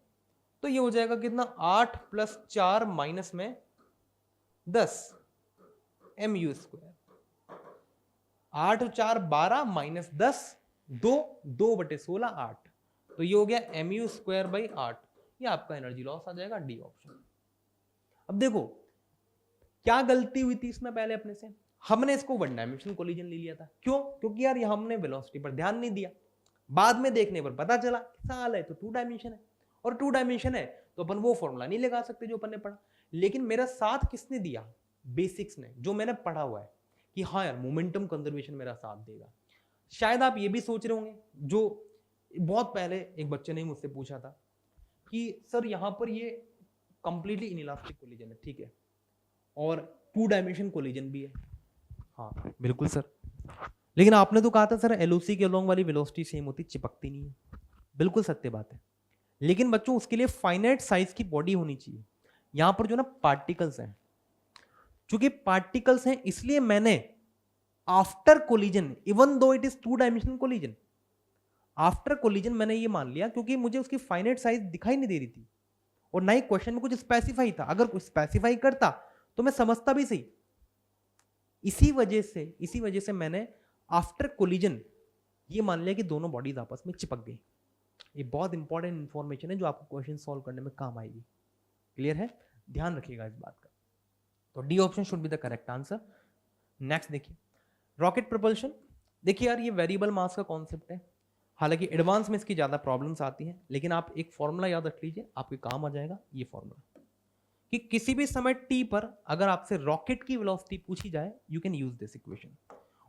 तो ये हो जाएगा कितना, 8 प्लस 4 माइनस में 10 mu², 8 और 4 12 माइनस 10 2/16 8, तो ये हो गया mu²/8, ये आपका एनर्जी लॉस आ जाएगा, डी ऑप्शन। अब देखो क्या गलती हुई थी इसमें, पहले अपने से हमने इसको वन डायमेंशनल कोलिजन ले लिया था, क्यों, क्योंकि यार हमने वेलोसिटी पर ध्यान नहीं दिया, बाद में देखने पर पता चला साल है तो 2 डायमेंशन है, और 2 डायमेंशन है तो अपन वो फॉर्मूला नहीं लगा सकते जो अपन ने पढ़ा, लेकिन मेरा साथ किसने दिया, बेसिक्स ने, जो मैंने पढ़ा हुआ है कि हाँ यार मोमेंटम कंजर्वेशन मेरा साथ देगा। शायद आप ये भी सोच रहे होंगे, जो बहुत पहले एक बच्चे ने मुझसे पूछा था कि सर यहाँ पर ये कंप्लीटली इनइलास्टिक कोलिजन है, ठीक है, और 2 डायमेंशन कोलिजन भी है, हाँ बिल्कुल सर, लेकिन आपने तो कहा था सर एलओसी के अलोंग वाली वेलोसिटी सेम होती, चिपकती नहीं है, बिल्कुल सत्य बात है, लेकिन बच्चों उसके लिए फाइनाइट साइज की बॉडी होनी चाहिए। यहां पर जो ना पार्टिकल्स हैं, चूंकि पार्टिकल्स हैं इसलिए मैंने after collision, even though it is 2 dimensional collision, after collision मैंने ये मान लिया क्योंकि मुझे उसकी फाइनाइट साइज दिखाई नहीं दे रही थी और ना ही क्वेश्चन में कुछ स्पेसिफाई था, अगर कुछ स्पेसिफाई करता तो मैं समझता भी सही। इसी वजह से मैंने आफ्टर कोलिजन ये मान लिया कि दोनों बॉडीज आपस में चिपक गई। ये बहुत इंपॉर्टेंट इंफॉर्मेशन है जो आपको क्वेश्चन सॉल्व करने में काम आएगी। क्लियर है, ध्यान रखिएगा इस बात का। तो D option should be the correct answer. Next देखिए रॉकेट प्रोपल्शन। देखिए यार ये वेरिएबल मास का कॉन्सेप्ट है, हालांकि एडवांस में इसकी ज्यादा प्रॉब्लम्स आती हैं, लेकिन आप एक फॉर्मूला याद रख लीजिए, आपके काम आ जाएगा ये फॉर्मूला कि किसी भी समय t पर अगर आपसे रॉकेट की वेलोसिटी पूछी जाए, you can use this equation.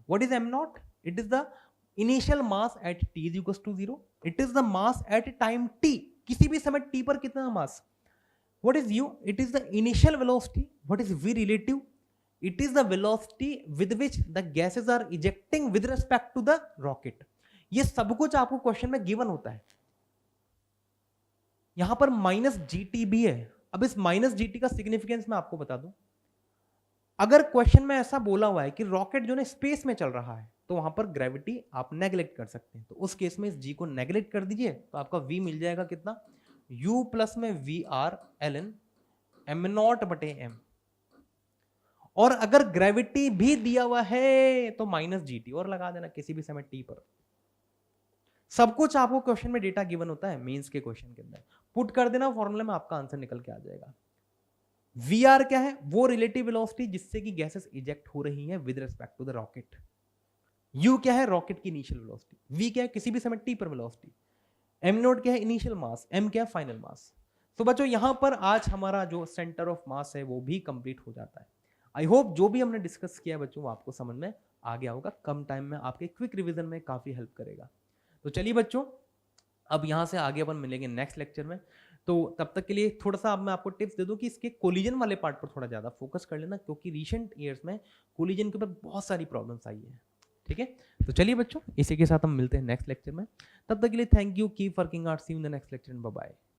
What is m0? It is the initial mass at t is equals to 0. It is the mass at time t, किसी भी समय t पर कितना मास। What is u? It is the initial velocity. What is v relative? It is the velocity with which the gases are ejecting with respect to the rocket. ये सब कुछ आपको question में गिवन होता है। यहां पर माइनस जीटी भी है। अब इस माइनस जीटी का सिग्निफिकेंस मैं आपको बता दूं। अगर क्वेश्चन में ऐसा बोला हुआ है कि रॉकेट जो है स्पेस में चल रहा है, तो वहां पर ग्रेविटी आप नेग्लेक्ट कर सकते हैं, तो उस केस में इस जी को नेग्लेक्ट कर दीजिए, तो आपका v मिल जाएगा कितना, u प्लस में v r l n m0/m। और अगर ग्रेविटी भी दिया हुआ है तो माइनस जीटी और लगा देना किसी भी समय टी पर। सब कुछ आपको क्वेश्चन में डेटा गिवन होता है, मेंस के क्वेश्चन के अंदर पुट कर देना फॉर्मूला में, आपका आंसर निकल के आ जाएगा। वी आर क्या है? वो रिलेटिव वेलोसिटी जिससे कि गैसेस इजेक्ट हो रही हैं with respect to the rocket. U क्या है? रॉकेट की इनिशियल वेलोसिटी। वी क्या है? किसी भी समय टी पर वेलोसिटी। एम नोट क्या है? Initial mass. एम क्या है? फाइनल मास। तो बच्चों यहां पर आज हमारा जो सेंटर ऑफ मास है वो भी कंप्लीट हो जाता है। आई होप जो भी हमने डिस्कस किया बच्चों वो आपको समझ में आ गया होगा, कम टाइम में आपके क्विक रिवीजन में काफी हेल्प करेगा। तो चलिए बच्चों, अब यहां से आगे अपन मिलेंगे नेक्स्ट लेक्चर में। तो तब तक के लिए थोड़ा सा अब मैं आपको टिप्स दे दूं कि इसके कोलिजन वाले पार्ट पर थोड़ा ज्यादा फोकस कर लेना, क्योंकि रिसेंट ईयर्स में कोलिजन के ऊपर बहुत सारी प्रॉब्लम्स आई है। ठीक है, तो चलिए बच्चों, इसी के साथ हम मिलते हैं नेक्स्ट लेक्चर में। तब तक के लिए thank you, keep working out, see you in the next lecture, bye bye.